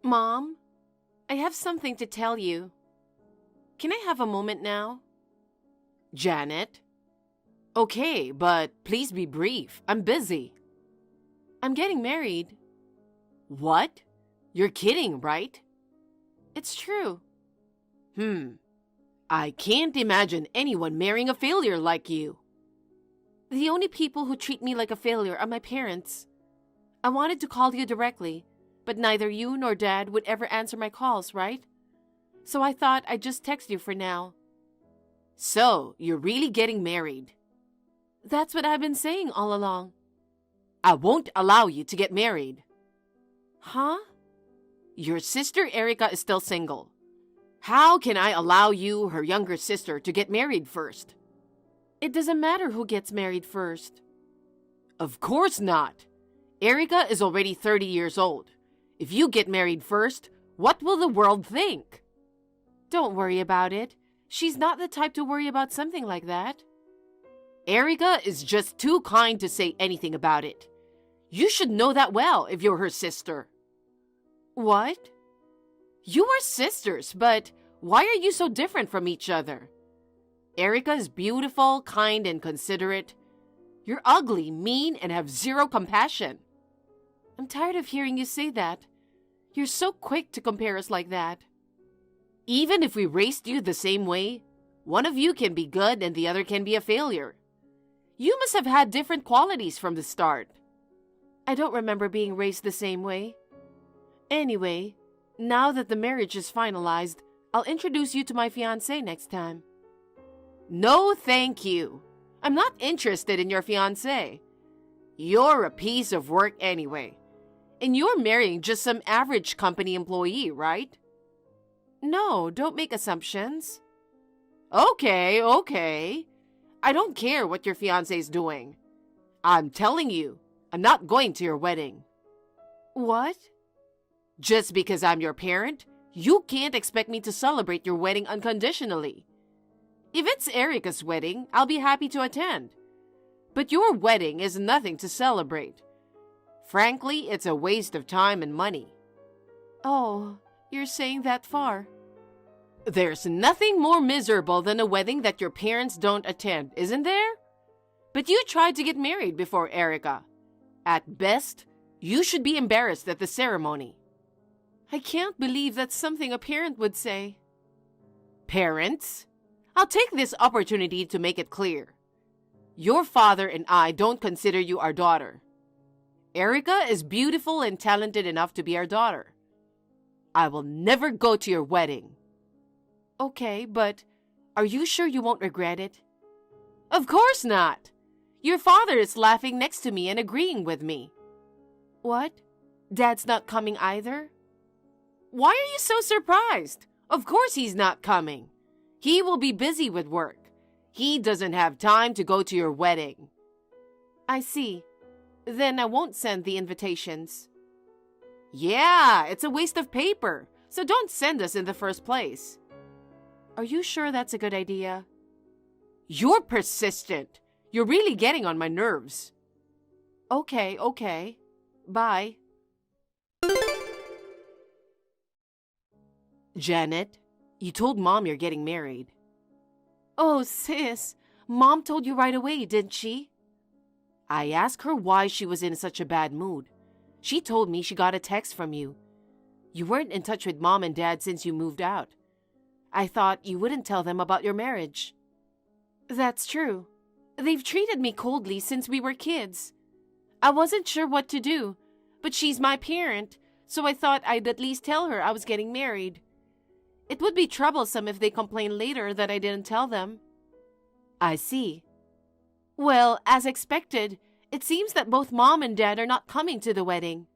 Mom, I have something to tell you. Can I have a moment now? Janet? Okay, but please be brief. I'm busy. I'm getting married. What? You're kidding, right? It's true. I can't imagine anyone marrying a failure like you. The only people who treat me like a failure are my parents. I wanted to call you directly, but neither you nor Dad would ever answer my calls, right? So I thought I'd just text you for now. So, you're really getting married? That's what I've been saying all along. I won't allow you to get married. Huh? Your sister Erika is still single. How can I allow you, her younger sister, to get married first? It doesn't matter who gets married first. Of course not. Erika is already 30 years old. If you get married first, what will the world think? Don't worry about it. She's not the type to worry about something like that. Erika is just too kind to say anything about it. You should know that well if you're her sister. What? You are sisters, but why are you so different from each other? Erika is beautiful, kind, and considerate. You're ugly, mean, and have zero compassion. I'm tired of hearing you say that. You're so quick to compare us like that. Even if we raised you the same way, one of you can be good and the other can be a failure. You must have had different qualities from the start. I don't remember being raised the same way. Anyway, now that the marriage is finalized, I'll introduce you to my fiancé next time. No, thank you. I'm not interested in your fiancé. You're a piece of work anyway. And you're marrying just some average company employee, right? No, don't make assumptions. Okay. I don't care what your fiancé's doing. I'm telling you, I'm not going to your wedding. What? Just because I'm your parent, you can't expect me to celebrate your wedding unconditionally. If it's Erika's wedding, I'll be happy to attend. But your wedding is nothing to celebrate. Frankly, it's a waste of time and money. Oh, you're saying that far. There's nothing more miserable than a wedding that your parents don't attend, isn't there? But you tried to get married before Erika. At best, you should be embarrassed at the ceremony. I can't believe that's something a parent would say. Parents? I'll take this opportunity to make it clear. Your father and I don't consider you our daughter. Erika is beautiful and talented enough to be our daughter. I will never go to your wedding. Okay, but are you sure you won't regret it? Of course not. Your father is laughing next to me and agreeing with me. What? Dad's not coming either? Why are you so surprised? Of course he's not coming. He will be busy with work. He doesn't have time to go to your wedding. I see. Then I won't send the invitations. Yeah, it's a waste of paper, so don't send us in the first place. Are you sure that's a good idea? You're persistent. You're really getting on my nerves. Okay. Bye. Janet, you told Mom you're getting married. Oh, sis, Mom told you right away, didn't she? I asked her why she was in such a bad mood. She told me she got a text from you. You weren't in touch with Mom and Dad since you moved out. I thought you wouldn't tell them about your marriage. That's true. They've treated me coldly since we were kids. I wasn't sure what to do, but she's my parent, so I thought I'd at least tell her I was getting married. It would be troublesome if they complained later that I didn't tell them. I see. Well, as expected, it seems that both Mom and Dad are not coming to the wedding.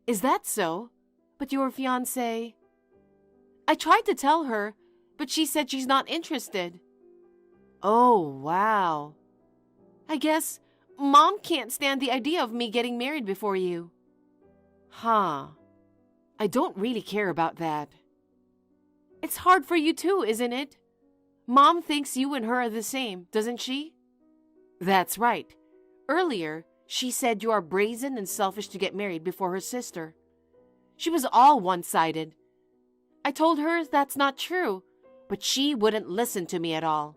Is that so? But your fiancé... I tried to tell her, but she said she's not interested. Oh, wow. I guess Mom can't stand the idea of me getting married before you. Huh. I don't really care about that. It's hard for you too, isn't it? Mom thinks you and her are the same, doesn't she? That's right. Earlier, she said you are brazen and selfish to get married before her sister. She was all one-sided. I told her that's not true, but she wouldn't listen to me at all.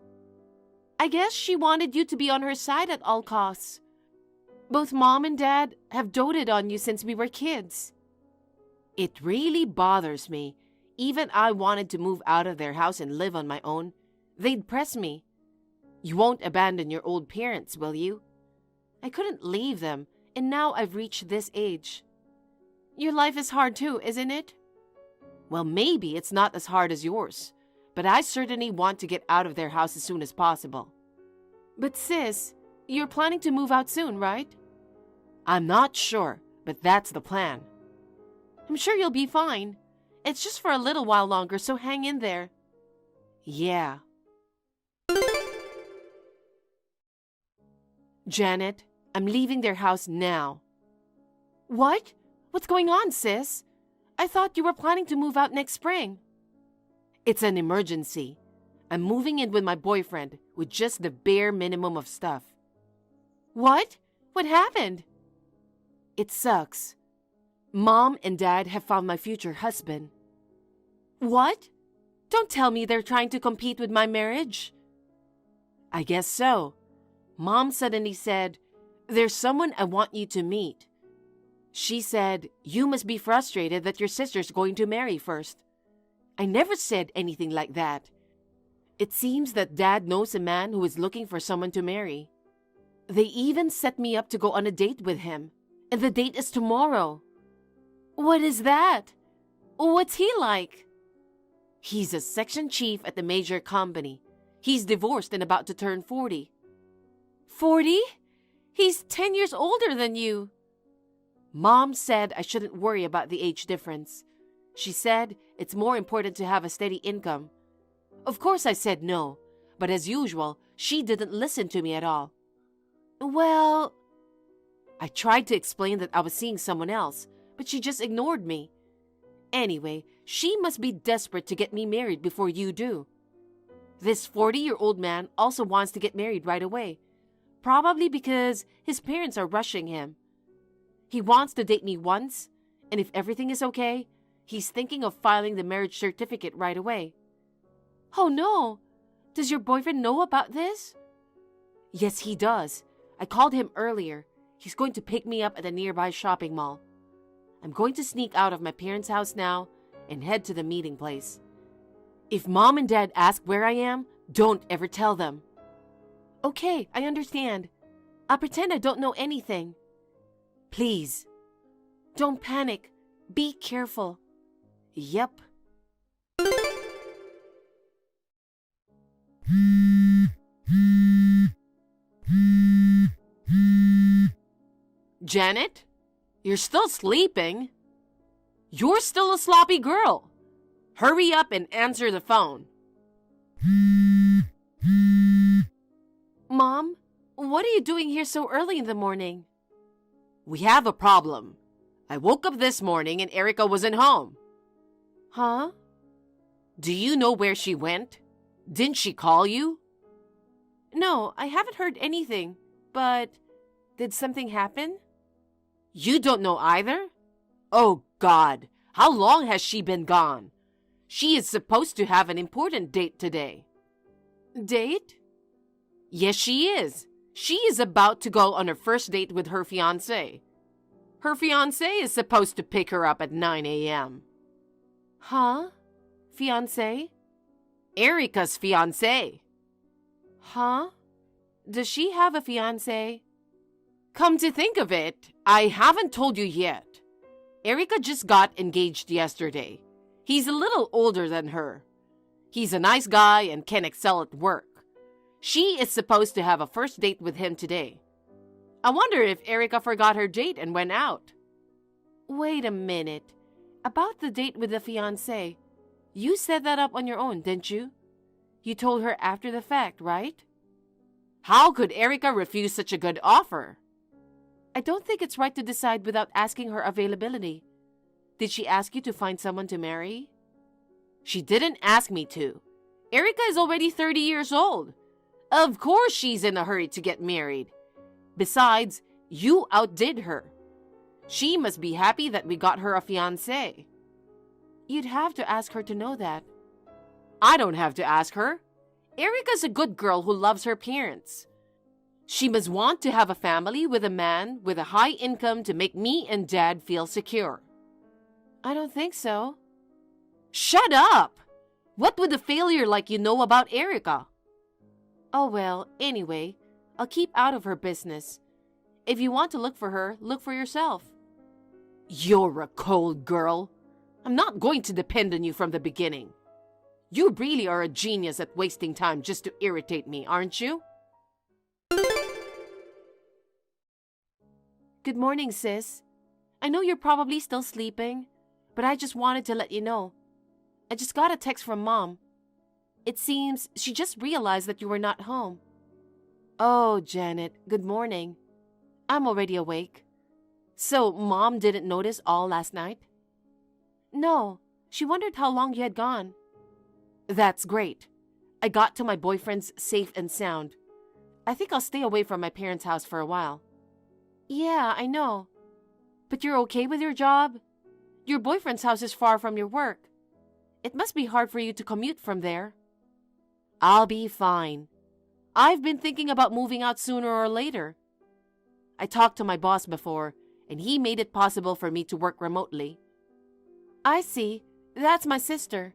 I guess she wanted you to be on her side at all costs. Both Mom and Dad have doted on you since we were kids. It really bothers me. Even I wanted to move out of their house and live on my own. They'd press me. You won't abandon your old parents, will you? I couldn't leave them, and now I've reached this age. Your life is hard too, isn't it? Well, maybe it's not as hard as yours, but I certainly want to get out of their house as soon as possible. But sis, you're planning to move out soon, right? I'm not sure, but that's the plan. I'm sure you'll be fine. It's just for a little while longer, so hang in there. Yeah. Janet, I'm leaving their house now. What? What's going on, sis? I thought you were planning to move out next spring. It's an emergency. I'm moving in with my boyfriend with just the bare minimum of stuff. What? What happened? It sucks. Mom and Dad have found my future husband. What? Don't tell me they're trying to compete with my marriage. I guess so. Mom suddenly said, "There's someone I want you to meet." She said, "You must be frustrated that your sister's going to marry first." I never said anything like that. It seems that Dad knows a man who is looking for someone to marry. They even set me up to go on a date with him, and the date is tomorrow. What is that? What's he like? He's a section chief at a major company. He's divorced and about to turn 40. 40? He's 10 years older than you. Mom said I shouldn't worry about the age difference. She said it's more important to have a steady income. Of course I said no, but as usual, she didn't listen to me at all. Well, I tried to explain that I was seeing someone else, but she just ignored me. Anyway, she must be desperate to get me married before you do. This 40-year-old man also wants to get married right away, probably because his parents are rushing him. He wants to date me once, and if everything is okay, he's thinking of filing the marriage certificate right away. Oh no! Does your boyfriend know about this? Yes, he does. I called him earlier. He's going to pick me up at a nearby shopping mall. I'm going to sneak out of my parents' house now and head to the meeting place. If Mom and Dad ask where I am, don't ever tell them. Okay, I understand. I'll pretend I don't know anything. Please. Don't panic. Be careful. Yep. Janet? You're still sleeping? You're still a sloppy girl. Hurry up and answer the phone. Mom, what are you doing here so early in the morning? We have a problem. I woke up this morning and Erika wasn't home. Huh? Do you know where she went? Didn't she call you? No, I haven't heard anything, but did something happen? You don't know either? Oh, God, how long has she been gone? She is supposed to have an important date today. Date? Yes, she is. She is about to go on her first date with her fiancé. Her fiancé is supposed to pick her up at 9 a.m. Huh? Fiancé? Erika's fiancé. Huh? Does she have a fiancé? Come to think of it, I haven't told you yet. Erika just got engaged yesterday. He's a little older than her. He's a nice guy and can excel at work. She is supposed to have a first date with him today. I wonder if Erika forgot her date and went out. Wait a minute. About the date with the fiancé, you set that up on your own, didn't you? You told her after the fact, right? How could Erika refuse such a good offer? I don't think it's right to decide without asking her availability. Did she ask you to find someone to marry? She didn't ask me to. Erika is already 30 years old. Of course she's in a hurry to get married. Besides, you outdid her. She must be happy that we got her a fiancé. You'd have to ask her to know that. I don't have to ask her. Erika's a good girl who loves her parents. She must want to have a family with a man with a high income to make me and Dad feel secure. I don't think so. Shut up! What would a failure like you know about Erika? Oh well, anyway, I'll keep out of her business. If you want to look for her, look for yourself. You're a cold girl. I'm not going to depend on you from the beginning. You really are a genius at wasting time just to irritate me, aren't you? Good morning, sis. I know you're probably still sleeping, but I just wanted to let you know. I just got a text from Mom. It seems she just realized that you were not home. Oh, Janet, good morning. I'm already awake. So, Mom didn't notice all last night? No, she wondered how long you had gone. That's great. I got to my boyfriend's safe and sound. I think I'll stay away from my parents' house for a while. Yeah, I know. But you're okay with your job? Your boyfriend's house is far from your work. It must be hard for you to commute from there. I'll be fine. I've been thinking about moving out sooner or later. I talked to my boss before, and he made it possible for me to work remotely. I see. That's my sister.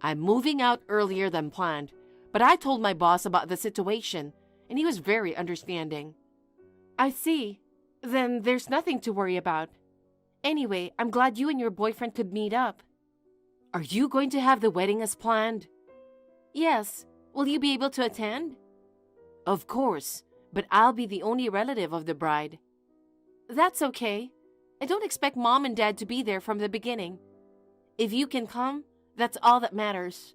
I'm moving out earlier than planned, but I told my boss about the situation, and he was very understanding. I see. Then there's nothing to worry about. Anyway, I'm glad you and your boyfriend could meet up. Are you going to have the wedding as planned? Yes. Will you be able to attend? Of course, but I'll be the only relative of the bride. That's okay. I don't expect Mom and Dad to be there from the beginning. If you can come, that's all that matters.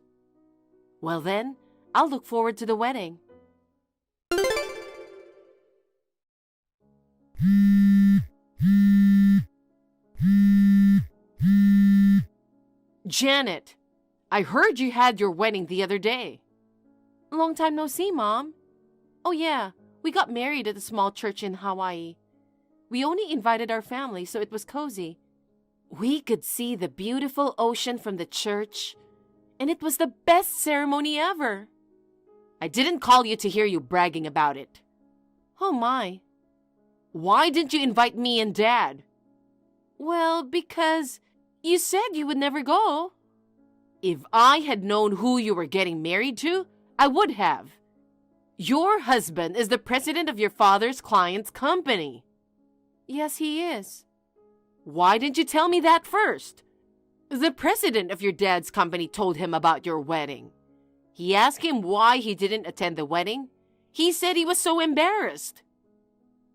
Well then, I'll look forward to the wedding. Janet, I heard you had your wedding the other day. Long time no see, Mom. Oh yeah, we got married at a small church in Hawaii. We only invited our family, so it was cozy. We could see the beautiful ocean from the church, and it was the best ceremony ever. I didn't call you to hear you bragging about it. Oh my. Why didn't you invite me and Dad? Well, because you said you would never go. If I had known who you were getting married to, I would have. Your husband is the president of your father's client's company. Yes, he is. Why didn't you tell me that first? The president of your dad's company told him about your wedding. He asked him why he didn't attend the wedding. He said he was so embarrassed.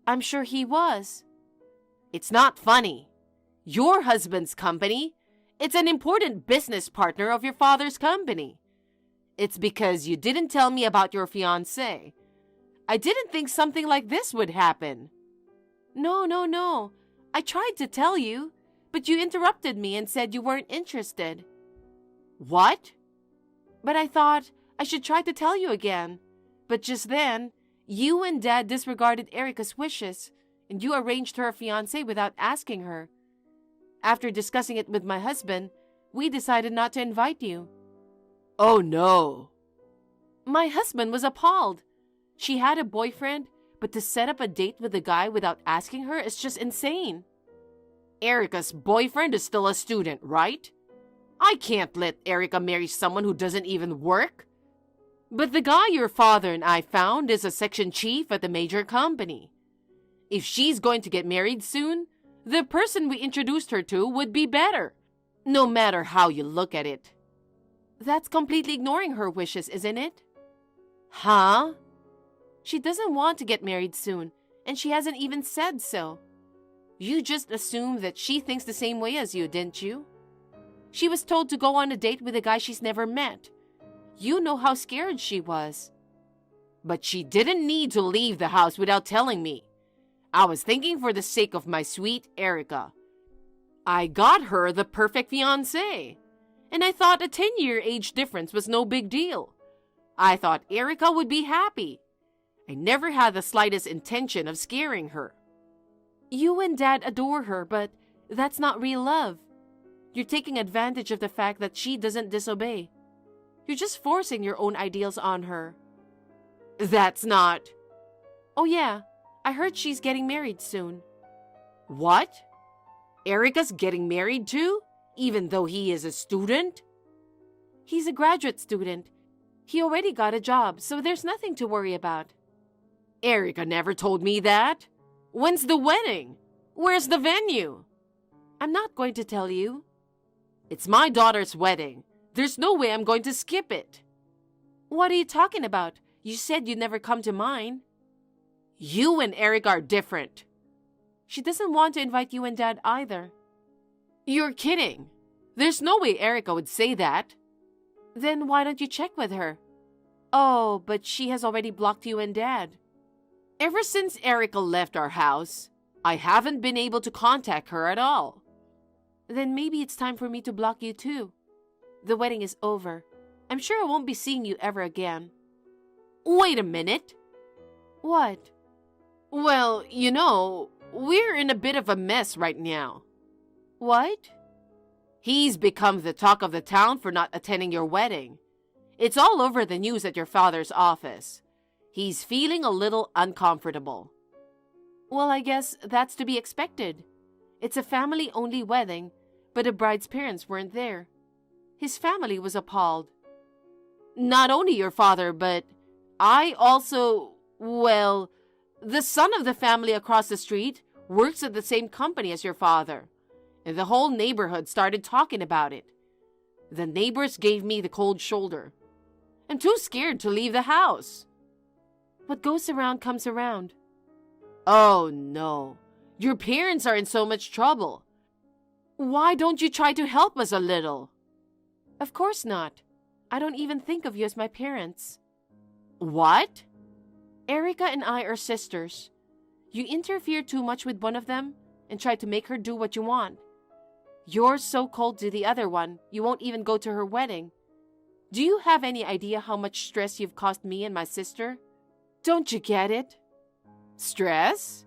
I'm sure he was. It's not funny. Your husband's company, it's an important business partner of your father's company. It's because you didn't tell me about your fiancé. I didn't think something like this would happen. No. I tried to tell you, but you interrupted me and said you weren't interested. What? But I thought I should try to tell you again. But just then, you and Dad disregarded Erika's wishes, and you arranged her a fiancé without asking her. After discussing it with my husband, we decided not to invite you. Oh no. My husband was appalled. She had a boyfriend, but to set up a date with a guy without asking her is just insane. Erika's boyfriend is still a student, right? I can't let Erika marry someone who doesn't even work. But the guy your father and I found is a section chief at a major company. If she's going to get married soon, the person we introduced her to would be better, no matter how you look at it. That's completely ignoring her wishes, isn't it? Huh? She doesn't want to get married soon, and she hasn't even said so. You just assumed that she thinks the same way as you, didn't you? She was told to go on a date with a guy she's never met. You know how scared she was. But she didn't need to leave the house without telling me. I was thinking for the sake of my sweet Erika. I got her the perfect fiancé, and I thought a 10-year age difference was no big deal. I thought Erika would be happy. I never had the slightest intention of scaring her. You and Dad adore her, but that's not real love. You're taking advantage of the fact that she doesn't disobey. You're just forcing your own ideals on her. That's not... Oh yeah, I heard she's getting married soon. What? Erika's getting married too? Even though he is a student? He's a graduate student. He already got a job, so there's nothing to worry about. Erika never told me that. When's the wedding? Where's the venue? I'm not going to tell you. It's my daughter's wedding. There's no way I'm going to skip it. What are you talking about? You said you'd never come to mine. You and Erika are different. She doesn't want to invite you and Dad either. You're kidding. There's no way Erika would say that. Then why don't you check with her? Oh, but she has already blocked you and Dad. Ever since Erika left our house, I haven't been able to contact her at all. Then maybe it's time for me to block you too. The wedding is over. I'm sure I won't be seeing you ever again. Wait a minute. What? Well, we're in a bit of a mess right now. What? He's become the talk of the town for not attending your wedding. It's all over the news at your father's office. He's feeling a little uncomfortable. Well, I guess that's to be expected. It's a family-only wedding, but the bride's parents weren't there. His family was appalled. Not only your father, but I also, the son of the family across the street works at the same company as your father, and the whole neighborhood started talking about it. The neighbors gave me the cold shoulder. I'm too scared to leave the house. What goes around comes around. Oh no, your parents are in so much trouble. Why don't you try to help us a little? Of course not. I don't even think of you as my parents. What? Erika and I are sisters. You interfere too much with one of them and try to make her do what you want. You're so cold to the other one, you won't even go to her wedding. Do you have any idea how much stress you've caused me and my sister? Don't you get it? Stress?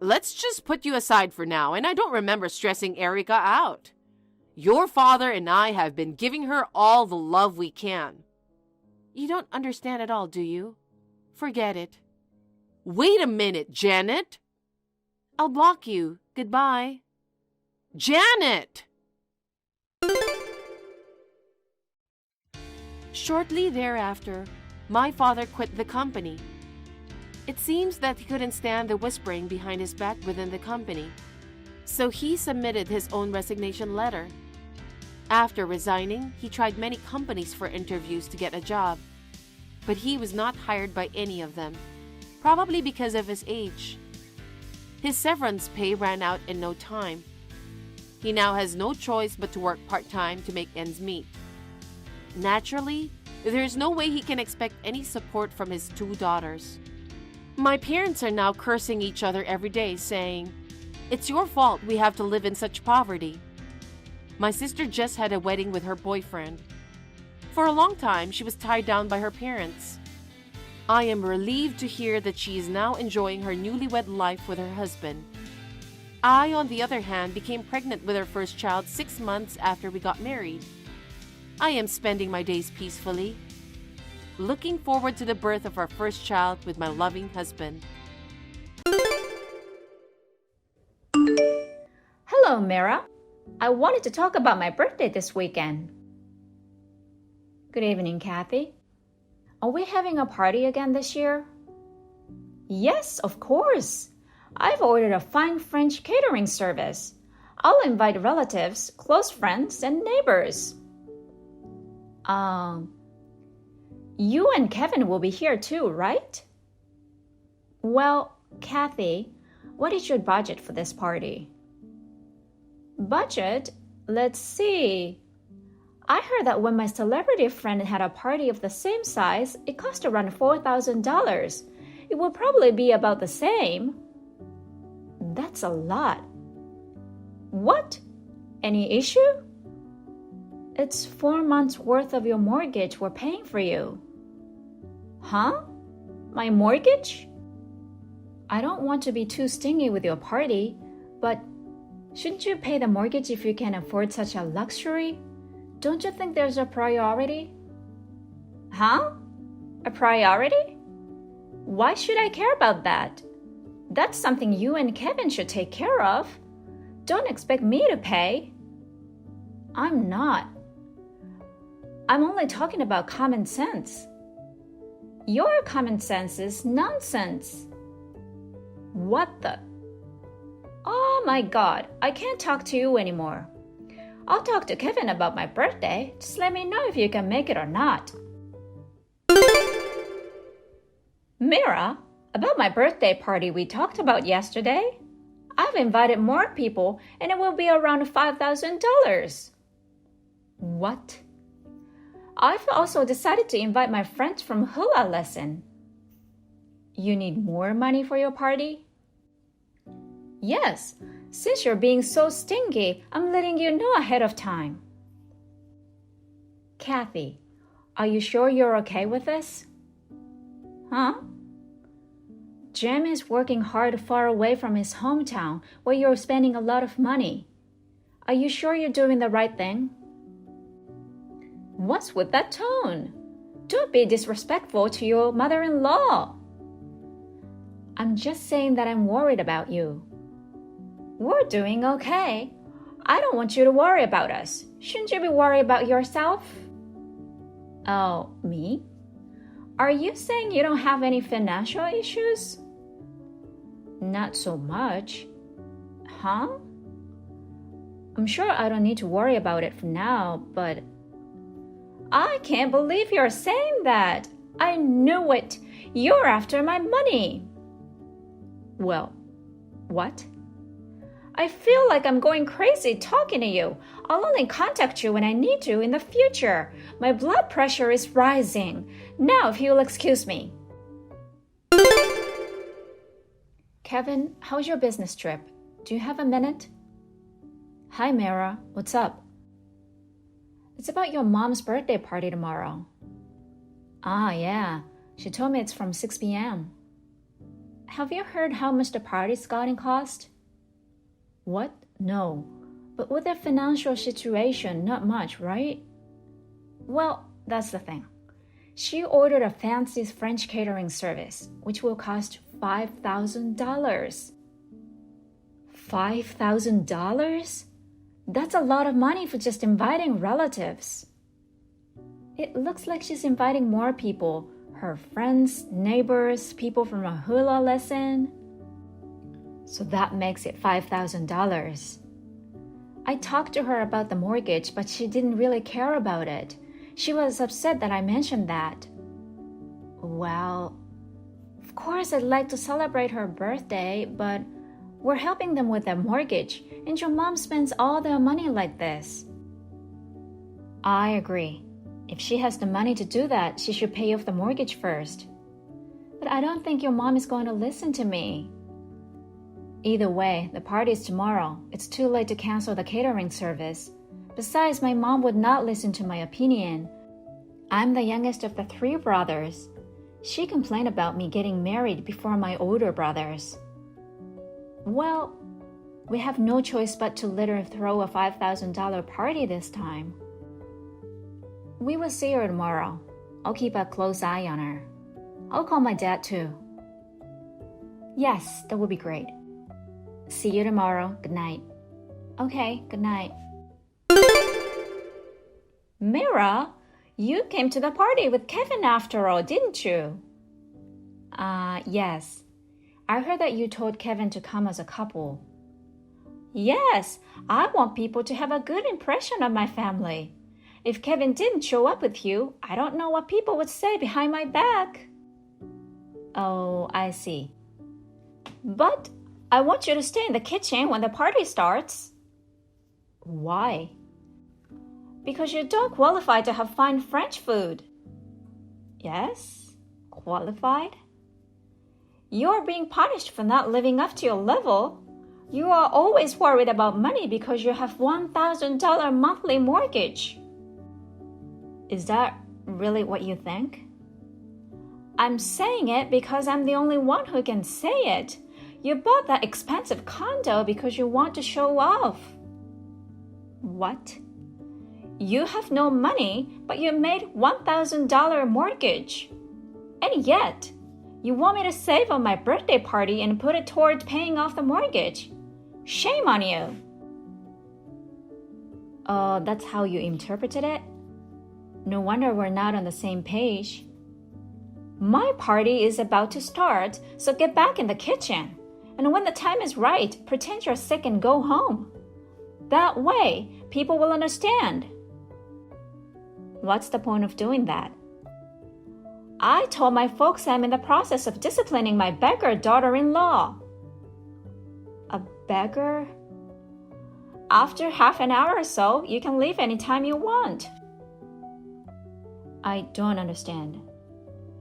Let's just put you aside for now, and I don't remember stressing Erika out. Your father and I have been giving her all the love we can. You don't understand at all, do you? Forget it. Wait a minute, Janet. I'll block you. Goodbye. Janet! Shortly thereafter, my father quit the company. It seems that he couldn't stand the whispering behind his back within the company, so he submitted his own resignation letter. After resigning, he tried many companies for interviews to get a job, but he was not hired by any of them, probably because of his age. His severance pay ran out in no time. He now has no choice but to work part-time to make ends meet. Naturally, there is no way he can expect any support from his 2 daughters. My parents are now cursing each other every day, saying, "It's your fault we have to live in such poverty." My sister just had a wedding with her boyfriend. For a long time, she was tied down by her parents. I am relieved to hear that she is now enjoying her newlywed life with her husband. I, on the other hand, became pregnant with our first child 6 months after we got married. I am spending my days peacefully, looking forward to the birth of our first child with my loving husband. Hello, Mira. I wanted to talk about my birthday this weekend. Good evening, Kathy. Are we having a party again this year? Yes, of course. I've ordered a fine French catering service. I'll invite relatives, close friends, and neighbors. You and Kevin will be here too, right? Well, Kathy, what is your budget for this party? Budget? Let's see. I heard that when my celebrity friend had a party of the same size, it cost around $4,000. It will probably be about the same. That's a lot. What? Any issue? It's 4 months worth of your mortgage we're paying for you. Huh? My mortgage? I don't want to be too stingy with your party, but shouldn't you pay the mortgage if you can afford such a luxury? Don't you think there's a priority? Huh? A priority? Why should I care about that? That's something you and Kevin should take care of. Don't expect me to pay. I'm not. I'm only talking about common sense. Your common sense is nonsense. What the? Oh my God, I can't talk to you anymore. I'll talk to Kevin about my birthday. Just let me know if you can make it or not. Mira, about my birthday party we talked about yesterday, I've invited more people and it will be around $5,000. What? I've also decided to invite my friends from hula lesson. You need more money for your party? Yes, since you're being so stingy, I'm letting you know ahead of time. Kathy, are you sure you're okay with this? Huh? Jem is working hard far away from his hometown where you're spending a lot of money. Are you sure you're doing the right thing? What's with that tone? Don't be disrespectful to your mother-in-law. I'm just saying that I'm worried about you. We're doing okay. I don't want you to worry about us. Shouldn't you be worried about yourself? Oh, me? Are you saying you don't have any financial issues? Not so much. Huh? I'm sure I don't need to worry about it for now, but I can't believe you're saying that. I knew it. You're after my money. Well, what? I feel like I'm going crazy talking to you. I'll only contact you when I need to in the future. My blood pressure is rising. Now, if you'll excuse me. Kevin, how's your business trip? Do you have a minute? Hi, Mara. What's up? It's about your mom's birthday party tomorrow. Ah, yeah. She told me it's from 6 p.m. Have you heard how much the party's going to cost? What? No. But with their financial situation, not much, right? Well, that's the thing. She ordered a fancy French catering service, which will cost $5,000. $5,000? That's a lot of money for just inviting relatives. It looks like she's inviting more people. Her friends, neighbors, people from a hula lesson. So that makes it $5,000. I talked to her about the mortgage, but she didn't really care about it. She was upset that I mentioned that. Well, of course I'd like to celebrate her birthday, but we're helping them with their mortgage, and your mom spends all their money like this. I agree. If she has the money to do that, she should pay off the mortgage first. But I don't think your mom is going to listen to me. Either way, the party is tomorrow. It's too late to cancel the catering service. Besides, my mom would not listen to my opinion. I'm the youngest of the 3 brothers. She complained about me getting married before my older brothers. Well, we have no choice but to let her throw a $5,000 party this time. We will see her tomorrow. I'll keep a close eye on her. I'll call my dad too. Yes, that would be great. See you tomorrow. Good night. Okay, good night. Mira, you came to the party with Kevin after all, didn't you? Yes. I heard that you told Kevin to come as a couple. Yes, I want people to have a good impression of my family. If Kevin didn't show up with you, I don't know what people would say behind my back. Oh, I see. But I want you to stay in the kitchen when the party starts. Why? Because you don't qualify to have fine French food. Yes? Qualified? You're being punished for not living up to your level. You are always worried about money because you have $1,000 monthly mortgage. Is that really what you think? I'm saying it because I'm the only one who can say it. You bought that expensive condo because you want to show off. What? You have no money, but you made $1,000 mortgage. And yet, you want me to save on my birthday party and put it toward paying off the mortgage. Shame on you. Oh, that's how you interpreted it? No wonder we're not on the same page. My party is about to start, so get back in the kitchen. And when the time is right, pretend you're sick and go home. That way, people will understand. What's the point of doing that? I told my folks I'm in the process of disciplining my beggar daughter-in-law. A beggar? After half an hour or so, you can leave anytime you want. I don't understand.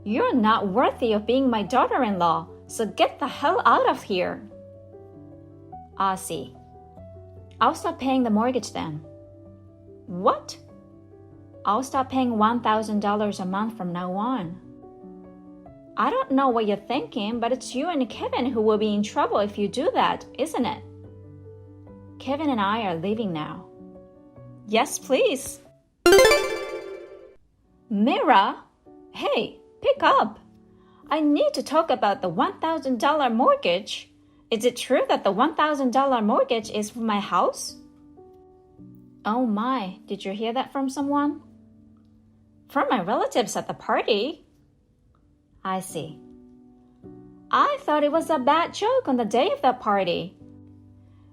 You're not worthy of being my daughter-in-law, so get the hell out of here. I see. I'll stop paying the mortgage then. What? I'll stop paying $1,000 a month from now on. I don't know what you're thinking, but it's you and Kevin who will be in trouble if you do that, isn't it? Kevin and I are leaving now. Yes, please. Mira, hey, pick up. I need to talk about the $1,000 mortgage. Is it true that the $1,000 mortgage is for my house? Oh my, did you hear that from someone? From my relatives at the party. I see. I thought it was a bad joke on the day of that party.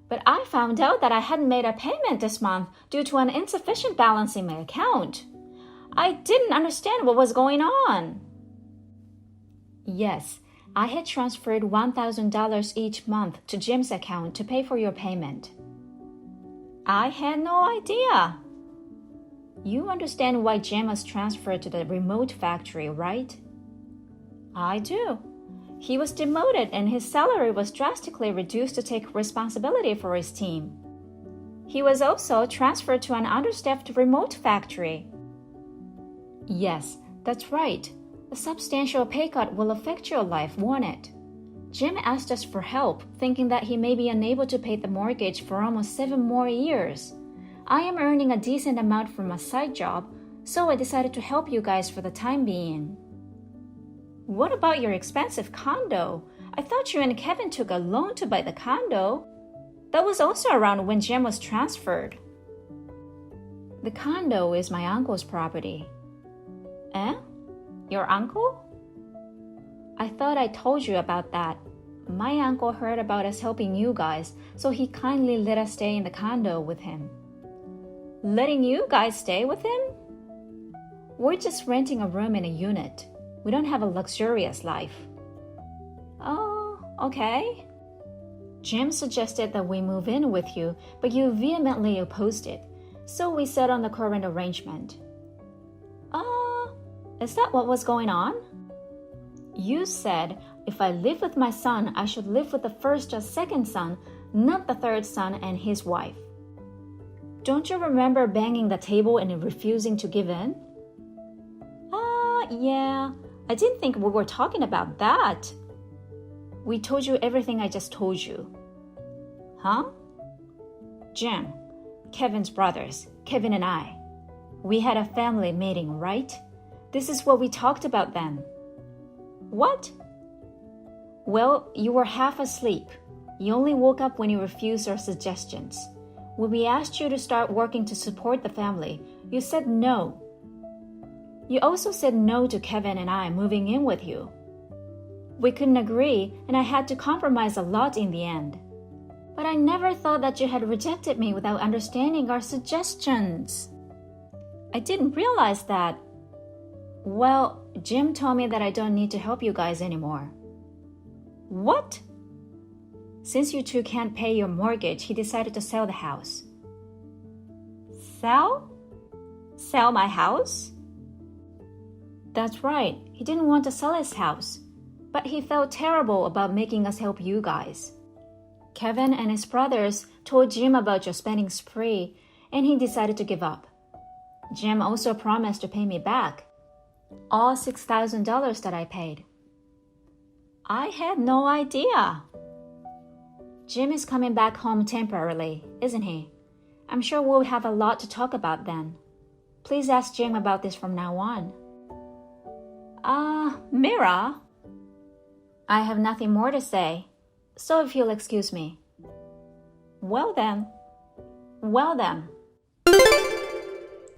But I found out that I hadn't made a payment this month due to an insufficient balance in my account. I didn't understand what was going on. Yes, I had transferred $1,000 each month to Jim's account to pay for your payment. I had no idea. You understand why Jim was transferred to the remote factory, right? I do. He was demoted and his salary was drastically reduced to take responsibility for his team. He was also transferred to an understaffed remote factory. Yes, that's right. A substantial pay cut will affect your life, won't it? Jim asked us for help, thinking that he may be unable to pay the mortgage for almost 7 more years. I am earning a decent amount from a side job, so I decided to help you guys for the time being. What about your expensive condo? I thought you and Kevin took a loan to buy the condo. That was also around when Jim was transferred. The condo is my uncle's property. Eh? Your uncle? I thought I told you about that. My uncle heard about us helping you guys, so he kindly let us stay in the condo with him. Letting you guys stay with him? We're just renting a room in a unit. We don't have a luxurious life. Oh, okay. Jim suggested that we move in with you, but you vehemently opposed it, so we settled on the current arrangement. Is that what was going on? You said if I live with my son, I should live with the first or second son, not the third son and his wife. Don't you remember banging the table and refusing to give in? Yeah. I didn't think we were talking about that. We told you everything I just told you. Huh? Jim, Kevin's brothers, Kevin and I. We had a family meeting, right? This is what we talked about then. What? Well, you were half asleep. You only woke up when you refused our suggestions. When we asked you to start working to support the family, you said no. You also said no to Kevin and I moving in with you. We couldn't agree, and I had to compromise a lot in the end. But I never thought that you had rejected me without understanding our suggestions. I didn't realize that. Well, Jim told me that I don't need to help you guys anymore. What? Since you two can't pay your mortgage, he decided to sell the house. Sell? Sell my house? That's right. He didn't want to sell his house, but he felt terrible about making us help you guys. Kevin and his brothers told Jim about your spending spree, and he decided to give up. Jim also promised to pay me back. All $6,000 that I paid. I had no idea. Jim is coming back home temporarily, isn't he? I'm sure we'll have a lot to talk about then. Please ask Jim about this from now on. Mira? I have nothing more to say, so if you'll excuse me. Well then.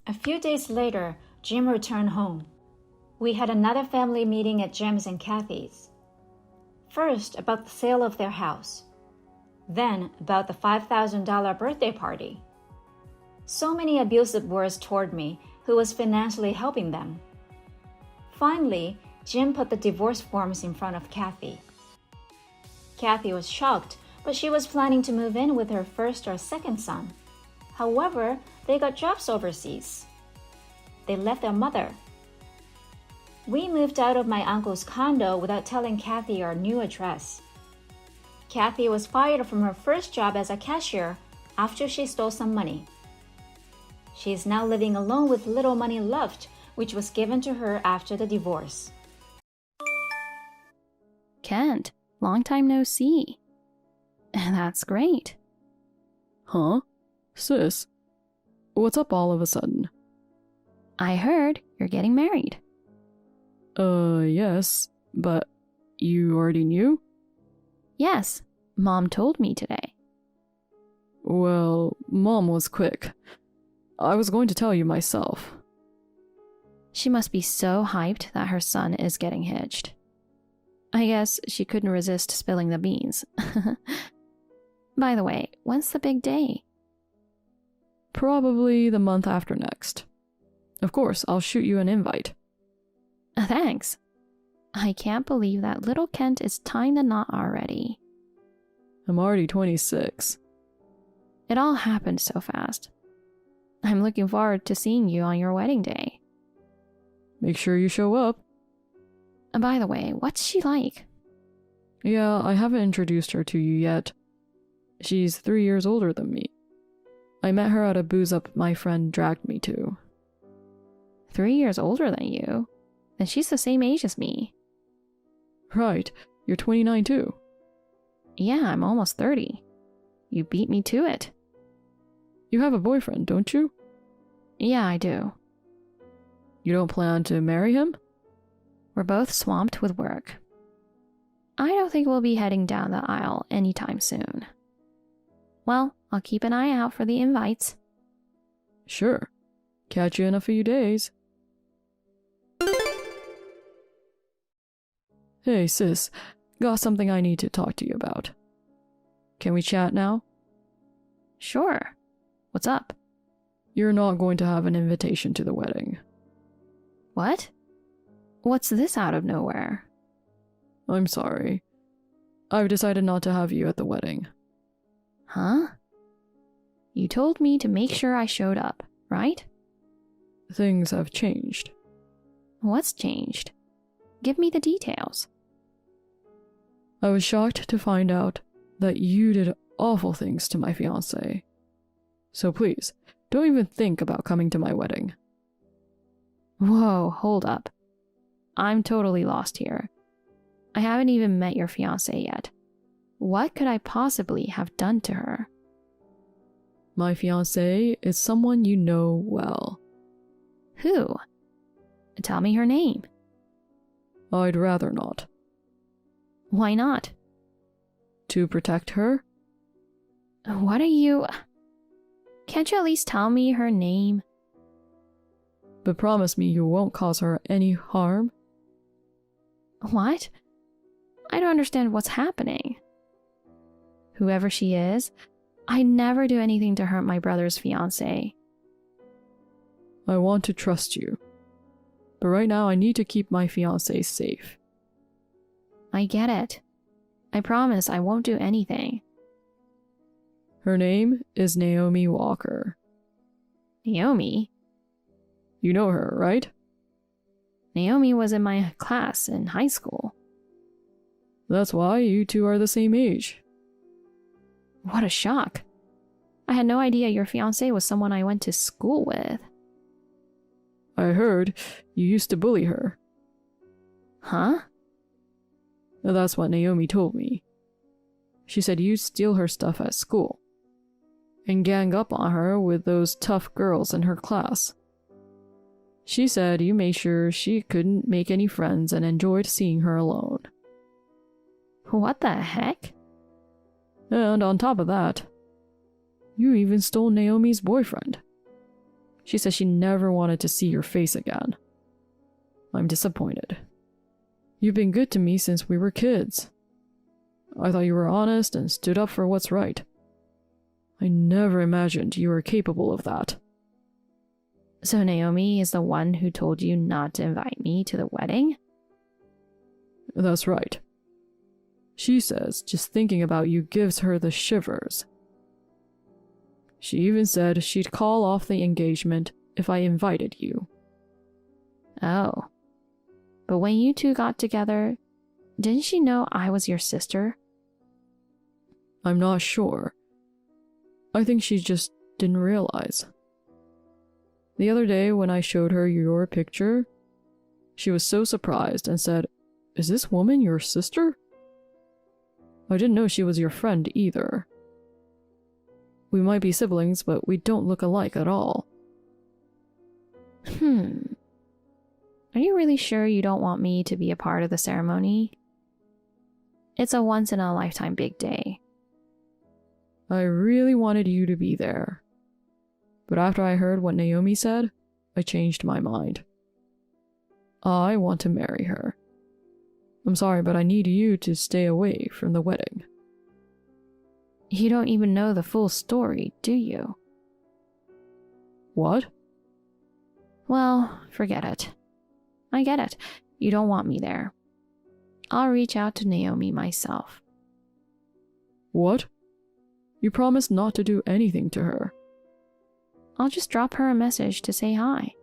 A few days later, Jim returned home. We had another family meeting at Jim's and Kathy's. First, about the sale of their house. Then, about the $5,000 birthday party. So many abusive words toward me, who was financially helping them. Finally, Jim put the divorce forms in front of Kathy. Kathy was shocked, but she was planning to move in with her first or second son. However, they got jobs overseas. They left their mother. We moved out of my uncle's condo without telling Kathy our new address. Kathy was fired from her first job as a cashier after she stole some money. She is now living alone with little money left, which was given to her after the divorce. Kent, long time no see. That's great. Huh? Sis, what's up all of a sudden? I heard you're getting married. Yes, but you already knew? Yes, Mom told me today. Well, Mom was quick. I was going to tell you myself. She must be so hyped that her son is getting hitched. I guess she couldn't resist spilling the beans. By the way, when's the big day? Probably the month after next. Of course, I'll shoot you an invite. Thanks. I can't believe that little Kent is tying the knot already. I'm already 26. It all happened so fast. I'm looking forward to seeing you on your wedding day. Make sure you show up. By the way, what's she like? Yeah, I haven't introduced her to you yet. She's 3 years older than me. I met her at a booze-up my friend dragged me to. 3 years older than you? Then she's the same age as me. Right, you're 29 too. Yeah, I'm almost 30. You beat me to it. You have a boyfriend, don't you? Yeah, I do. You don't plan to marry him? We're both swamped with work. I don't think we'll be heading down the aisle anytime soon. Well, I'll keep an eye out for the invites. Sure. Catch you in a few days. Hey, sis. Got something I need to talk to you about. Can we chat now? Sure. What's up? You're not going to have an invitation to the wedding. What? What's this out of nowhere? I'm sorry. I've decided not to have you at the wedding. Huh? You told me to make sure I showed up, right? Things have changed. What's changed? Give me the details. I was shocked to find out that you did awful things to my fiancé. So please, don't even think about coming to my wedding. Whoa, hold up. I'm totally lost here. I haven't even met your fiancé yet. What could I possibly have done to her? My fiancé is someone you know well. Who? Tell me her name. I'd rather not. Why not? To protect her? What are you... Can't you at least tell me her name? But promise me you won't cause her any harm. What? I don't understand what's happening. Whoever she is, I'd never do anything to hurt my brother's fiancé. I want to trust you. But right now I need to keep my fiancé safe. I get it. I promise I won't do anything. Her name is Naomi Walker. Naomi? You know her, right? Naomi was in my class in high school. That's why you two are the same age. What a shock. I had no idea your fiancé was someone I went to school with. I heard you used to bully her. Huh? That's what Naomi told me. She said you'd steal her stuff at school and gang up on her with those tough girls in her class. She said you made sure she couldn't make any friends and enjoyed seeing her alone. What the heck? And on top of that, you even stole Naomi's boyfriend. She says she never wanted to see your face again. I'm disappointed. You've been good to me since we were kids. I thought you were honest and stood up for what's right. I never imagined you were capable of that. So Naomi is the one who told you not to invite me to the wedding? That's right. She says just thinking about you gives her the shivers. She even said she'd call off the engagement if I invited you. Oh. But when you two got together, didn't she know I was your sister? I'm not sure. I think she just didn't realize. The other day when I showed her your picture, she was so surprised and said, "Is this woman your sister?" I didn't know she was your friend either. We might be siblings, but we don't look alike at all. Are you really sure you don't want me to be a part of the ceremony? It's a once-in-a-lifetime big day. I really wanted you to be there. But after I heard what Naomi said, I changed my mind. I want to marry her. I'm sorry, but I need you to stay away from the wedding. You don't even know the full story, do you? What? Well, forget it. I get it. You don't want me there. I'll reach out to Naomi myself. What? You promised not to do anything to her. I'll just drop her a message to say hi.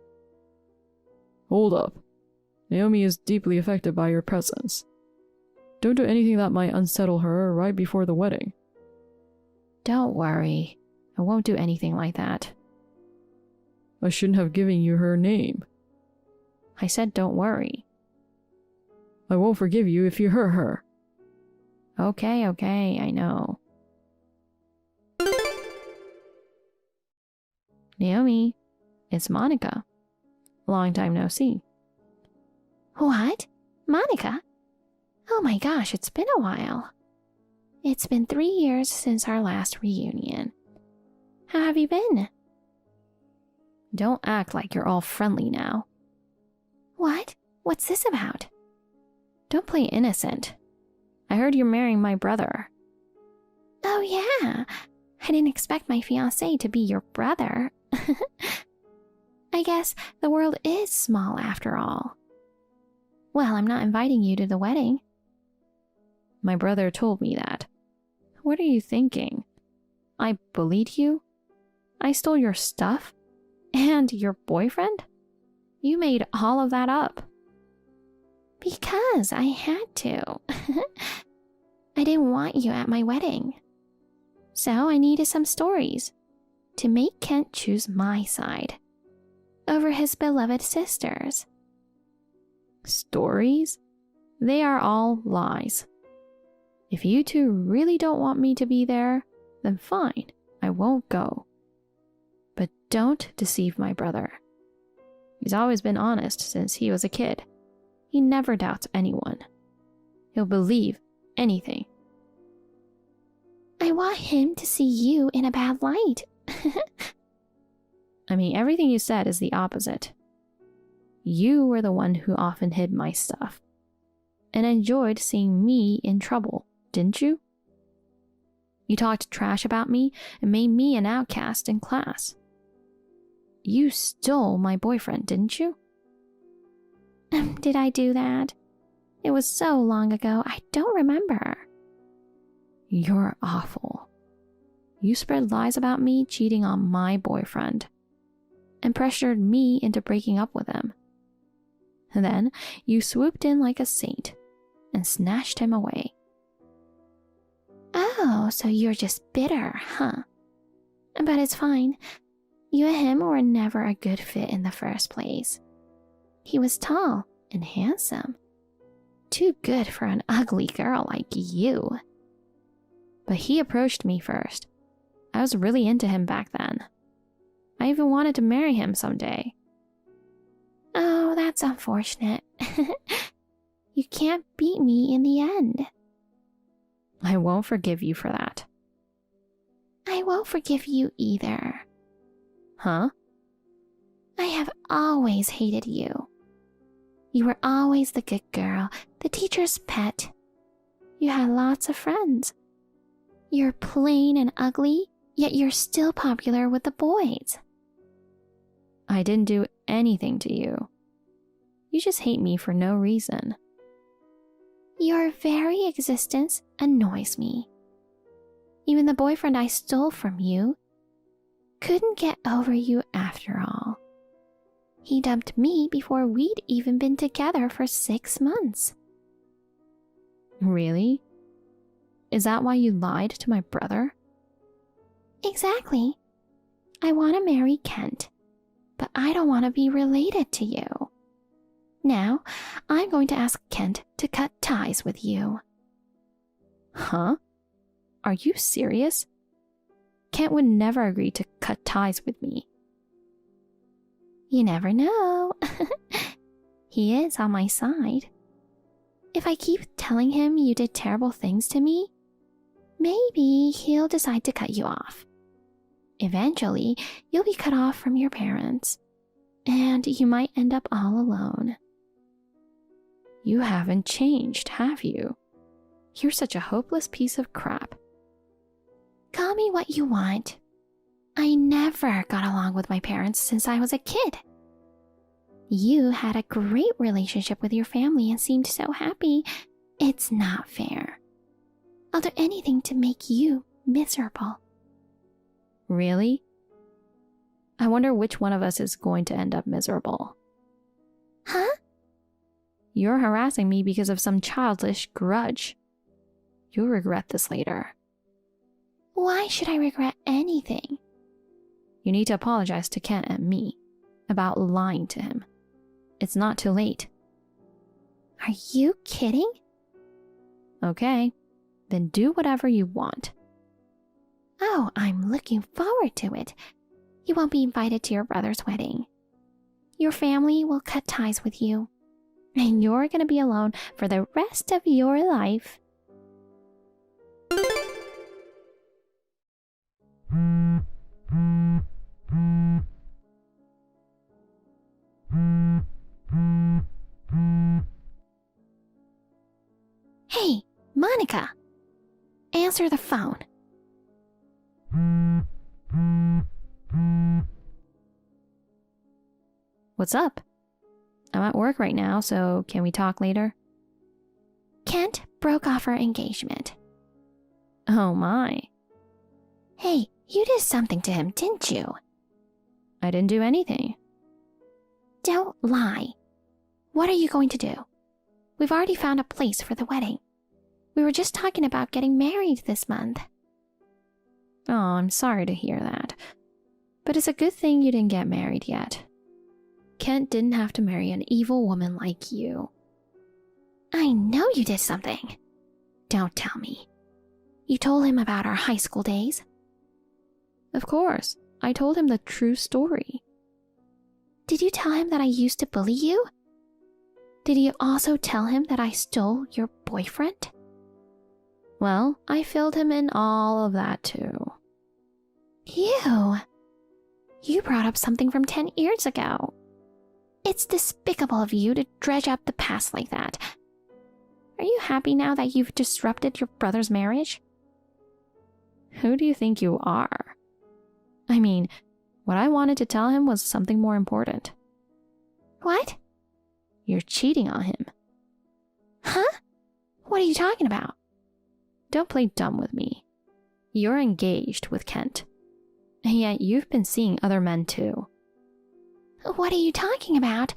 Hold up. Naomi is deeply affected by your presence. Don't do anything that might unsettle her right before the wedding. Don't worry. I won't do anything like that. I shouldn't have given you her name. I said don't worry. I won't forgive you if you hurt her. Okay, I know. Naomi, it's Monica. Long time no see. What? Monica? Oh my gosh, it's been a while. It's been 3 years since our last reunion. How have you been? Don't act like you're all friendly now. What? What's this about? Don't play innocent. I heard you're marrying my brother. Oh yeah, I didn't expect my fiancé to be your brother. I guess the world is small after all. Well, I'm not inviting you to the wedding. My brother told me that. What are you thinking? I bullied you? I stole your stuff? And your boyfriend? You made all of that up. Because I had to. I didn't want you at my wedding. So I needed some stories to make Kent choose my side over his beloved sisters. Stories? They are all lies. If you two really don't want me to be there, then fine, I won't go. But don't deceive my brother. He's always been honest since he was a kid. He never doubts anyone. He'll believe anything. I want him to see you in a bad light. I mean, everything you said is the opposite. You were the one who often hid my stuff and enjoyed seeing me in trouble, didn't you? You talked trash about me and made me an outcast in class. You stole my boyfriend, didn't you? Did I do that? It was so long ago, I don't remember. You're awful. You spread lies about me cheating on my boyfriend and pressured me into breaking up with him. And then you swooped in like a saint and snatched him away. Oh, so you're just bitter, huh? But it's fine. You and him were never a good fit in the first place. He was tall and handsome. Too good for an ugly girl like you. But he approached me first. I was really into him back then. I even wanted to marry him someday. Oh, that's unfortunate. You can't beat me in the end. I won't forgive you for that. I won't forgive you either. Huh? I have always hated you. You were always the good girl, the teacher's pet. You had lots of friends. You're plain and ugly, yet you're still popular with the boys. I didn't do anything to you. You just hate me for no reason. Your very existence annoys me. Even the boyfriend I stole from you couldn't get over you after all. He dumped me before we'd even been together for 6 months. Really? Is that why you lied to my brother? Exactly. I want to marry Kent, but I don't want to be related to you. Now, I'm going to ask Kent to cut ties with you. Huh? Are you serious? Kent would never agree to cut ties with me. You never know. He is on my side. If I keep telling him you did terrible things to me, maybe he'll decide to cut you off. Eventually, you'll be cut off from your parents, and you might end up all alone. You haven't changed, have you? You're such a hopeless piece of crap. Call me what you want. I never got along with my parents since I was a kid. You had a great relationship with your family and seemed so happy. It's not fair. I'll do anything to make you miserable. Really? I wonder which one of us is going to end up miserable. Huh? You're harassing me because of some childish grudge. You'll regret this later. Why should I regret anything? You need to apologize to Kent and me about lying to him. It's not too late. Are you kidding? Okay, then do whatever you want. Oh, I'm looking forward to it. You won't be invited to your brother's wedding. Your family will cut ties with you, and you're going to be alone for the rest of your life. Hey, Monica! Answer the phone. What's up? I'm at work right now, so can we talk later? Kent broke off our engagement. Oh my. Hey, you did something to him, didn't you? I didn't do anything. Don't lie. What are you going to do? We've already found a place for the wedding. We were just talking about getting married this month. Oh, I'm sorry to hear that. But it's a good thing you didn't get married yet. Kent didn't have to marry an evil woman like you. I know you did something. Don't tell me. You told him about our high school days? Of course. I told him the true story. Did you tell him that I used to bully you? Did you also tell him that I stole your boyfriend? Well, I filled him in all of that too. You brought up something from 10 years ago. It's despicable of you to dredge up the past like that. Are you happy now that you've disrupted your brother's marriage? Who do you think you are? I mean, what I wanted to tell him was something more important. What? You're cheating on him. Huh? What are you talking about? Don't play dumb with me. You're engaged with Kent. And yet you've been seeing other men too. What are you talking about?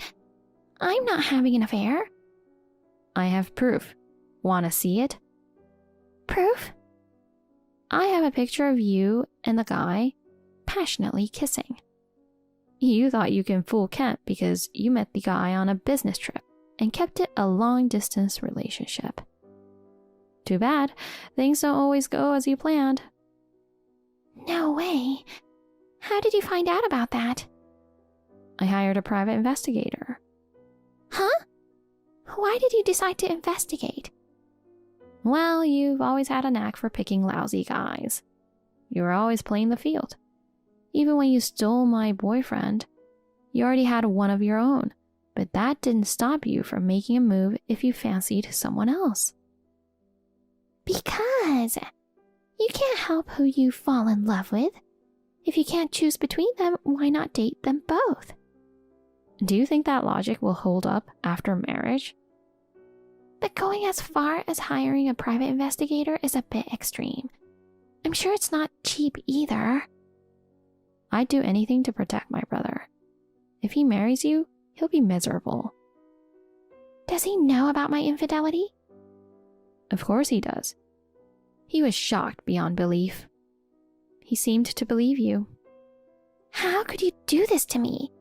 I'm not having an affair. I have proof. Want to see it? Proof? I have a picture of you and the guy passionately kissing. You thought you can fool Kent because you met the guy on a business trip and kept it a long-distance relationship. Too bad, things don't always go as you planned. No way. How did you find out about that? I hired a private investigator. Huh? Why did you decide to investigate? Well, you've always had a knack for picking lousy guys. You were always playing the field. Even when you stole my boyfriend, you already had one of your own, but that didn't stop you from making a move if you fancied someone else. Because you can't help who you fall in love with. If you can't choose between them, why not date them both? Do you think that logic will hold up after marriage? But going as far as hiring a private investigator is a bit extreme. I'm sure it's not cheap either. I'd do anything to protect my brother. If he marries you, he'll be miserable. Does he know about my infidelity? Of course he does. He was shocked beyond belief. He seemed to believe you. How could you do this to me?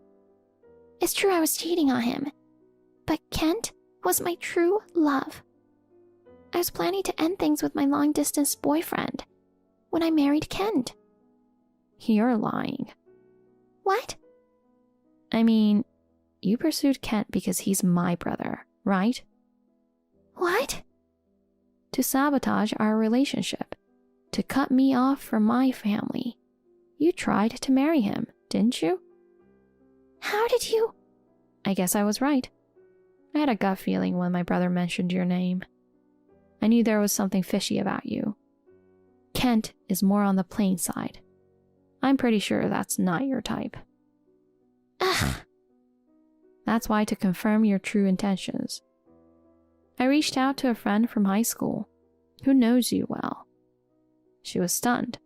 It's true I was cheating on him, but Kent was my true love. I was planning to end things with my long-distance boyfriend when I married Kent. You're lying. What? I mean, you pursued Kent because he's my brother, right? What? To sabotage our relationship, to cut me off from my family. You tried to marry him, didn't you? How did you? I guess I was right. I had a gut feeling when my brother mentioned your name. I knew there was something fishy about you. Kent is more on the plain side. I'm pretty sure that's not your type. Ugh. That's why, to confirm your true intentions, I reached out to a friend from high school who knows you well. She was stunned.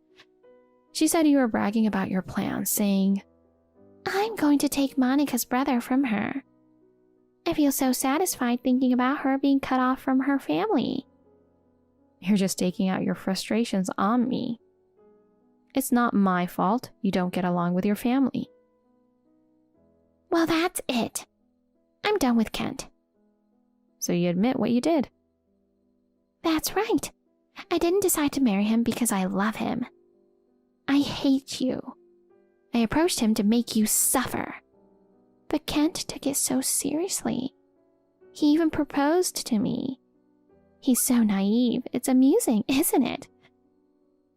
She said you were bragging about your plans, saying, I'm going to take Monica's brother from her. I feel so satisfied thinking about her being cut off from her family. You're just taking out your frustrations on me. It's not my fault you don't get along with your family. Well, that's it. I'm done with Kent. So you admit what you did. That's right. I didn't decide to marry him because I love him. I hate you. I approached him to make you suffer. But Kent took it so seriously. He even proposed to me. He's so naive. It's amusing, isn't it?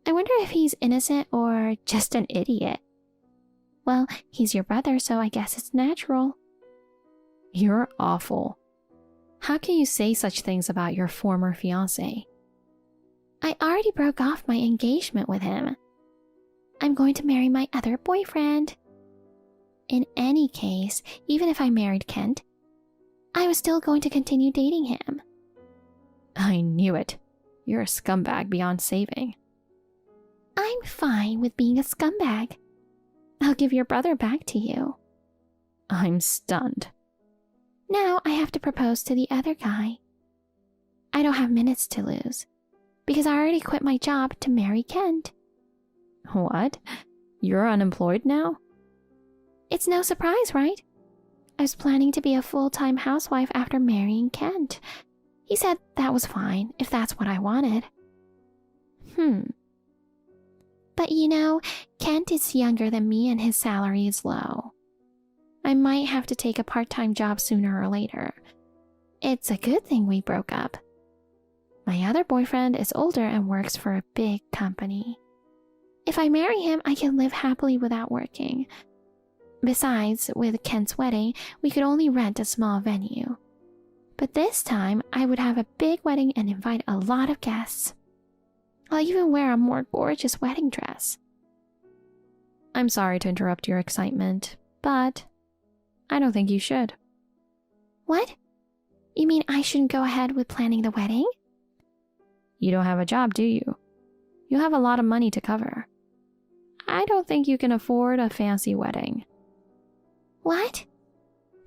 I wonder if he's innocent or just an idiot. Well, he's your brother, so I guess it's natural. You're awful. How can you say such things about your former fiancé? I already broke off my engagement with him. I'm going to marry my other boyfriend. In any case, even if I married Kent, I was still going to continue dating him. I knew it. You're a scumbag beyond saving. I'm fine with being a scumbag. I'll give your brother back to you. I'm stunned. Now I have to propose to the other guy. I don't have minutes to lose, because I already quit my job to marry Kent. What? You're unemployed now? It's no surprise, right? I was planning to be a full-time housewife after marrying Kent. He said that was fine, if that's what I wanted. But you know, Kent is younger than me and his salary is low. I might have to take a part-time job sooner or later. It's a good thing we broke up. My other boyfriend is older and works for a big company. If I marry him, I can live happily without working. Besides, with Kent's wedding, we could only rent a small venue. But this time, I would have a big wedding and invite a lot of guests. I'll even wear a more gorgeous wedding dress. I'm sorry to interrupt your excitement, but I don't think you should. What? You mean I shouldn't go ahead with planning the wedding? You don't have a job, do you? You have a lot of money to cover. I don't think you can afford a fancy wedding. What?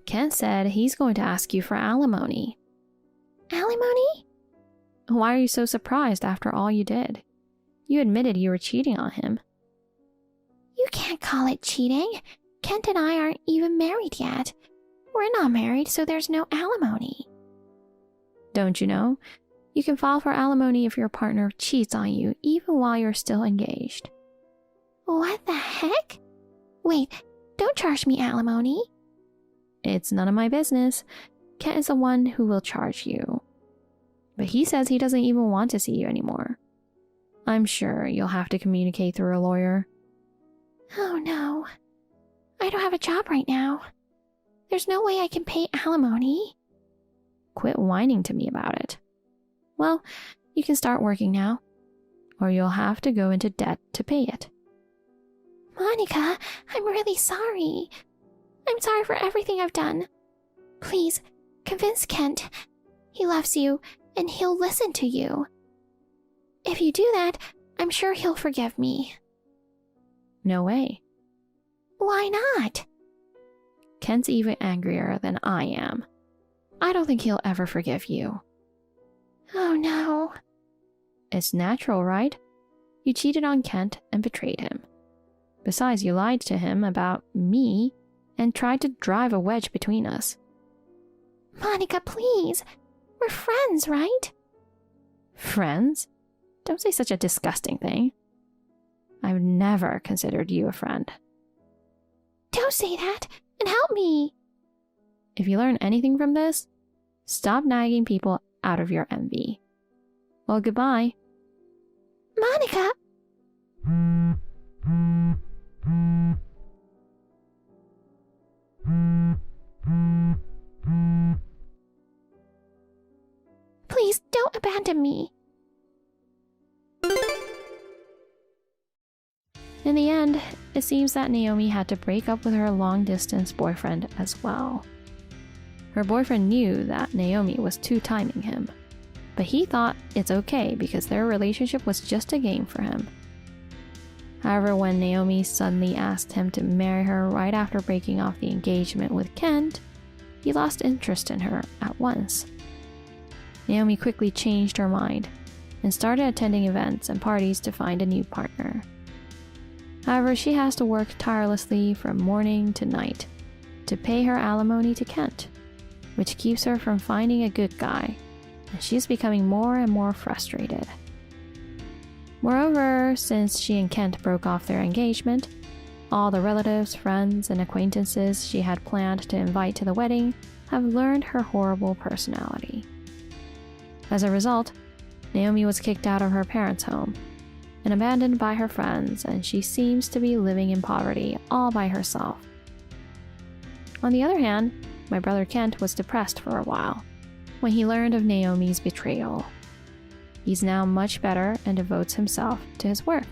Kent said he's going to ask you for alimony. Alimony? Why are you so surprised after all you did? You admitted you were cheating on him. You can't call it cheating. Kent and I aren't even married yet. We're not married, so there's no alimony. Don't you know? You can file for alimony if your partner cheats on you, even while you're still engaged. What the heck? Wait, don't charge me alimony. It's none of my business. Kent is the one who will charge you. But he says he doesn't even want to see you anymore. I'm sure you'll have to communicate through a lawyer. Oh no. I don't have a job right now. There's no way I can pay alimony. Quit whining to me about it. Well, you can start working now, or you'll have to go into debt to pay it. Monica, I'm really sorry. I'm sorry for everything I've done. Please, convince Kent. He loves you, and he'll listen to you. If you do that, I'm sure he'll forgive me. No way. Why not? Kent's even angrier than I am. I don't think he'll ever forgive you. Oh no. It's natural, right? You cheated on Kent and betrayed him. Besides, you lied to him about me and tried to drive a wedge between us. Monica, please. We're friends, right? Friends? Don't say such a disgusting thing. I've never considered you a friend. Don't say that, and help me. If you learn anything from this, stop nagging people out of your envy. Well, goodbye. Monica! Please don't abandon me. In the end, it seems that Naomi had to break up with her long-distance boyfriend as well. Her boyfriend knew that Naomi was two-timing him, but he thought it's okay because their relationship was just a game for him. However, when Naomi suddenly asked him to marry her right after breaking off the engagement with Kent, he lost interest in her at once. Naomi quickly changed her mind and started attending events and parties to find a new partner. However, she has to work tirelessly from morning to night to pay her alimony to Kent, which keeps her from finding a good guy, and she's becoming more and more frustrated. Moreover, since she and Kent broke off their engagement, all the relatives, friends, and acquaintances she had planned to invite to the wedding have learned her horrible personality. As a result, Naomi was kicked out of her parents' home and abandoned by her friends, and she seems to be living in poverty all by herself. On the other hand, my brother Kent was depressed for a while when he learned of Naomi's betrayal. He's now much better and devotes himself to his work.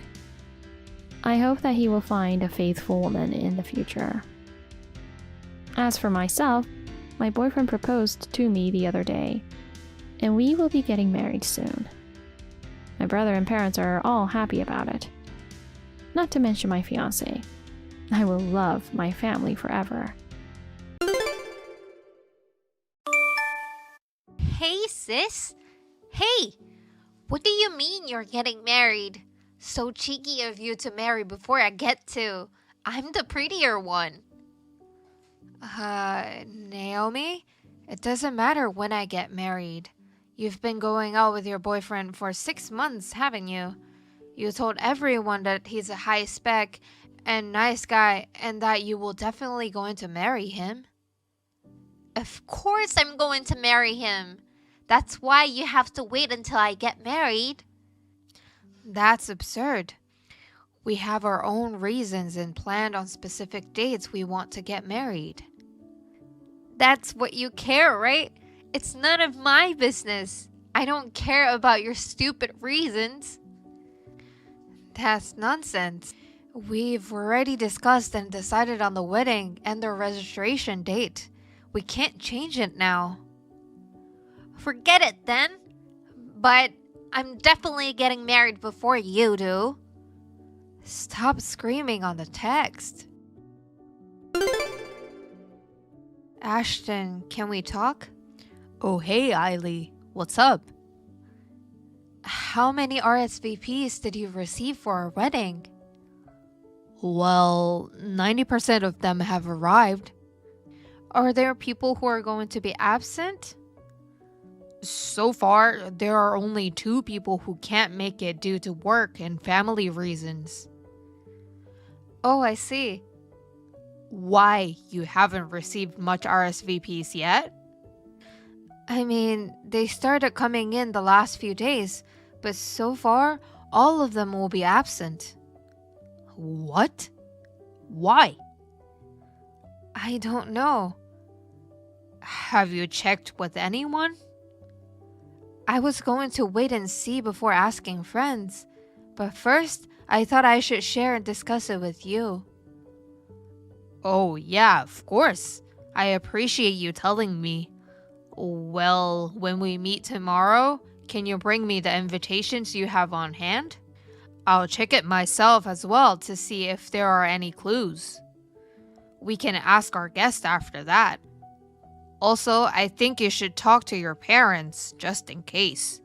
I hope that he will find a faithful woman in the future. As for myself, my boyfriend proposed to me the other day, and we will be getting married soon. My brother and parents are all happy about it. Not to mention my fiancé. I will love my family forever. Hey, sis. Hey, what do you mean you're getting married? So cheeky of you to marry before I get to. I'm the prettier one. Naomi? It doesn't matter when I get married. You've been going out with your boyfriend for 6 months, haven't you? You told everyone that he's a high spec and nice guy and that you will definitely going to marry him. Of course I'm going to marry him. That's why you have to wait until I get married. That's absurd. We have our own reasons and planned on specific dates we want to get married. That's what you care, right? It's none of my business. I don't care about your stupid reasons. That's nonsense. We've already discussed and decided on the wedding and the registration date. We can't change it now. Forget it then. But I'm definitely getting married before you do. Stop screaming on the text. Ashton, can we talk? Oh, hey, Eiley. What's up? How many RSVPs did you receive for our wedding? Well, 90% of them have arrived. Are there people who are going to be absent? So far, there are only 2 people who can't make it due to work and family reasons. Oh, I see. Why, you haven't received much RSVPs yet? I mean, they started coming in the last few days, but so far, all of them will be absent. What? Why? I don't know. Have you checked with anyone? I was going to wait and see before asking friends, but first I thought I should share and discuss it with you. Oh yeah, of course. I appreciate you telling me. Well, when we meet tomorrow, can you bring me the invitations you have on hand? I'll check it myself as well to see if there are any clues. We can ask our guest after that. Also, I think you should talk to your parents, just in case.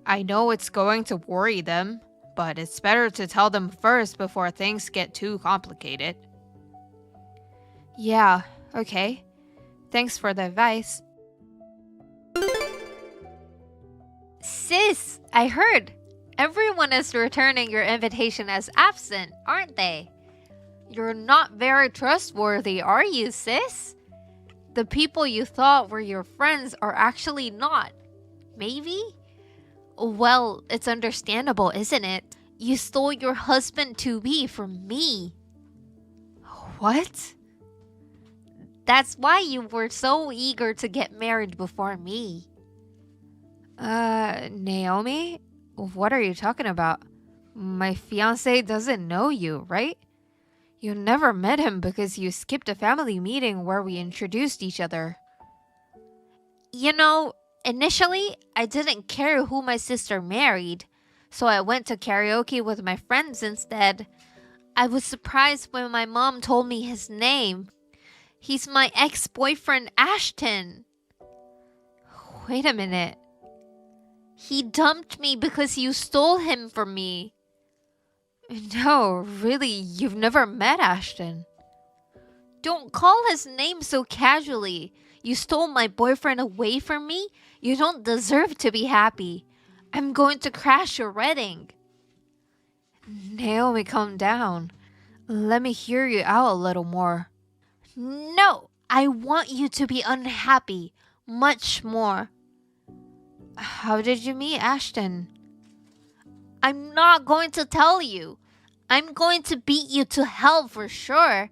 I know it's going to worry them, but it's better to tell them first before things get too complicated. Yeah, okay. Thanks for the advice. Sis, I heard. Everyone is returning your invitation as absent, aren't they? You're not very trustworthy, are you, sis? The people you thought were your friends are actually not. Maybe? Well, it's understandable, isn't it? You stole your husband-to-be from me. What? That's why you were so eager to get married before me. Naomi? What are you talking about? My fiancé doesn't know you, right? You never met him because you skipped a family meeting where we introduced each other. You know, initially, I didn't care who my sister married, so I went to karaoke with my friends instead. I was surprised when my mom told me his name. He's my ex-boyfriend, Ashton. Wait a minute. He dumped me because you stole him from me. No, really, you've never met Ashton. Don't call his name so casually. You stole my boyfriend away from me? You don't deserve to be happy. I'm going to crash your wedding. Naomi, calm down. Let me hear you out a little more. No, I want you to be unhappy. Much more. How did you meet Ashton? I'm not going to tell you. I'm going to beat you to hell for sure.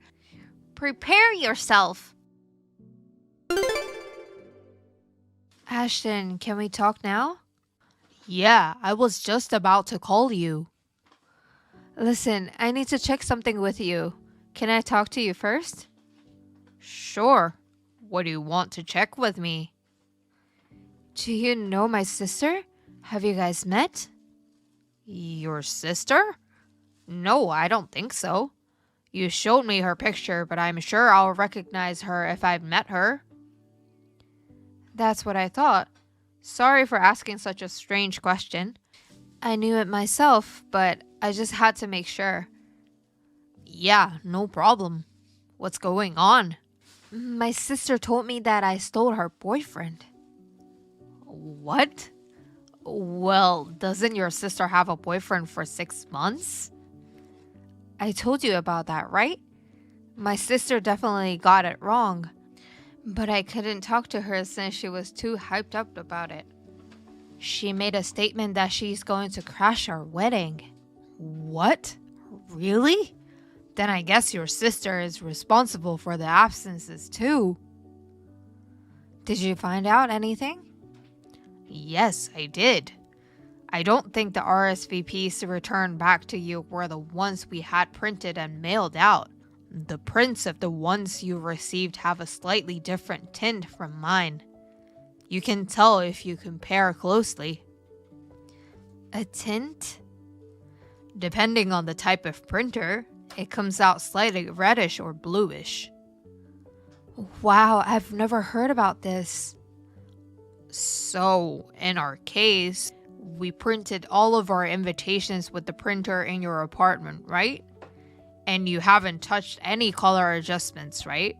Prepare yourself. Ashton, can we talk now? Yeah, I was just about to call you. Listen, I need to check something with you. Can I talk to you first? Sure. What do you want to check with me? Do you know my sister? Have you guys met? Your sister? No, I don't think so. You showed me her picture, but I'm sure I'll recognize her if I've met her. That's what I thought. Sorry for asking such a strange question. I knew it myself, but I just had to make sure. Yeah, no problem. What's going on? My sister told me that I stole her boyfriend. What? Well, doesn't your sister have a boyfriend for 6 months? I told you about that, right? My sister definitely got it wrong. But I couldn't talk to her since she was too hyped up about it. She made a statement that she's going to crash our wedding. What? Really? Then I guess your sister is responsible for the absences too. Did you find out anything? Yes, I did. I don't think the RSVPs returned back to you were the ones we had printed and mailed out. The prints of the ones you received have a slightly different tint from mine. You can tell if you compare closely. A tint? Depending on the type of printer, it comes out slightly reddish or bluish. Wow, I've never heard about this. So, in our case, we printed all of our invitations with the printer in your apartment, right? And you haven't touched any color adjustments, right?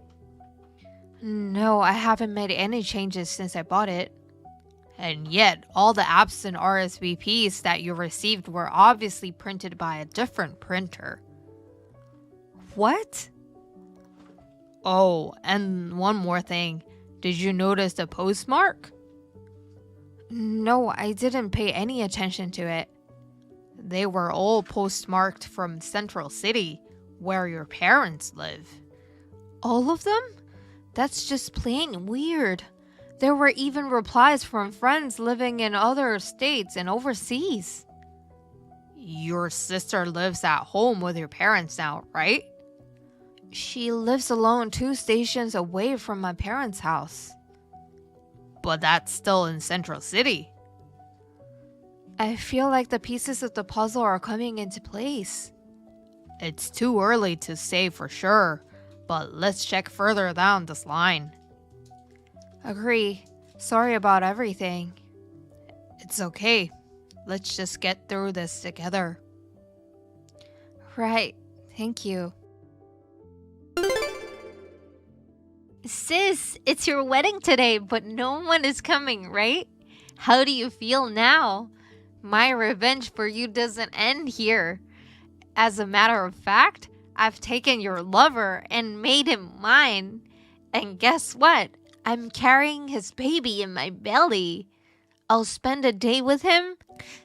No, I haven't made any changes since I bought it. And yet, all the apps and RSVPs that you received were obviously printed by a different printer. What? Oh, and one more thing. Did you notice the postmark? No, I didn't pay any attention to it. They were all postmarked from Central City, where your parents live. All of them? That's just plain weird. There were even replies from friends living in other states and overseas. Your sister lives at home with your parents now, right? She lives alone 2 stations away from my parents' house. But that's still in Central City. I feel like the pieces of the puzzle are coming into place. It's too early to say for sure, but let's check further down this line. Agree. Sorry about everything. It's okay. Let's just get through this together. Right. Thank you. Sis, it's your wedding today, but no one is coming, right? How do you feel now? My revenge for you doesn't end here. As a matter of fact, I've taken your lover and made him mine. And guess what? I'm carrying his baby in my belly. I'll spend a day with him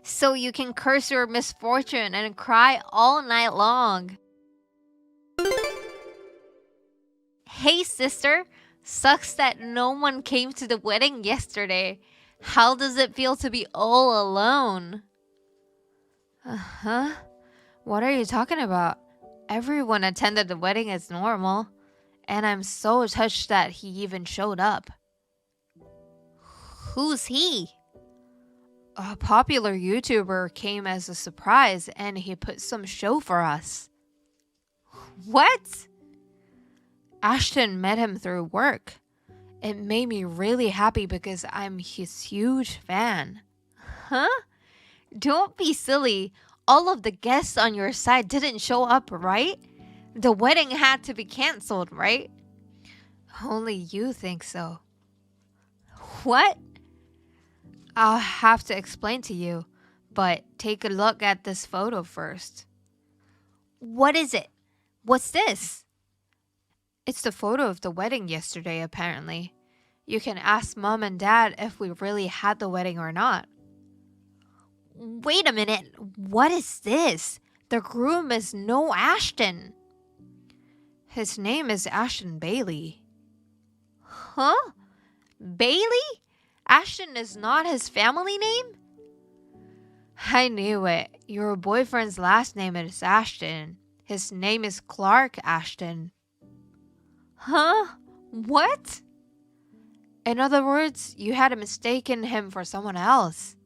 so you can curse your misfortune and cry all night long. Hey, sister. Sucks that no one came to the wedding yesterday. How does it feel to be all alone? Uh-huh. What are you talking about? Everyone attended the wedding as normal. And I'm so touched that he even showed up. Who's he? A popular YouTuber came as a surprise and he put some show for us. What? Ashton met him through work. It made me really happy because I'm his huge fan. Huh? Don't be silly. All of the guests on your side didn't show up, right? The wedding had to be canceled, right? Only you think so. What? I'll have to explain to you, but take a look at this photo first. What is it? What's this? It's the photo of the wedding yesterday, apparently. You can ask Mom and Dad if we really had the wedding or not. Wait a minute. What is this? The groom is no Ashton. His name is Ashton Bailey. Huh? Bailey? Ashton is not his family name? I knew it. Your boyfriend's last name is Ashton. His name is Clark Ashton. Huh? What? In other words, you had mistaken him for someone else.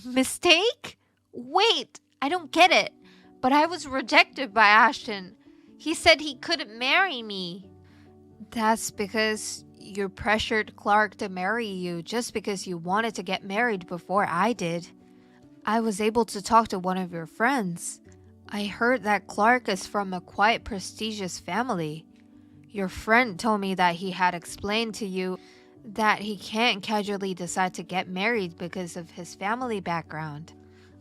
Mistake? Wait, I don't get it. But I was rejected by Ashton. He said he couldn't marry me. That's because you pressured Clark to marry you just because you wanted to get married before I did. I was able to talk to one of your friends. I heard that Clark is from a quite prestigious family. Your friend told me that he had explained to you that he can't casually decide to get married because of his family background.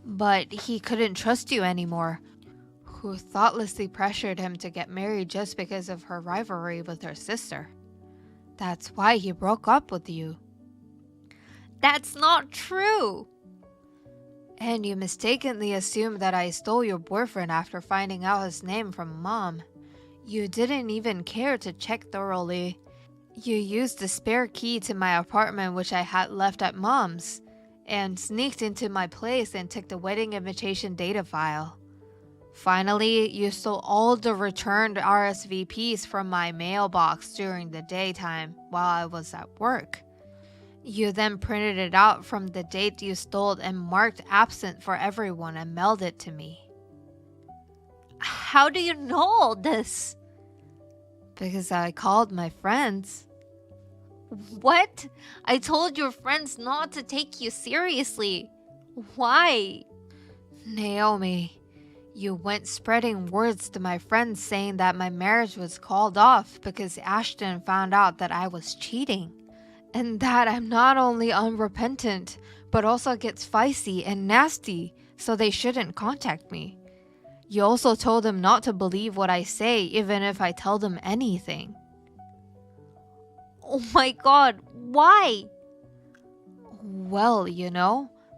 But he couldn't trust you anymore. Who thoughtlessly pressured him to get married just because of her rivalry with her sister. That's why he broke up with you. That's not true! And you mistakenly assumed that I stole your boyfriend after finding out his name from Mom. You didn't even care to check thoroughly. You used the spare key to my apartment which I had left at Mom's, and sneaked into my place and took the wedding invitation data file. Finally, you stole all the returned RSVPs from my mailbox during the daytime while I was at work. You then printed it out from the date you stole and marked absent for everyone and mailed it to me. How do you know all this? Because I called my friends. What? I told your friends not to take you seriously. Why? Naomi, You went spreading words to my friends saying that my marriage was called off because Ashton found out that I was cheating. And that I'm not only unrepentant, but also gets feisty and nasty, so they shouldn't contact me. You also told them not to believe what I say, even if I tell them anything. Oh my god, why? Well,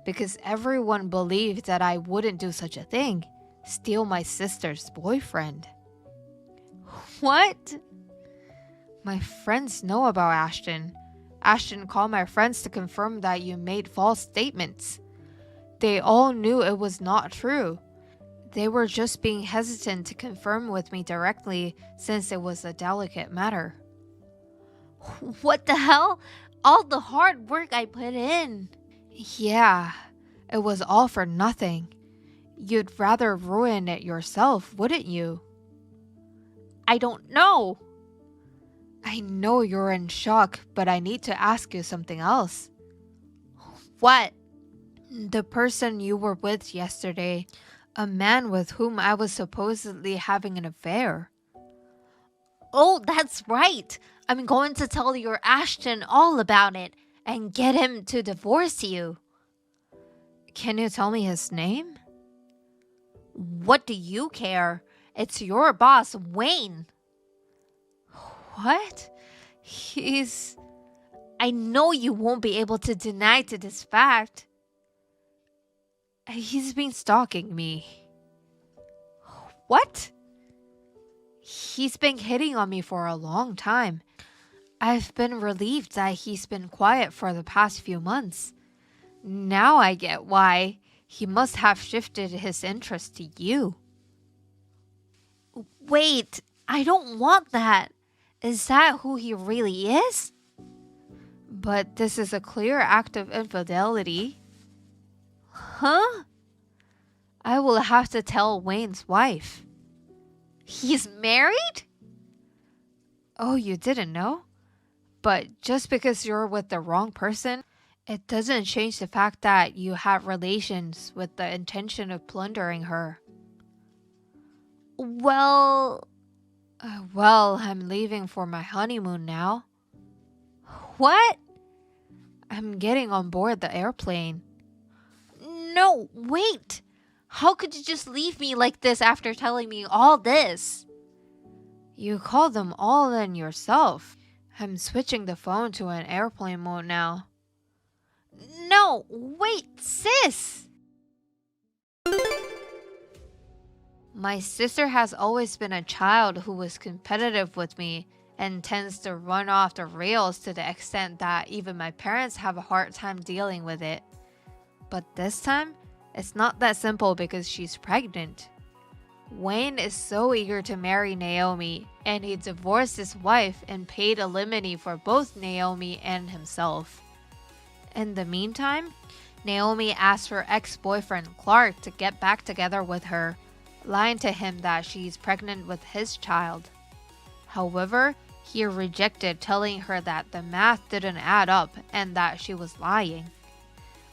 because everyone believed that I wouldn't do such a thing. Steal my sister's boyfriend. What? My friends know about Ashton. Ashton called my friends to confirm that you made false statements. They all knew it was not true. They were just being hesitant to confirm with me directly since it was a delicate matter. What the hell? All the hard work I put in. Yeah, it was all for nothing. You'd rather ruin it yourself, wouldn't you? I don't know. I know you're in shock, but I need to ask you something else. What? The person you were with yesterday, a man with whom I was supposedly having an affair. Oh, that's right. I'm going to tell your Ashton all about it and get him to divorce you. Can you tell me his name? What do you care? It's your boss, Wayne. What? I know you won't be able to deny to this fact. He's been stalking me. What? He's been hitting on me for a long time. I've been relieved that he's been quiet for the past few months. Now I get why. He must have shifted his interest to you. Wait, I don't want that. Is that who he really is? But this is a clear act of infidelity. Huh? I will have to tell Wayne's wife. He's married? Oh, you didn't know? But just because you're with the wrong person, it doesn't change the fact that you have relations with the intention of plundering her. Well, I'm leaving for my honeymoon now. What? I'm getting on board the airplane. No, wait. How could you just leave me like this after telling me all this? You called them all in yourself. I'm switching the phone to an airplane mode now. No, wait, sis! My sister has always been a child who was competitive with me and tends to run off the rails to the extent that even my parents have a hard time dealing with it. But this time, it's not that simple because she's pregnant. Wayne is so eager to marry Naomi, and he divorced his wife and paid alimony for both Naomi and himself. In the meantime, Naomi asked her ex-boyfriend Clark to get back together with her, lying to him that she's pregnant with his child. However, he rejected, telling her that the math didn't add up and that she was lying.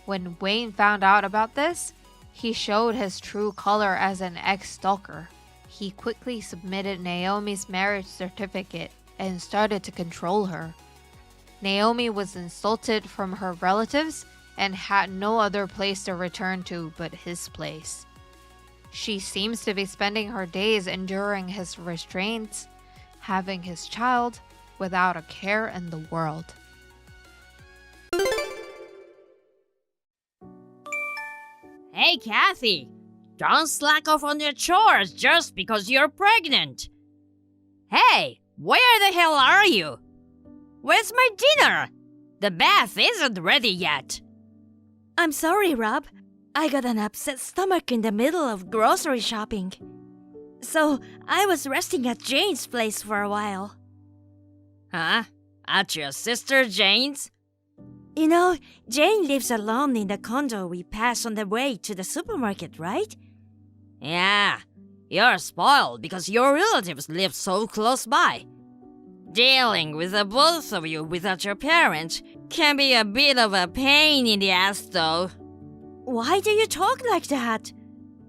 When Wayne found out about this, he showed his true color as an ex-stalker. He quickly submitted Naomi's marriage certificate and started to control her. Naomi was insulted from her relatives and had no other place to return to but his place. She seems to be spending her days enduring his restraints, having his child without a care in the world. Hey, Kathy, don't slack off on your chores just because you're pregnant. Hey, where the hell are you? Where's my dinner? The bath isn't ready yet. I'm sorry, Rob. I got an upset stomach in the middle of grocery shopping. So I was resting at Jane's place for a while. Huh? At your sister Jane's? You know, Jane lives alone in the condo we pass on the way to the supermarket, right? Yeah, you're spoiled because your relatives live so close by. Dealing with the both of you without your parents can be a bit of a pain in the ass though. Why do you talk like that?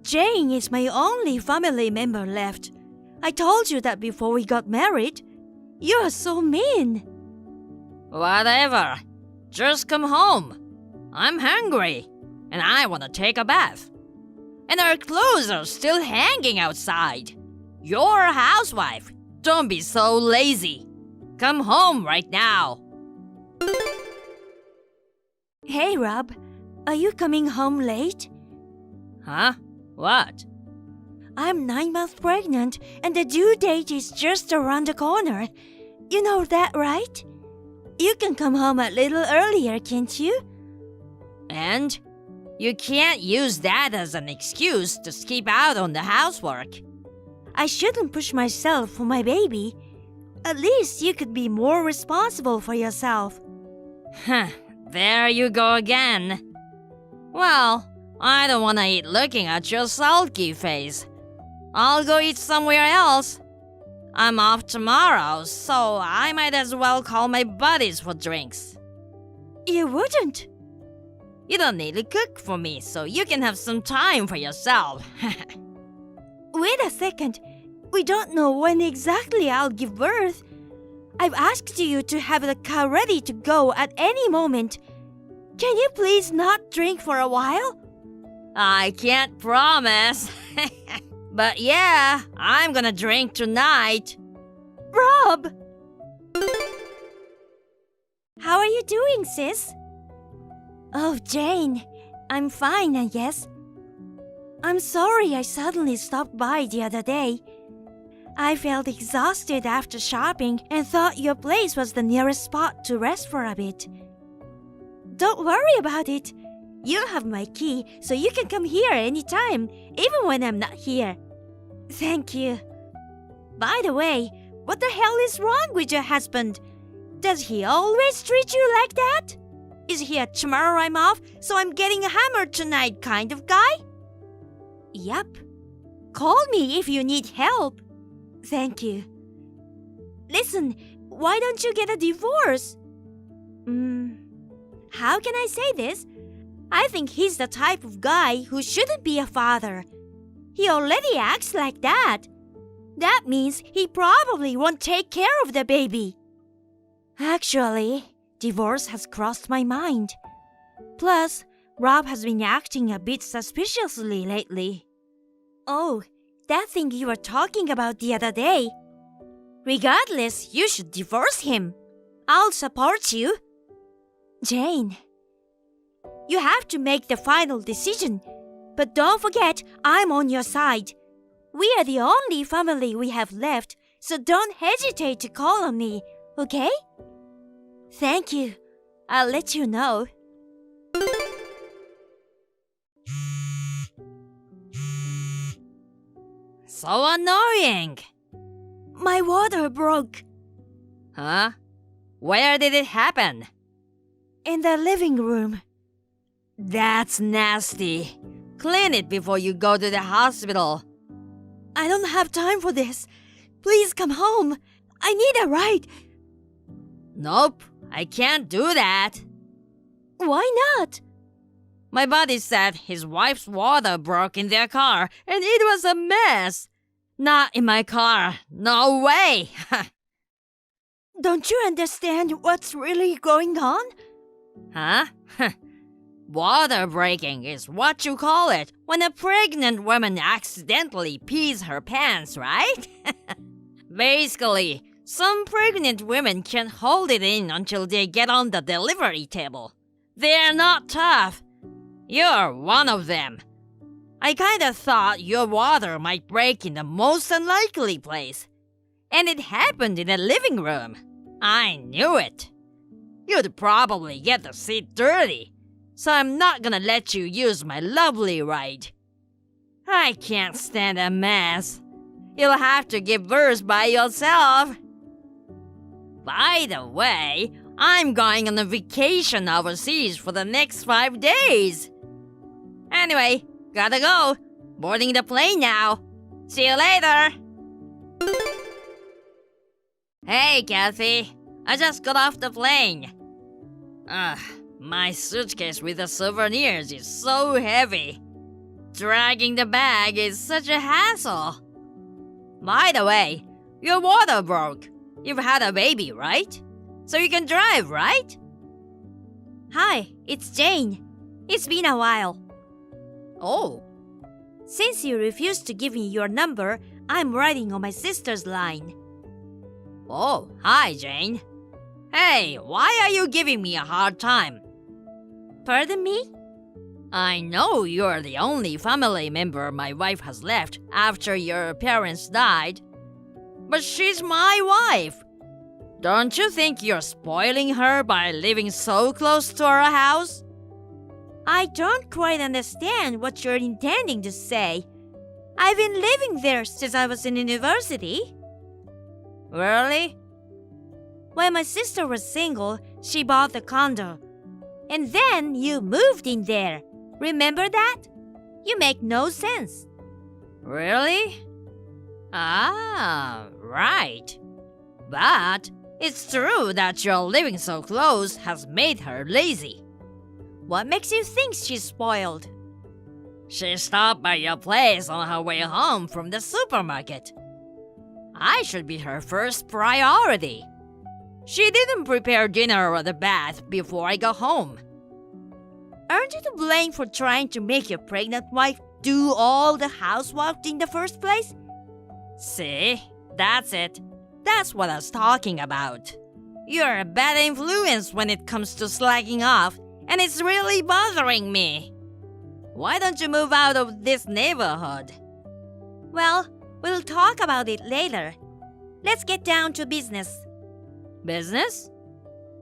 Jane is my only family member left. I told you that before we got married. You are so mean. Whatever. Just come home. I'm hungry, and I want to take a bath. And our clothes are still hanging outside. You're a housewife. Don't be so lazy. Come home right now. Hey, Rob. Are you coming home late? Huh? What? I'm 9 months pregnant, and the due date is just around the corner. You know that, right? You can come home a little earlier, can't you? And? You can't use that as an excuse to skip out on the housework. I shouldn't push myself for my baby. At least you could be more responsible for yourself. Huh, there you go again. Well, I don't want to eat looking at your sulky face. I'll go eat somewhere else. I'm off tomorrow, so I might as well call my buddies for drinks. You wouldn't. You don't need to cook for me, so you can have some time for yourself. Wait a second. We don't know when exactly I'll give birth. I've asked you to have the car ready to go at any moment. Can you please not drink for a while? I can't promise. But yeah, I'm gonna drink tonight. Rob! How are you doing, sis? Oh, Jane. I'm fine, I guess. I'm sorry I suddenly stopped by the other day. I felt exhausted after shopping and thought your place was the nearest spot to rest for a bit. Don't worry about it. You have my key, so you can come here anytime, even when I'm not here. Thank you. By the way, what the hell is wrong with your husband? Does he always treat you like that? Is he a tomorrow I'm off, so I'm getting hammered tonight kind of guy? Yep. Call me if you need help. Thank you. Listen, why don't you get a divorce? How can I say this? I think he's the type of guy who shouldn't be a father. He already acts like that. That means he probably won't take care of the baby. Actually, divorce has crossed my mind. Plus, Rob has been acting a bit suspiciously lately. Oh, that thing you were talking about the other day. Regardless, you should divorce him. I'll support you. Jane, you have to make the final decision. But don't forget, I'm on your side. We are the only family we have left, so don't hesitate to call on me, okay? Thank you. I'll let you know. So annoying. My water broke. Huh? Where did it happen? In the living room. That's nasty. Clean it before you go to the hospital. I don't have time for this. Please come home. I need a ride. Nope, I can't do that. Why not? My buddy said his wife's water broke in their car and it was a mess. Not in my car. No way. Don't you understand what's really going on? Huh? Water breaking is what you call it when a pregnant woman accidentally pees her pants, right? Basically, some pregnant women can hold it in until they get on the delivery table. They're not tough. You're one of them. I kinda thought your water might break in the most unlikely place. And it happened in the living room. I knew it. You'd probably get the seat dirty, so I'm not gonna let you use my lovely ride. I can't stand a mess. You'll have to give birth by yourself. By the way, I'm going on a vacation overseas for the next 5 days. Anyway, gotta go. Boarding the plane now. See you later. Hey, Kathy. I just got off the plane. My suitcase with the souvenirs is so heavy. Dragging the bag is such a hassle. By the way, your water broke. You've had a baby, right? So you can drive, right? Hi, it's Jane. It's been a while. Oh, Since you refused to give me your number, I'm riding on my sister's line. oh, hi, Jane. Hey, why are you giving me a hard time? Pardon me? I know you're the only family member my wife has left after your parents died. But she's my wife. Don't you think you're spoiling her by living so close to our house? I don't quite understand what you're intending to say. I've been living there since I was in university. Really? When my sister was single, she bought the condo. And then you moved in there. Remember that? You make no sense. Really? Ah, right. But it's true that your living so close has made her lazy. What makes you think she's spoiled? She stopped by your place on her way home from the supermarket. I should be her first priority. She didn't prepare dinner or the bath before I got home. Aren't you to blame for trying to make your pregnant wife do all the housework in the first place? See? That's it. That's what I was talking about. You're a bad influence when it comes to slacking off, and it's really bothering me. Why don't you move out of this neighborhood? Well, we'll talk about it later. Let's get down to business. Business?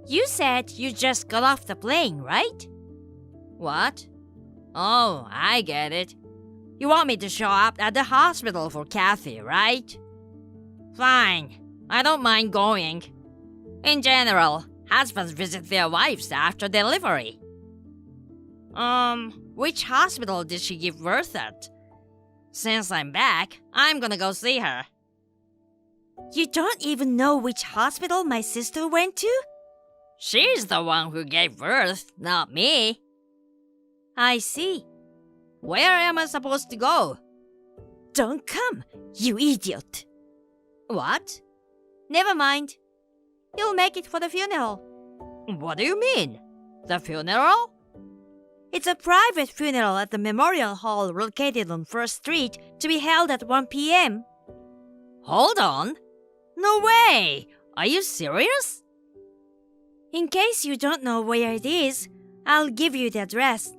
You said you just got off the plane, right? What? Oh, I get it. You want me to show up at the hospital for Kathy, right? Fine. I don't mind going. In general, husbands visit their wives after delivery. Which hospital did she give birth at? Since I'm back, I'm gonna go see her. You don't even know which hospital my sister went to? She's the one who gave birth, not me. I see. Where am I supposed to go? Don't come, you idiot. What? Never mind. You'll make it for the funeral. What do you mean? The funeral? It's a private funeral at the memorial hall located on 1st Street to be held at 1 p.m. Hold on. No way! Are you serious? In case you don't know where it is, I'll give you the address.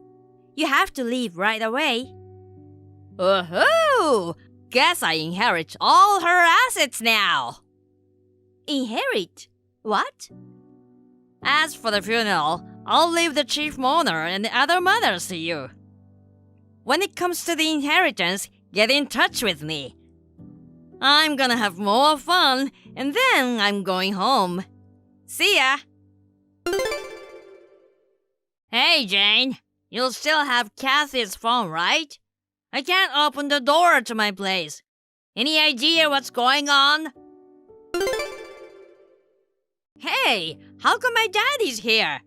You have to leave right away. Woohoo! Guess I inherit all her assets now. Inherit? What? As for the funeral, I'll leave the chief mourner and the other mothers to you. When it comes to the inheritance, get in touch with me. I'm gonna have more fun, and then I'm going home. See ya! Hey, Jane. You'll still have Kathy's phone, right? I can't open the door to my place. Any idea what's going on? Hey, how come my daddy's here?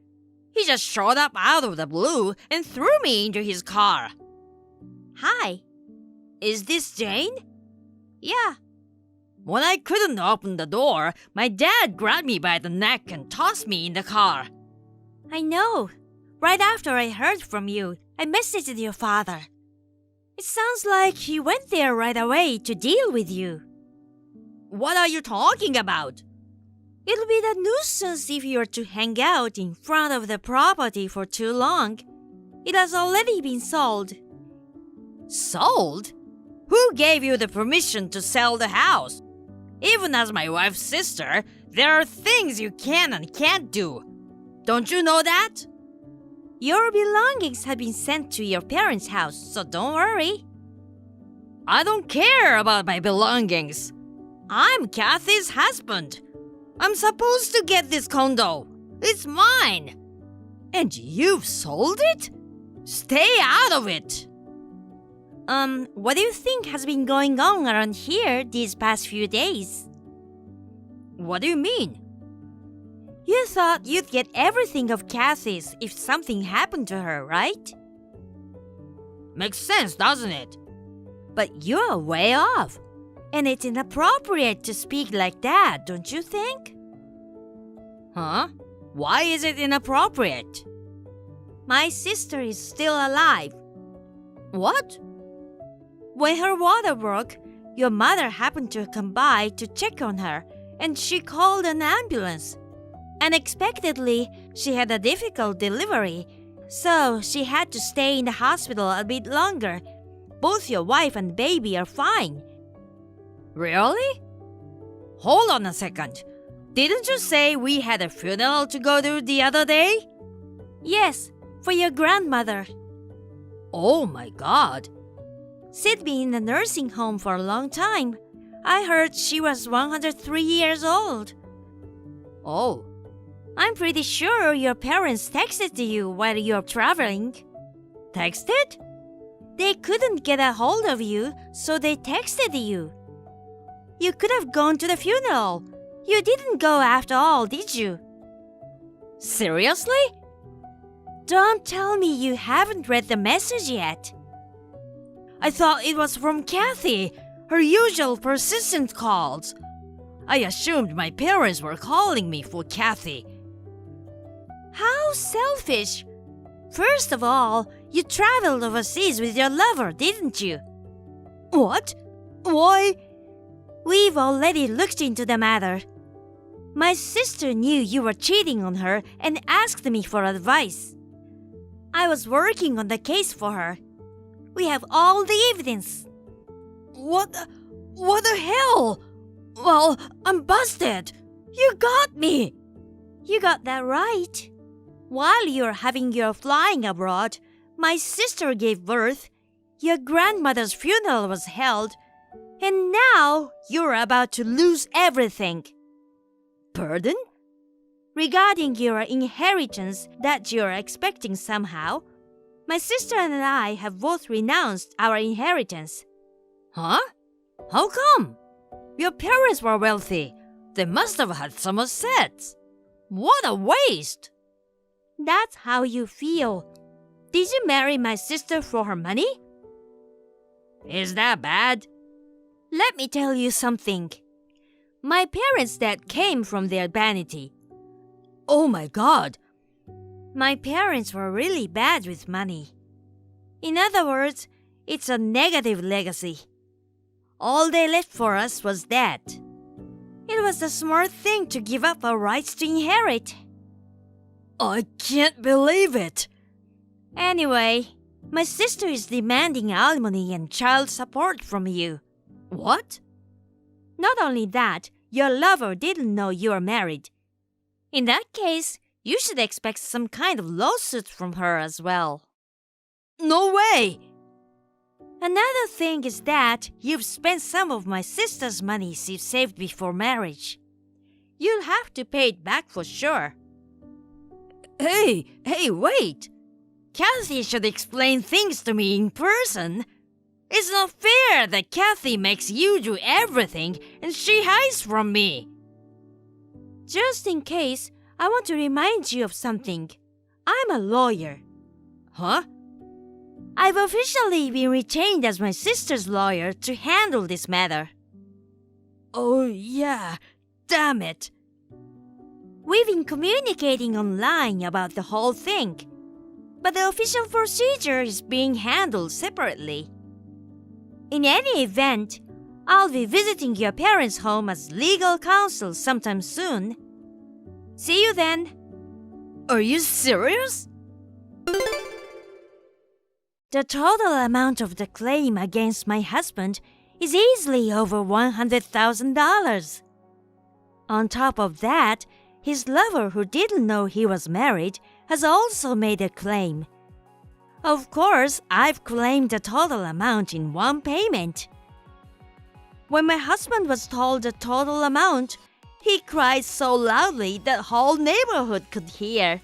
He just showed up out of the blue and threw me into his car. Hi. Is this Jane? Yeah. When I couldn't open the door, my dad grabbed me by the neck and tossed me in the car. I know. Right after I heard from you, I messaged your father. It sounds like he went there right away to deal with you. What are you talking about? It'll be the nuisance if you're to hang out in front of the property for too long. It has already been sold. Sold? Who gave you the permission to sell the house? Even as my wife's sister, there are things you can and can't do. Don't you know that? Your belongings have been sent to your parents' house, so don't worry. I don't care about my belongings. I'm Kathy's husband. I'm supposed to get this condo. It's mine. And you've sold it? Stay out of it. What do you think has been going on around here these past few days? What do you mean? You thought you'd get everything of Kathy's if something happened to her, right? Makes sense, doesn't it? But you're way off. And it's inappropriate to speak like that, don't you think? Huh? Why is it inappropriate? My sister is still alive. What? When her water broke, your mother happened to come by to check on her, and she called an ambulance. Unexpectedly, she had a difficult delivery, so she had to stay in the hospital a bit longer. Both your wife and baby are fine. Really? Hold on a second. Didn't you say we had a funeral to go to the other day? Yes, for your grandmother. Oh my god. She'd been in a nursing home for a long time. I heard she was 103 years old. Oh. I'm pretty sure your parents texted you while you're traveling. Texted? They couldn't get a hold of you, so they texted you. You could have gone to the funeral. You didn't go after all, did you? Seriously? Don't tell me you haven't read the message yet. I thought it was from Kathy, her usual persistent calls. I assumed my parents were calling me for Kathy. How selfish. First of all, you traveled overseas with your lover, didn't you? What? Why? We've already looked into the matter. My sister knew you were cheating on her and asked me for advice. I was working on the case for her. We have all the evidence. What the hell? Well, I'm busted. You got me. You got that right. While you're having your flying abroad, my sister gave birth, your grandmother's funeral was held, and now you're about to lose everything. Pardon? Regarding your inheritance that you're expecting somehow, my sister and I have both renounced our inheritance. Huh? How come? Your parents were wealthy. They must have had some assets. What a waste! That's how you feel. Did you marry my sister for her money? Is that bad? Let me tell you something. My parents' debt came from their vanity. Oh my god! My parents were really bad with money. In other words, it's a negative legacy. All they left for us was debt. It was a smart thing to give up our rights to inherit. I can't believe it! Anyway, my sister is demanding alimony and child support from you. What? Not only that, your lover didn't know you were married. In that case, you should expect some kind of lawsuit from her as well. No way! Another thing is that you've spent some of my sister's money she saved before marriage. You'll have to pay it back for sure. Hey, wait! Kathy should explain things to me in person. It's not fair that Kathy makes you do everything and she hides from me. Just in case, I want to remind you of something. I'm a lawyer. Huh? I've officially been retained as my sister's lawyer to handle this matter. Oh yeah, damn it. We've been communicating online about the whole thing, but the official procedure is being handled separately. In any event, I'll be visiting your parents' home as legal counsel sometime soon. See you then. Are you serious? The total amount of the claim against my husband is easily over $100,000. On top of that, his lover, who didn't know he was married, has also made a claim. Of course, I've claimed the total amount in one payment. When my husband was told the total amount, he cried so loudly that the whole neighborhood could hear.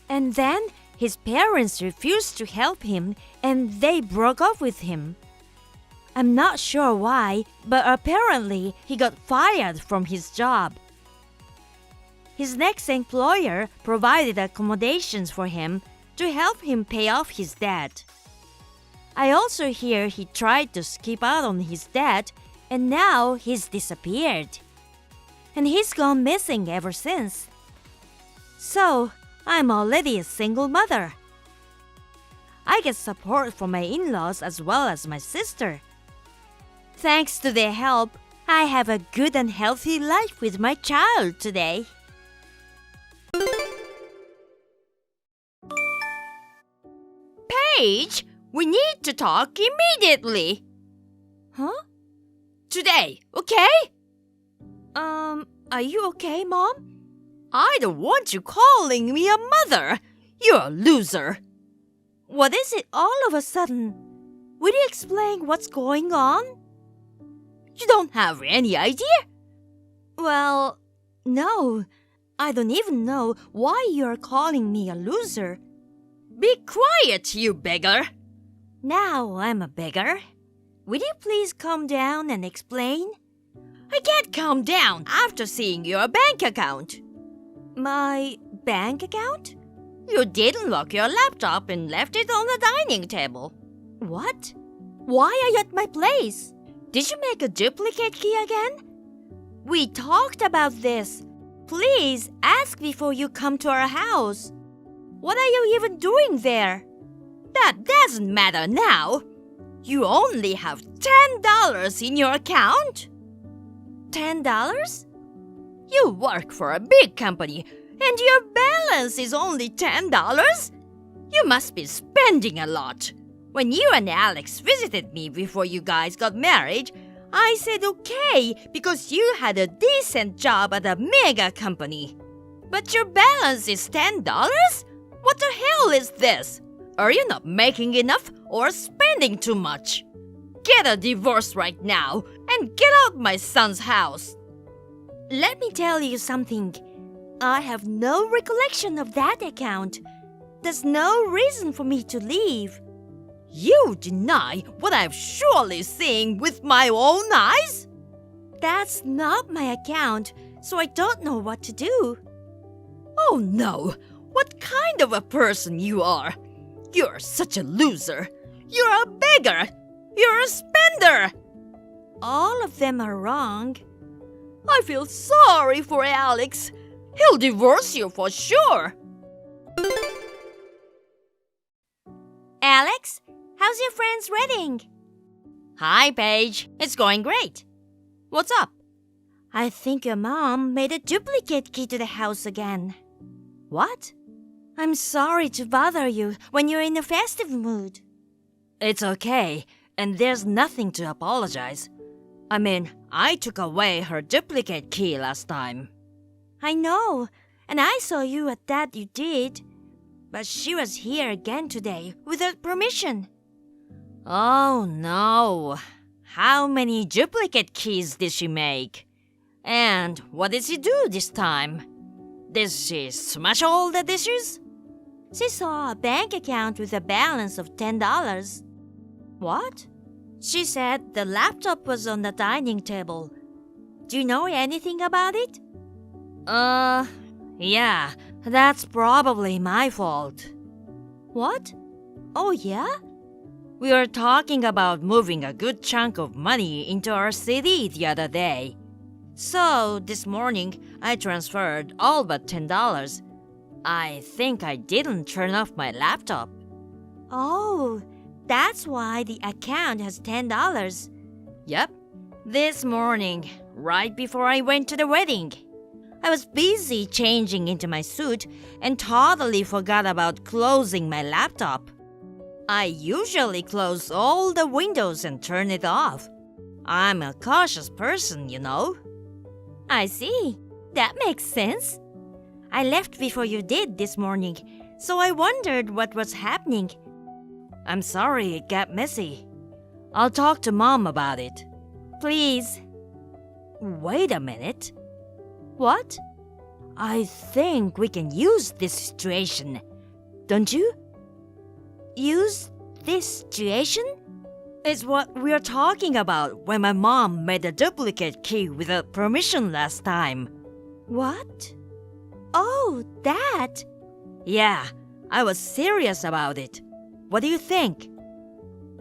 And then his parents refused to help him and they broke up with him. I'm not sure why, but apparently he got fired from his job. His next employer provided accommodations for him to help him pay off his debt. I also hear he tried to skip out on his dad, and now he's disappeared. And he's gone missing ever since. So, I'm already a single mother. I get support from my in-laws as well as my sister. Thanks to their help, I have a good and healthy life with my child today. Paige, we need to talk immediately. Huh? Today, okay? Are you okay, Mom? I don't want you calling me a mother. You're a loser. What is it all of a sudden? Will you explain what's going on? You don't have any idea? Well, no. I don't even know why you're calling me a loser. Be quiet, you beggar. Now I'm a beggar. Will you please calm down and explain? I can't calm down after seeing your bank account. My bank account? You didn't lock your laptop and left it on the dining table. What? Why are you at my place? Did you make a duplicate key again? We talked about this. Please ask before you come to our house. What are you even doing there? That doesn't matter now. You only have $10 in your account. $10? You work for a big company and your balance is only $10? You must be spending a lot. When you and Alex visited me before you guys got married, I said okay because you had a decent job at a mega company. But your balance is $10? What the hell is this? Are you not making enough or spending too much? Get a divorce right now and get out my son's house. Let me tell you something. I have no recollection of that account. There's no reason for me to leave. You deny what I've surely seen with my own eyes? That's not my account, so I don't know what to do. Oh no, what kind of a person you are? You're such a loser. You're a beggar. You're a spender. All of them are wrong. I feel sorry for Alex. He'll divorce you for sure. Alex, how's your friend's wedding? Hi, Paige. It's going great. What's up? I think your mom made a duplicate key to the house again. What? I'm sorry to bother you when you're in a festive mood. It's okay, and there's nothing to apologize. I mean, I took away her duplicate key last time. I know, and I saw you at that you did. But she was here again today without permission. Oh no. How many duplicate keys did she make? And what did she do this time? Did she smash all the dishes? She saw a bank account with a balance of $10. What? She said the laptop was on the dining table. Do you know anything about it? Yeah, that's probably my fault. What? Oh, yeah? We were talking about moving a good chunk of money into our city the other day. So, this morning, I transferred all but $10. I think I didn't turn off my laptop. Oh, that's why the account has $10. Yep. This morning, right before I went to the wedding. I was busy changing into my suit and totally forgot about closing my laptop. I usually close all the windows and turn it off. I'm a cautious person, you know. I see. That makes sense. I left before you did this morning, so I wondered what was happening. I'm sorry it got messy. I'll talk to Mom about it. Please. Wait a minute. What? I think we can use this situation. Don't you? Use this situation? It's what we are talking about when my mom made a duplicate key without permission last time. What? Oh, that! Yeah, I was serious about it. What do you think?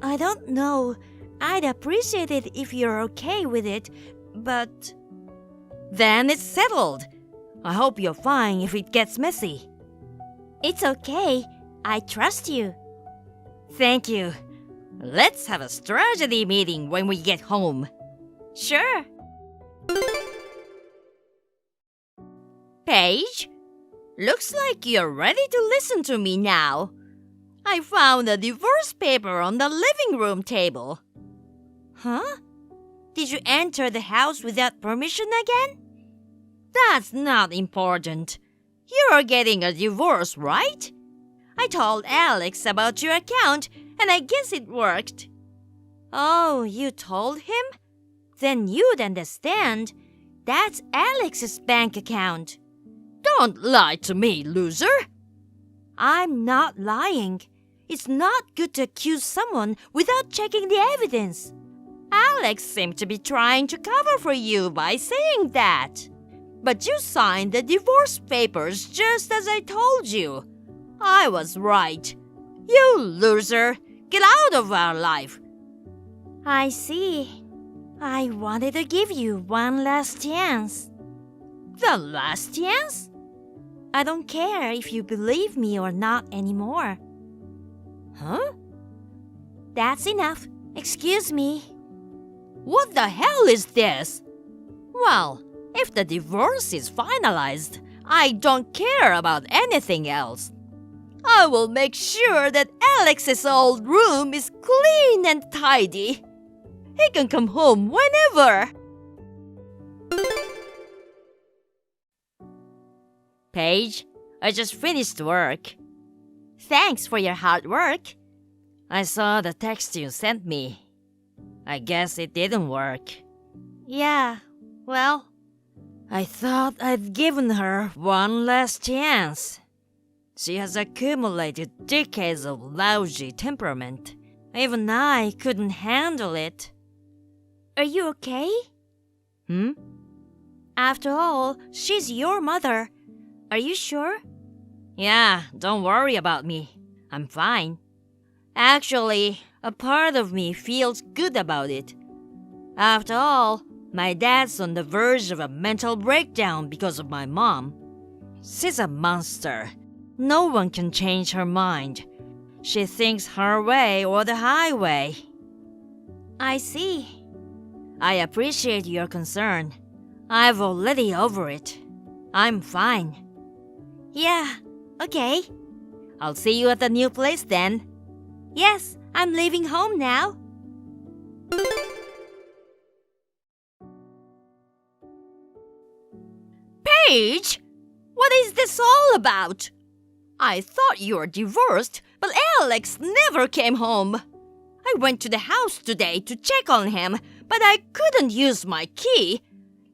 I don't know. I'd appreciate it if you're okay with it, but... Then it's settled. I hope you're fine if it gets messy. It's okay. I trust you. Thank you. Let's have a strategy meeting when we get home. Sure. Paige, looks like you're ready to listen to me now. I found a divorce paper on the living room table. Huh? Did you enter the house without permission again? That's not important. You're getting a divorce, right? I told Alex about your account, and I guess it worked. Oh, you told him? Then you'd understand. That's Alex's bank account. Don't lie to me, loser. I'm not lying. It's not good to accuse someone without checking the evidence. Alex seemed to be trying to cover for you by saying that. But you signed the divorce papers just as I told you. I was right. You loser, get out of our life. I see. I wanted to give you one last chance. The last chance? I don't care if you believe me or not anymore. Huh? That's enough. Excuse me. What the hell is this? Well, if the divorce is finalized, I don't care about anything else. I will make sure that Alex's old room is clean and tidy. He can come home whenever. Paige, I just finished work. Thanks for your hard work. I saw the text you sent me. I guess it didn't work. Yeah, well, I thought I'd given her one last chance. She has accumulated decades of lousy temperament. Even I couldn't handle it. are you okay? Hmm? After all, she's your mother. Are you sure? Yeah, don't worry about me. I'm fine. Actually, a part of me feels good about it. After all, my dad's on the verge of a mental breakdown because of my mom. She's a monster. No one can change her mind. She thinks her way or the highway. I see. I appreciate your concern. I've already over it. I'm fine. Yeah, okay. I'll see you at the new place then. Yes, I'm leaving home now. Paige! What is this all about? I thought you were divorced, but Alex never came home. I went to the house today to check on him, but I couldn't use my key.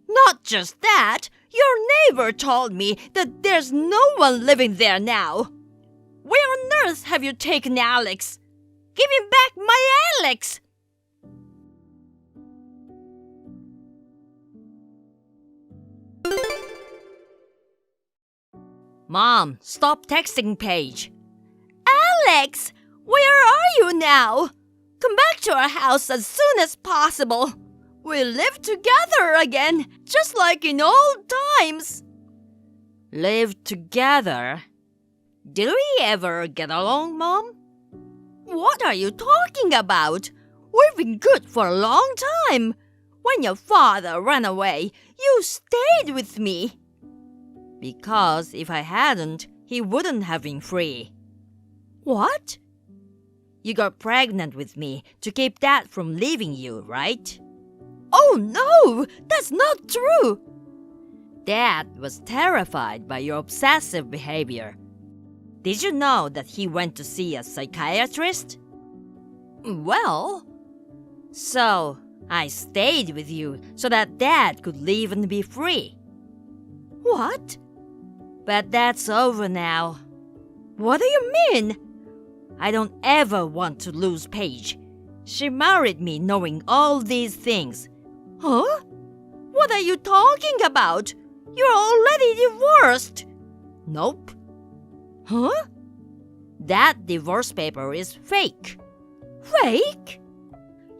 Not just that, your neighbor told me that there's no one living there now. Where on earth have you taken Alex? Give me back my Alex! Mom, stop texting Paige. Alex, where are you now? Come back to our house as soon as possible. We live together again, just like in old times. Live together? Did we ever get along, Mom? What are you talking about? We've been good for a long time. When your father ran away, you stayed with me. Because if I hadn't, he wouldn't have been free. What? You got pregnant with me to keep Dad from leaving you, right? Oh no, that's not true. Dad was terrified by your obsessive behavior. Did you know that he went to see a psychiatrist? Well, so I stayed with you so that Dad could leave and be free. What? But that's over now. What do you mean? I don't ever want to lose Paige. She married me knowing all these things. Huh? What are you talking about? You're already divorced. Nope. Huh? That divorce paper is fake. Fake?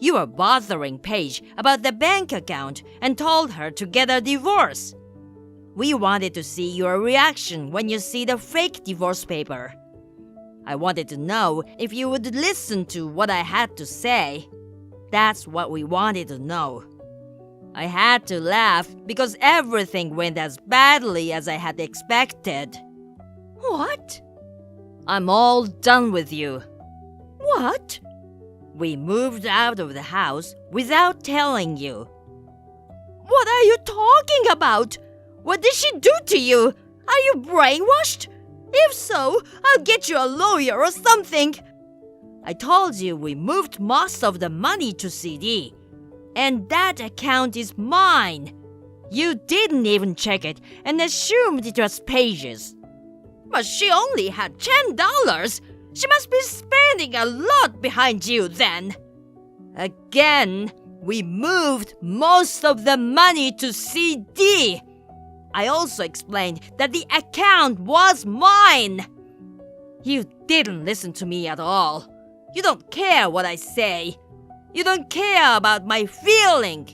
You were bothering Paige about the bank account and told her to get a divorce. We wanted to see your reaction when you see the fake divorce paper. I wanted to know if you would listen to what I had to say. That's what we wanted to know. I had to laugh because everything went as badly as I had expected. What? I'm all done with you. What? We moved out of the house without telling you. What are you talking about? What did she do to you? Are you brainwashed? If so, I'll get you a lawyer or something. I told you we moved most of the money to CD. And that account is mine. You didn't even check it and assumed it was Paige's. But she only had $10. She must be spending a lot behind you then. Again, we moved most of the money to CD. I also explained that the account was mine. You didn't listen to me at all. You don't care what I say. You don't care about my feeling.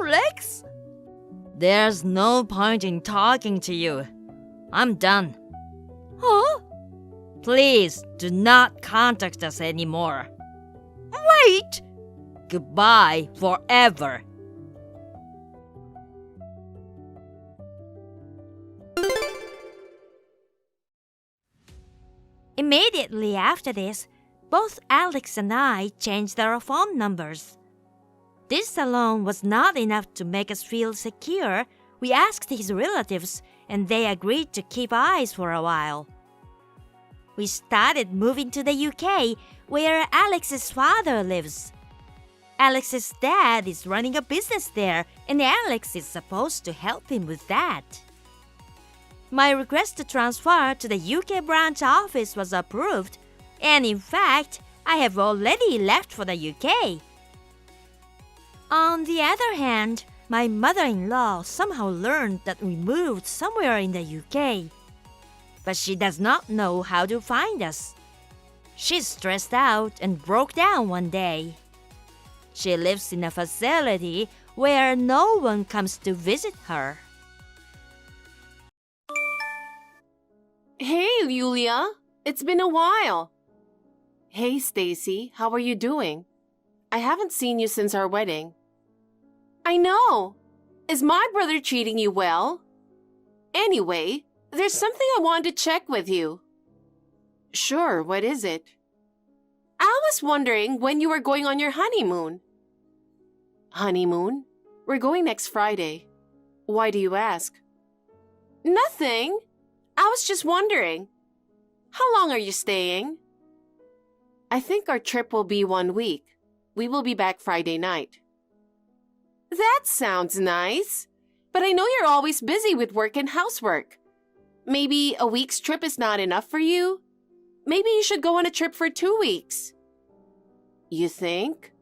Alex? There's no point in talking to you. I'm done. Huh? Please do not contact us anymore. Wait! Goodbye forever. Immediately after this, both Alex and I changed our phone numbers. This alone was not enough to make us feel secure. We asked his relatives, and they agreed to keep eyes for a while. We started moving to the UK, where Alex's father lives. Alex's dad is running a business there, and Alex is supposed to help him with that. My request to transfer to the UK branch office was approved, and in fact, I have already left for the UK. On the other hand, my mother-in-law somehow learned that we moved somewhere in the UK. But she does not know how to find us. She's stressed out and broke down one day. She lives in a facility where no one comes to visit her. Hey, Yulia. It's been a while. Hey, Stacy. How are you doing? I haven't seen you since our wedding. I know. Is my brother treating you well? Anyway, there's something I wanted to check with you. Sure, what is it? I was wondering when you were going on your honeymoon. Honeymoon? We're going next Friday. Why do you ask? Nothing. I was just wondering. How long are you staying? I think our trip will be 1 week. We will be back Friday night. That sounds nice. But I know you're always busy with work and housework. Maybe a week's trip is not enough for you? Maybe you should go on a trip for 2 weeks. You think?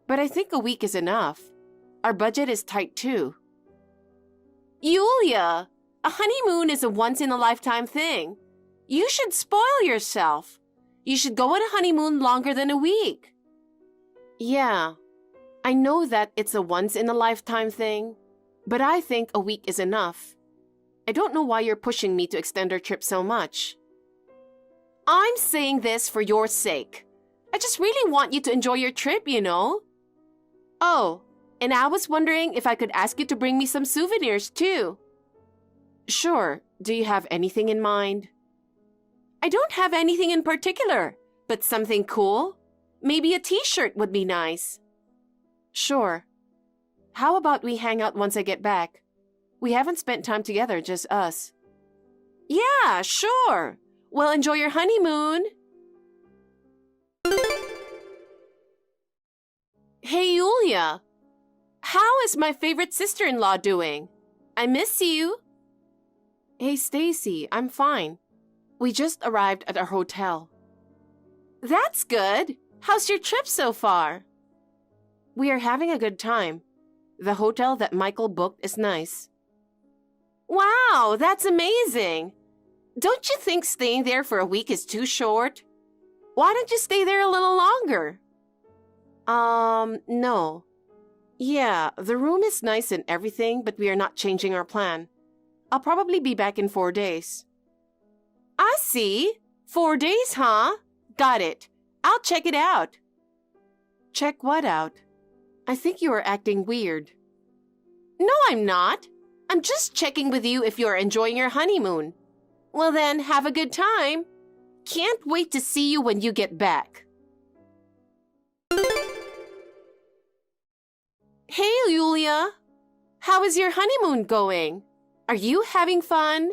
But I think a week is enough. Our budget is tight too. Yulia, a honeymoon is a once-in-a-lifetime thing. You should spoil yourself. You should go on a honeymoon longer than a week. Yeah, I know that it's a once-in-a-lifetime thing, but I think a week is enough. I don't know why you're pushing me to extend our trip so much. I'm saying this for your sake. I just really want you to enjoy your trip, you know? Oh, and I was wondering if I could ask you to bring me some souvenirs too. Sure. Do you have anything in mind? I don't have anything in particular, but something cool. Maybe a t-shirt would be nice. Sure. How about we hang out once I get back? We haven't spent time together, just us. Yeah, sure. Well, enjoy your honeymoon. Hey, Yulia. How is my favorite sister-in-law doing? I miss you. Hey, Stacy, I'm fine. We just arrived at our hotel. That's good. How's your trip so far? We are having a good time. The hotel that Michael booked is nice. Wow, that's amazing. Don't you think staying there for a week is too short? Why don't you stay there a little longer? No. Yeah, the room is nice and everything, but we are not changing our plan. I'll probably be back in 4 days. I see. 4 days, huh? Got it. I'll check it out. Check what out? I think you are acting weird. No, I'm not. I'm just checking with you if you're enjoying your honeymoon. Well then, have a good time. Can't wait to see you when you get back. Hey, Julia. How is your honeymoon going? Are you having fun?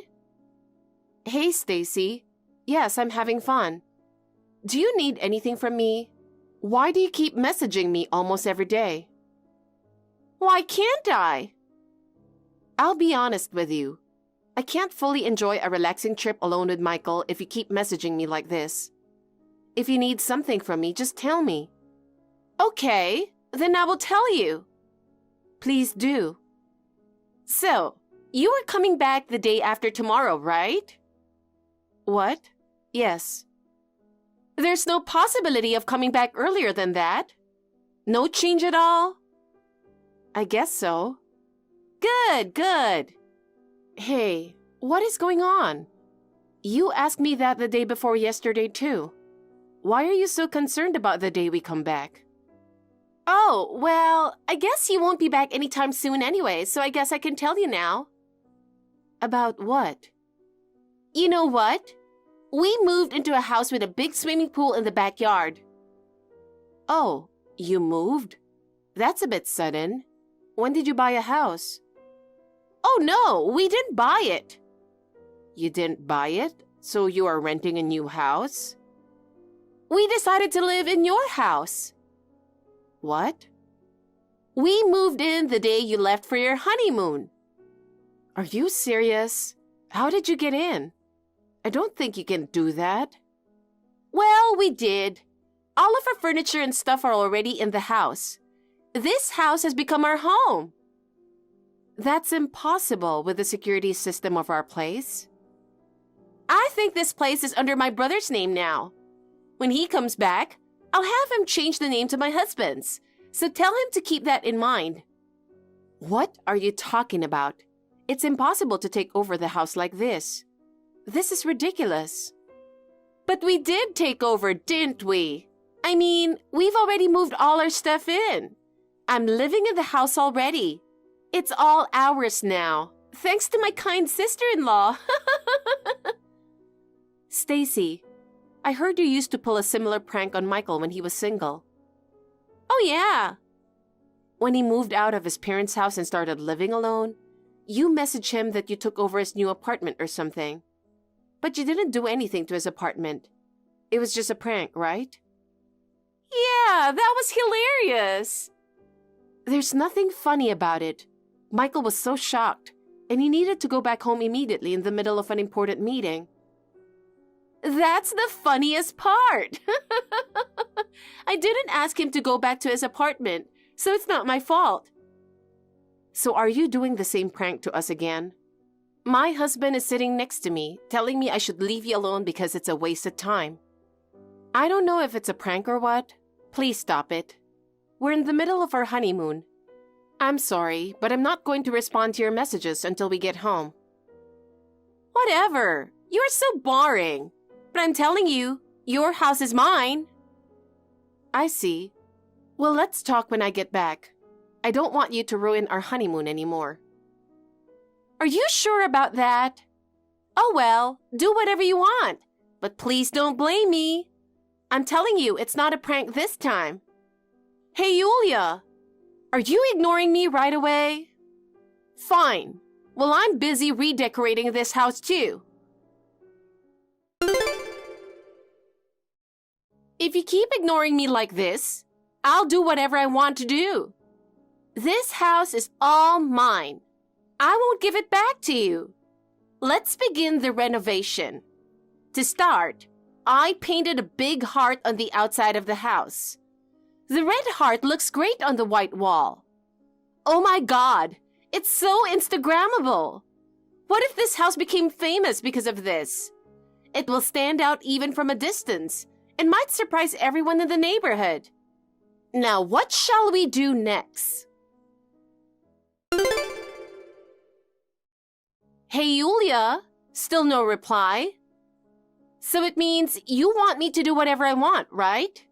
Hey, Stacy. Yes, I'm having fun. Do you need anything from me? Why do you keep messaging me almost every day? Why can't I? I'll be honest with you. I can't fully enjoy a relaxing trip alone with Michael if you keep messaging me like this. If you need something from me, just tell me. Okay, then I will tell you. Please do. So, you are coming back the day after tomorrow, right? What? Yes. There's no possibility of coming back earlier than that? No change at all? I guess so. Good, good. Hey, what is going on? You asked me that the day before yesterday too. Why are you so concerned about the day we come back? Oh, well, I guess you won't be back anytime soon anyway, so I guess I can tell you now. About what? You know what? We moved into a house with a big swimming pool in the backyard. Oh, you moved? That's a bit sudden. When did you buy a house? Oh no, we didn't buy it. You didn't buy it? So you are renting a new house? We decided to live in your house. What? We moved in the day you left for your honeymoon. Are you serious? How did you get in? I don't think you can do that. Well, we did. All of our furniture and stuff are already in the house. This house has become our home. That's impossible with the security system of our place. I think this place is under my brother's name now. When he comes back, I'll have him change the name to my husband's, so tell him to keep that in mind. What are you talking about? It's impossible to take over the house like this. This is ridiculous. But we did take over, didn't we? I mean, we've already moved all our stuff in. I'm living in the house already. It's all ours now, thanks to my kind sister-in-law. Stacy, I heard you used to pull a similar prank on Michael when he was single. Oh yeah. When he moved out of his parents' house and started living alone, you messaged him that you took over his new apartment or something. But you didn't do anything to his apartment. It was just a prank, right? Yeah, that was hilarious. There's nothing funny about it. Michael was so shocked, and he needed to go back home immediately in the middle of an important meeting. That's the funniest part. I didn't ask him to go back to his apartment, so it's not my fault. So are you doing the same prank to us again? My husband is sitting next to me, telling me I should leave you alone because it's a waste of time. I don't know if it's a prank or what. Please stop it. We're in the middle of our honeymoon. I'm sorry, but I'm not going to respond to your messages until we get home. Whatever. You're so boring. But I'm telling you, your house is mine. I see. Well, let's talk when I get back. I don't want you to ruin our honeymoon anymore. Are you sure about that? Oh well, do whatever you want. But please don't blame me. I'm telling you, it's not a prank this time. Hey, Julia. Are you ignoring me right away? Fine. Well, I'm busy redecorating this house too. If you keep ignoring me like this, I'll do whatever I want to do. This house is all mine. I won't give it back to you. Let's begin the renovation. To start, I painted a big heart on the outside of the house. The red heart looks great on the white wall. Oh my God, it's so Instagrammable. What if this house became famous because of this? It will stand out even from a distance and might surprise everyone in the neighborhood. Now, what shall we do next? Hey, Yulia. Still no reply? So it means you want me to do whatever I want, right?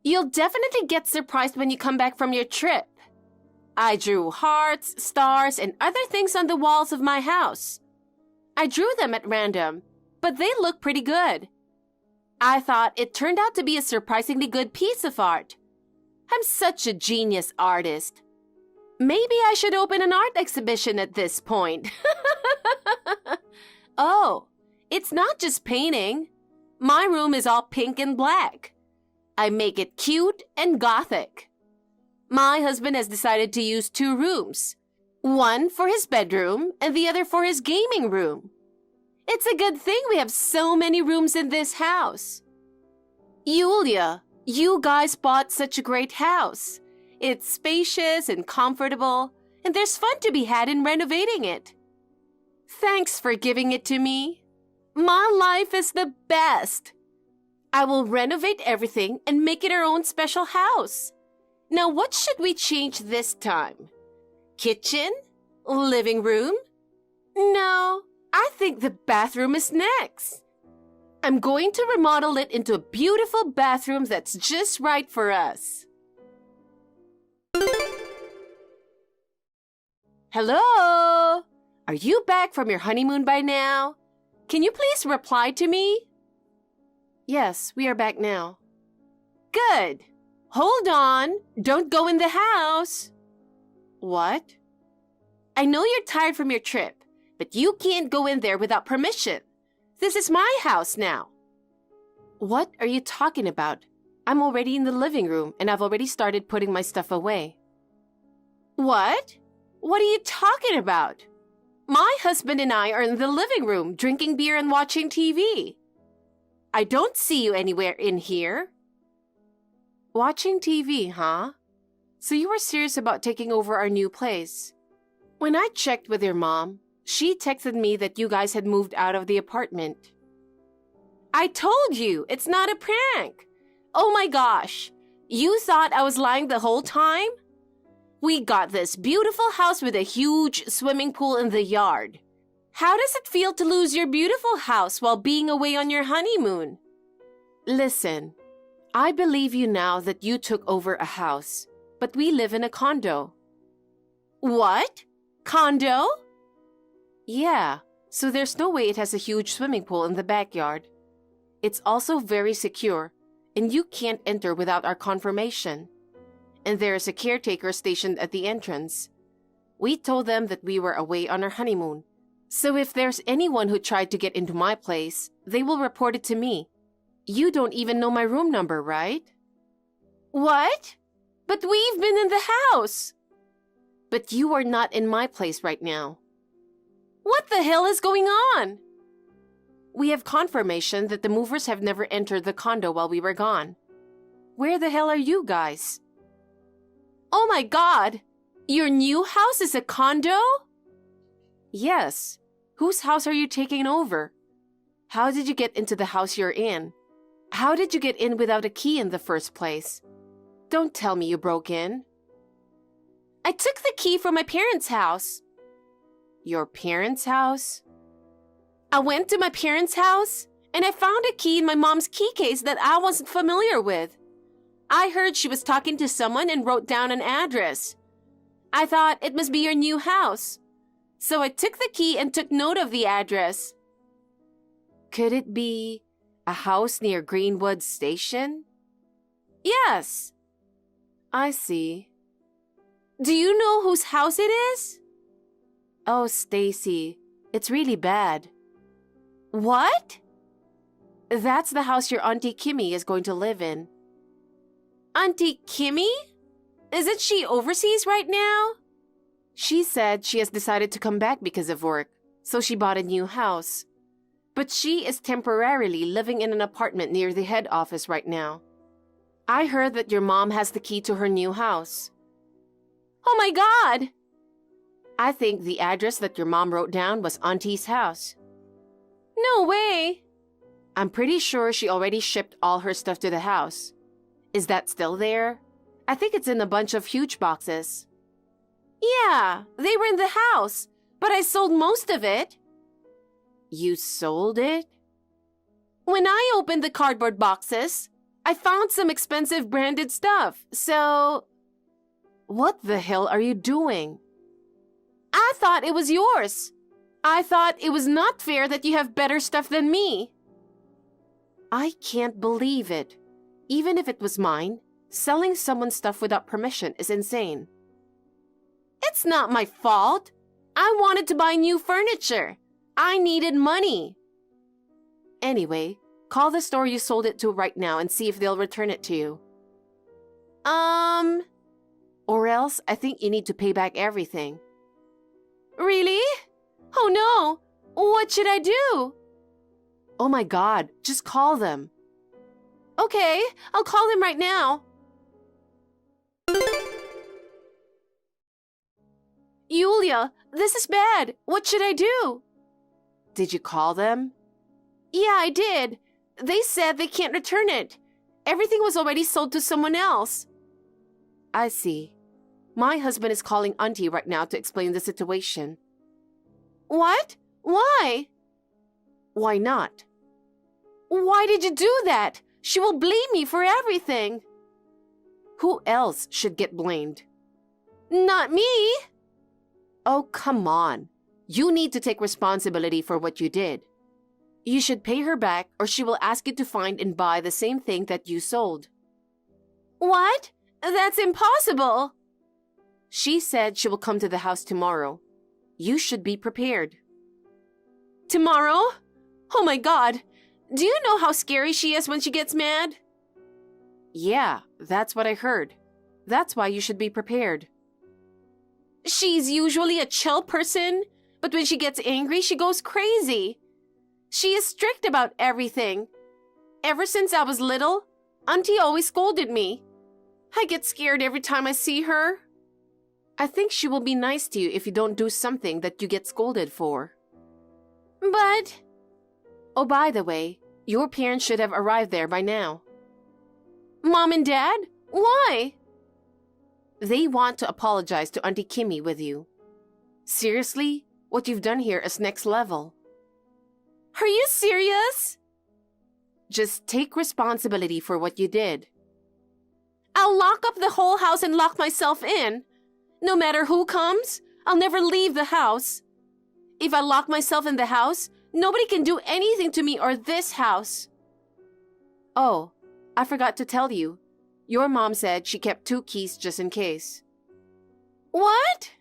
You'll definitely get surprised when you come back from your trip. I drew hearts, stars, and other things on the walls of my house. I drew them at random, but they look pretty good. I thought it turned out to be a surprisingly good piece of art. I'm such a genius artist. Maybe I should open an art exhibition at this point. Oh, it's not just painting. My room is all pink and black. I make it cute and gothic. My husband has decided to use 2 rooms. One for his bedroom and the other for his gaming room. It's a good thing we have so many rooms in this house. Yulia, you guys bought such a great house. It's spacious and comfortable, and there's fun to be had in renovating it. Thanks for giving it to me. My life is the best. I will renovate everything and make it our own special house. Now, what should we change this time? Kitchen? Living room? No, I think the bathroom is next. I'm going to remodel it into a beautiful bathroom that's just right for us. Hello? Are you back from your honeymoon by now? Can you please reply to me? Yes, we are back now. Good. Hold on. Don't go in the house. What? I know you're tired from your trip, but you can't go in there without permission. This is my house now. What are you talking about? I'm already in the living room and I've already started putting my stuff away. What? What are you talking about? My husband and I are in the living room drinking beer and watching TV. I don't see you anywhere in here. Watching TV, huh? So you were serious about taking over our new place. When I checked with your mom, she texted me that you guys had moved out of the apartment. I told you, it's not a prank. Oh my gosh, you thought I was lying the whole time? We got this beautiful house with a huge swimming pool in the yard. How does it feel to lose your beautiful house while being away on your honeymoon? Listen, I believe you now that you took over a house, but we live in a condo. What? Condo? Yeah, so there's no way it has a huge swimming pool in the backyard. It's also very secure, and you can't enter without our confirmation. And there is a caretaker stationed at the entrance. We told them that we were away on our honeymoon. So if there's anyone who tried to get into my place, they will report it to me. You don't even know my room number, right? What? But we've been in the house. But you are not in my place right now. What the hell is going on? We have confirmation that the movers have never entered the condo while we were gone. Where the hell are you guys? Oh my God! Your new house is a condo? Yes. Whose house are you taking over? How did you get into the house you're in? How did you get in without a key in the first place? Don't tell me you broke in. I took the key from my parents' house. Your parents' house? I went to my parents' house and I found a key in my mom's key case that I wasn't familiar with. I heard she was talking to someone and wrote down an address. I thought it must be your new house. So I took the key and took note of the address. Could it be a house near Greenwood Station? Yes. I see. Do you know whose house it is? Oh, Stacy, it's really bad. What? That's the house your Auntie Kimmy is going to live in. Auntie Kimmy? Isn't she overseas right now? She said she has decided to come back because of work, so she bought a new house. But she is temporarily living in an apartment near the head office right now. I heard that your mom has the key to her new house. Oh my God! I think the address that your mom wrote down was Auntie's house. No way! I'm pretty sure she already shipped all her stuff to the house. Is that still there? I think it's in a bunch of huge boxes. Yeah, they were in the house, but I sold most of it. You sold it? When I opened the cardboard boxes, I found some expensive branded stuff, so... What the hell are you doing? I thought it was yours. I thought it was not fair that you have better stuff than me. I can't believe it. Even if it was mine, selling someone's stuff without permission is insane. It's not my fault. I wanted to buy new furniture. I needed money. Anyway, call the store you sold it to right now and see if they'll return it to you. Or else I think you need to pay back everything. Really? Oh no! What should I do? Oh my God, just call them. Okay, I'll call them right now. Yulia, this is bad. What should I do? Did you call them? Yeah, I did. They said they can't return it. Everything was already sold to someone else. I see. My husband is calling Auntie right now to explain the situation. What? Why? Why not? Why did you do that? She will blame me for everything. Who else should get blamed? Not me. Oh, come on. You need to take responsibility for what you did. You should pay her back or she will ask you to find and buy the same thing that you sold. What? That's impossible. She said she will come to the house tomorrow. You should be prepared. Tomorrow? Oh my God. Do you know how scary she is when she gets mad? Yeah, that's what I heard. That's why you should be prepared. She's usually a chill person, but when she gets angry, she goes crazy. She is strict about everything. Ever since I was little, Auntie always scolded me. I get scared every time I see her. I think she will be nice to you if you don't do something that you get scolded for. But... Oh, by the way, your parents should have arrived there by now. Mom and Dad? Why? They want to apologize to Auntie Kimmy with you. Seriously, what you've done here is next level. Are you serious? Just take responsibility for what you did. I'll lock up the whole house and lock myself in. No matter who comes, I'll never leave the house. If I lock myself in the house, nobody can do anything to me or this house. Oh, I forgot to tell you. Your mom said she kept 2 keys just in case. What?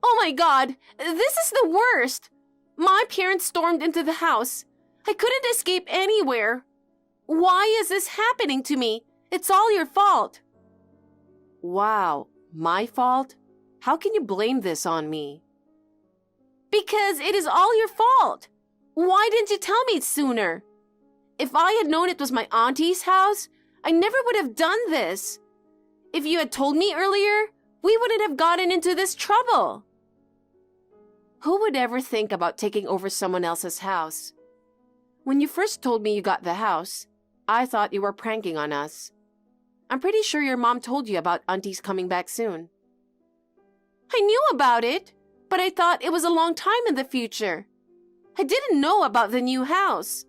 Oh my God, this is the worst. My parents stormed into the house. I couldn't escape anywhere. Why is this happening to me? It's all your fault. Wow, my fault? How can you blame this on me? Because it is all your fault. Why didn't you tell me sooner? If I had known it was my auntie's house, I never would have done this. If you had told me earlier, we wouldn't have gotten into this trouble. Who would ever think about taking over someone else's house? When you first told me you got the house, I thought you were pranking on us. I'm pretty sure your mom told you about Auntie's coming back soon. I knew about it, but I thought it was a long time in the future. I didn't know about the new house.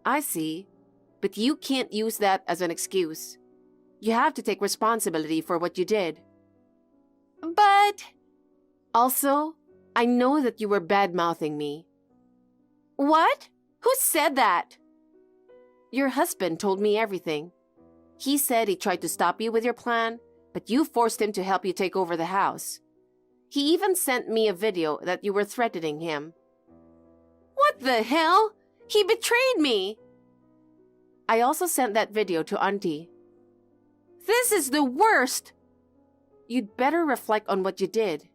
I see, but you can't use that as an excuse. You have to take responsibility for what you did. But... Also, I know that you were bad-mouthing me. What? Who said that? Your husband told me everything. He said he tried to stop you with your plan, but you forced him to help you take over the house. He even sent me a video that you were threatening him. What the hell? He betrayed me! I also sent that video to Auntie. This is the worst! You'd better reflect on what you did.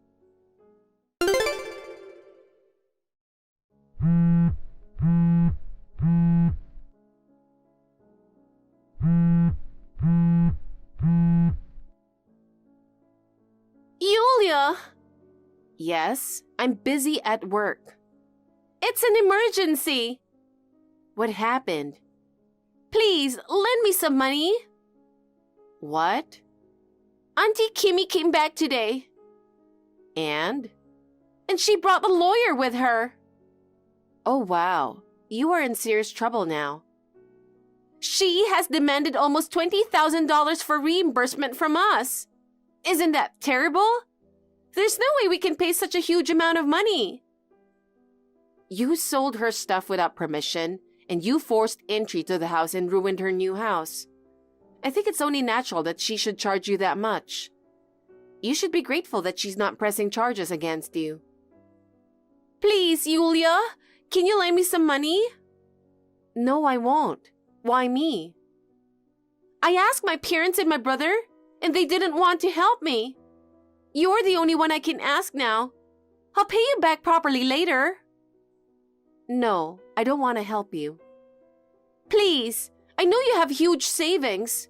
Yulia! Yes, I'm busy at work. It's an emergency! What happened? Please, lend me some money. What? Auntie Kimmy came back today. And? And she brought a lawyer with her. Oh, wow. You are in serious trouble now. She has demanded almost $20,000 for reimbursement from us. Isn't that terrible? There's no way we can pay such a huge amount of money. You sold her stuff without permission, and you forced entry to the house and ruined her new house. I think it's only natural that she should charge you that much. You should be grateful that she's not pressing charges against you. Please, Yulia, can you lend me some money? No, I won't. Why me? I asked my parents and my brother, and they didn't want to help me. You're the only one I can ask now. I'll pay you back properly later. No, I don't want to help you. Please, I know you have huge savings.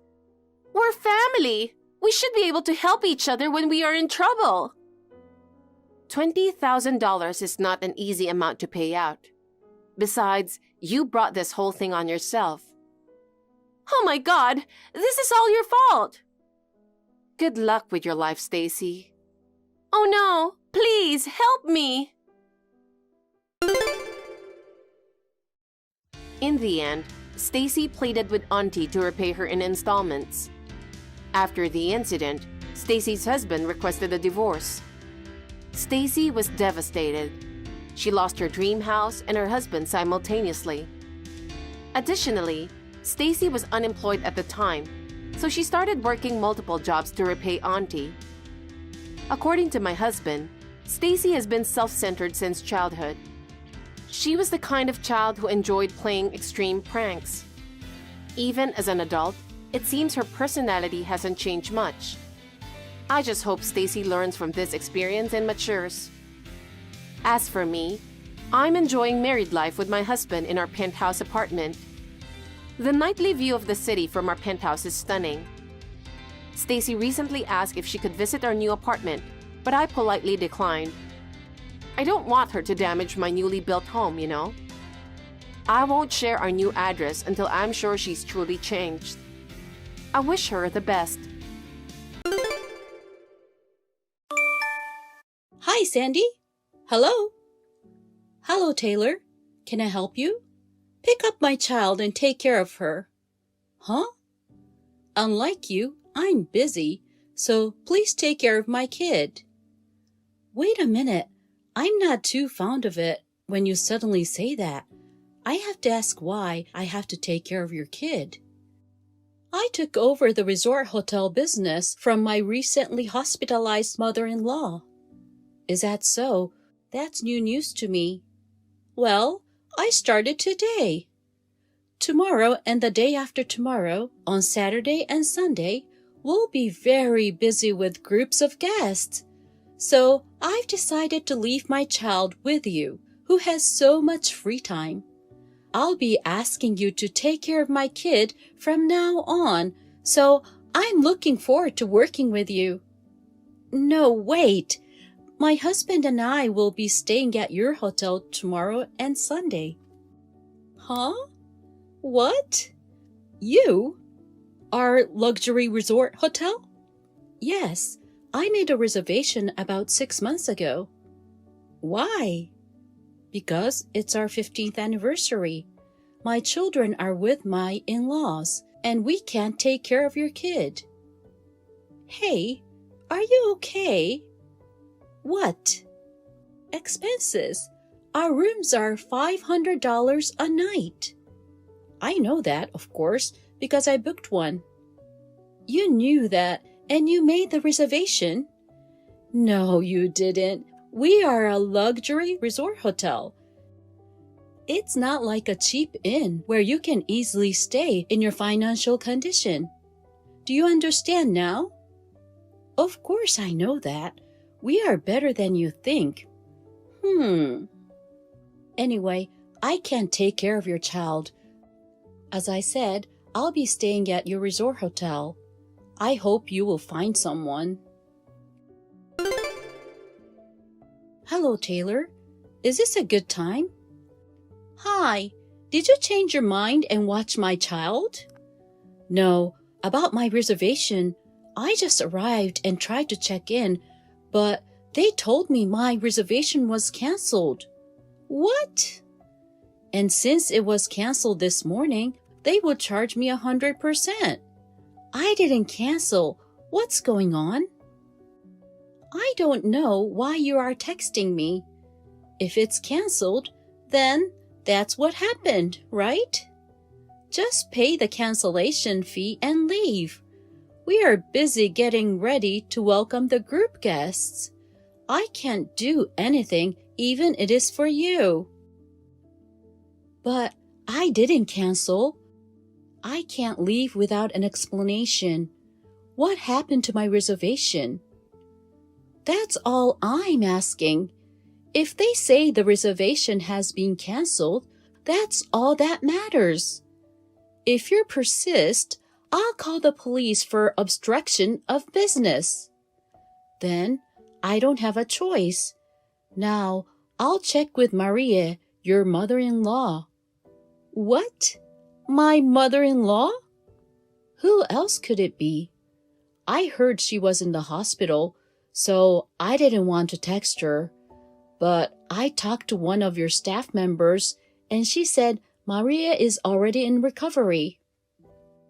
We're family. We should be able to help each other when we are in trouble. $20,000 is not an easy amount to pay out. Besides, you brought this whole thing on yourself. Oh my God, this is all your fault. Good luck with your life, Stacy. Oh no, please help me. In the end, Stacy pleaded with Auntie to repay her in installments. After the incident, Stacy's husband requested a divorce. Stacy was devastated. She lost her dream house and her husband simultaneously. Additionally, Stacy was unemployed at the time, so she started working multiple jobs to repay Auntie. According to my husband, Stacy has been self-centered since childhood. She was the kind of child who enjoyed playing extreme pranks. Even as an adult, it seems her personality hasn't changed much. I just hope Stacy learns from this experience and matures. As for me, I'm enjoying married life with my husband in our penthouse apartment. The nightly view of the city from our penthouse is stunning. Stacy recently asked if she could visit our new apartment, but I politely declined. I don't want her to damage my newly built home, you know. I won't share our new address until I'm sure she's truly changed. I wish her the best. Hi, Sandy. Hello? Hello, Taylor. Can I help you? Pick up my child and take care of her. Huh? Unlike you, I'm busy, so please take care of my kid. Wait a minute. I'm not too fond of it when you suddenly say that. I have to ask why I have to take care of your kid. I took over the resort hotel business from my recently hospitalized mother-in-law. Is that so? That's new news to me. Well, I started today. Tomorrow and the day after tomorrow, on Saturday and Sunday, we'll be very busy with groups of guests. So I've decided to leave my child with you, who has so much free time. I'll be asking you to take care of my kid from now on, so I'm looking forward to working with you. No, wait. My husband and I will be staying at your hotel tomorrow and Sunday. Huh? What? You? Our luxury resort hotel? Yes, I made a reservation about 6 months ago. Why? Because it's our 15th anniversary. My children are with my in-laws, and we can't take care of your kid. Hey, are you okay? What? Expenses. Our rooms are $500 a night. I know that, of course, because I booked one. You knew that, and you made the reservation? No, you didn't. We are a luxury resort hotel. It's not like a cheap inn where you can easily stay in your financial condition. Do you understand now? Of course I know that. We are better than you think. Anyway, I can't take care of your child. As I said, I'll be staying at your resort hotel. I hope you will find someone. Hello, Taylor. Is this a good time? Hi. Did you change your mind and watch my child? No, about my reservation. I just arrived and tried to check in, but they told me my reservation was canceled. What? And since it was canceled this morning, they would charge me 100%. I didn't cancel. What's going on? I don't know why you are texting me. If it's canceled, then that's what happened, right? Just pay the cancellation fee and leave. We are busy getting ready to welcome the group guests. I can't do anything, even it is for you. But I didn't cancel. I can't leave without an explanation. What happened to my reservation? That's all I'm asking. If they say the reservation has been canceled, that's all that matters. If you persist, I'll call the police for obstruction of business. Then I don't have a choice. Now I'll check with Maria, your mother-in-law. What? My mother-in-law? Who else could it be? I heard she was in the hospital, so I didn't want to text her. But I talked to one of your staff members, and she said Maria is already in recovery.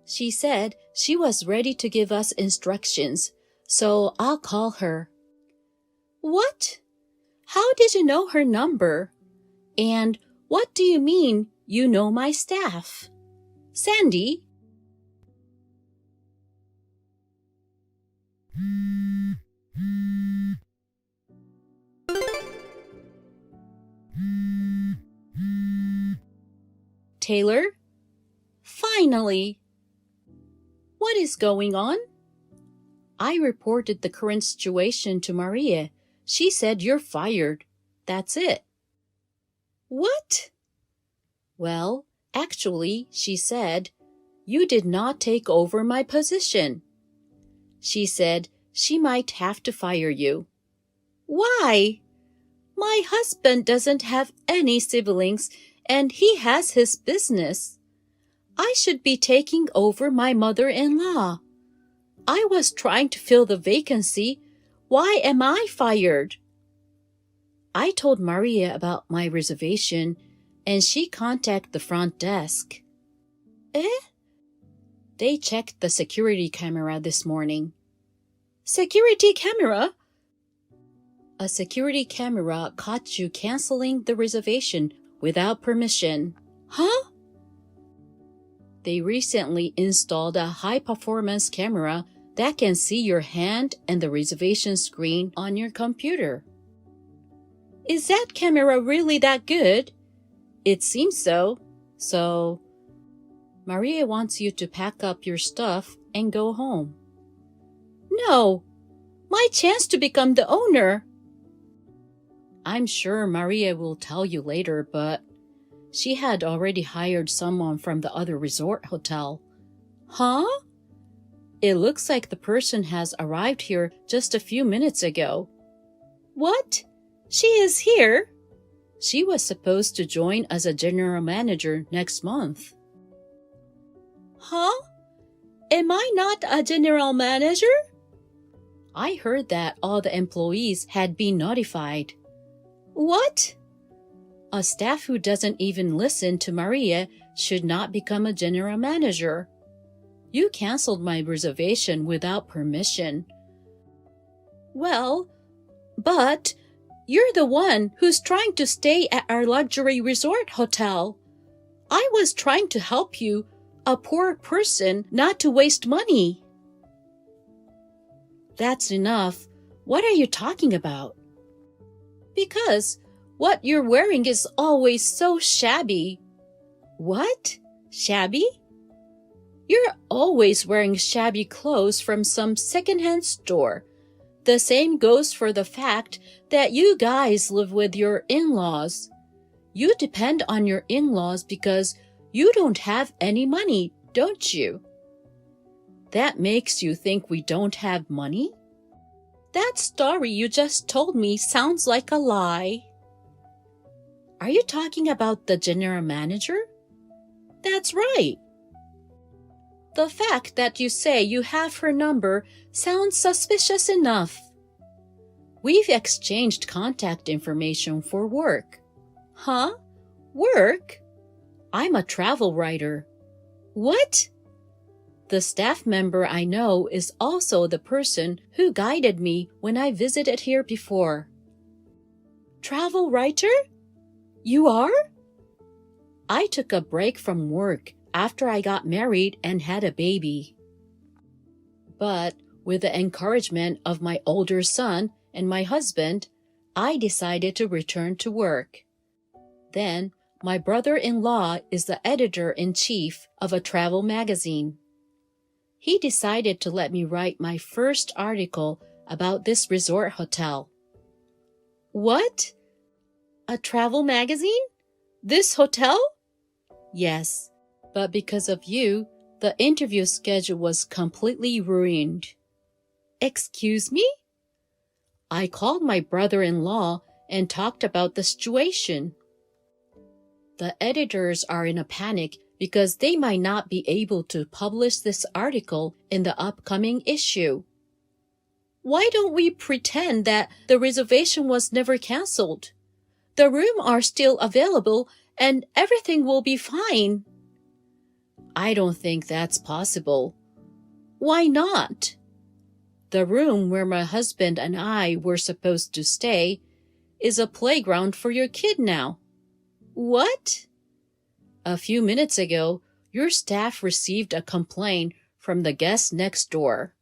She said she was ready to give us instructions, so I'll call her. What? How did you know her number? And what do you mean you know my staff? Sandy? Taylor? Finally! What is going on? I reported the current situation to Maria. She said you're fired. That's it. What? Well, actually, she said, you did not take over my position. She said she might have to fire you. Why? My husband doesn't have any siblings and he has his business. I should be taking over my mother-in-law. I was trying to fill the vacancy. Why am I fired? I told Maria about my reservation and she contacted the front desk. Eh? They checked the security camera this morning. Security camera? A security camera caught you canceling the reservation without permission. Huh? They recently installed a high-performance camera that can see your hand and the reservation screen on your computer. Is that camera really that good? It seems so. So, Maria wants you to pack up your stuff and go home. No! My chance to become the owner! I'm sure Maria will tell you later, but she had already hired someone from the other resort hotel. Huh? It looks like the person has arrived here just a few minutes ago. What? She is here? She was supposed to join as a general manager next month. Huh? Am I not a general manager? I heard that all the employees had been notified. What? A staff who doesn't even listen to Maria should not become a general manager. You canceled my reservation without permission. Well, but you're the one who's trying to stay at our luxury resort hotel. I was trying to help you, a poor person, not to waste money. That's enough. What are you talking about? Because what you're wearing is always so shabby. What? Shabby? You're always wearing shabby clothes from some secondhand store. The same goes for the fact that you guys live with your in-laws. You depend on your in-laws because you don't have any money, don't you? That makes you think we don't have money? That story you just told me sounds like a lie. Are you talking about the general manager? That's right. The fact that you say you have her number sounds suspicious enough. We've exchanged contact information for work. Huh? Work? I'm a travel writer. What? The staff member I know is also the person who guided me when I visited here before. Travel writer? You are? I took a break from work after I got married and had a baby. But with the encouragement of my older son and my husband, I decided to return to work. Then, my brother-in-law is the editor-in-chief of a travel magazine. He decided to let me write my first article about this resort hotel. What? A travel magazine? This hotel? Yes, but because of you, the interview schedule was completely ruined. Excuse me? I called my brother-in-law and talked about the situation. The editors are in a panic because they might not be able to publish this article in the upcoming issue. Why don't we pretend that the reservation was never canceled? The rooms are still available and everything will be fine. I don't think that's possible. Why not? The room where my husband and I were supposed to stay is a playground for your kid now. What? A few minutes ago, your staff received a complaint from the guest next door.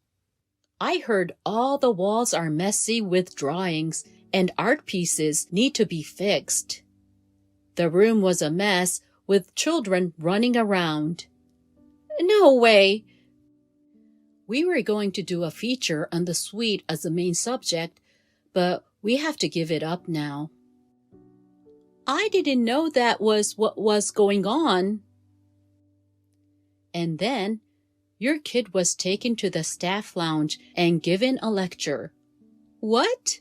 I heard all the walls are messy with drawings and art pieces need to be fixed. The room was a mess with children running around. No way! We were going to do a feature on the suite as the main subject, but we have to give it up now. I didn't know that was what was going on. And then, your kid was taken to the staff lounge and given a lecture. What?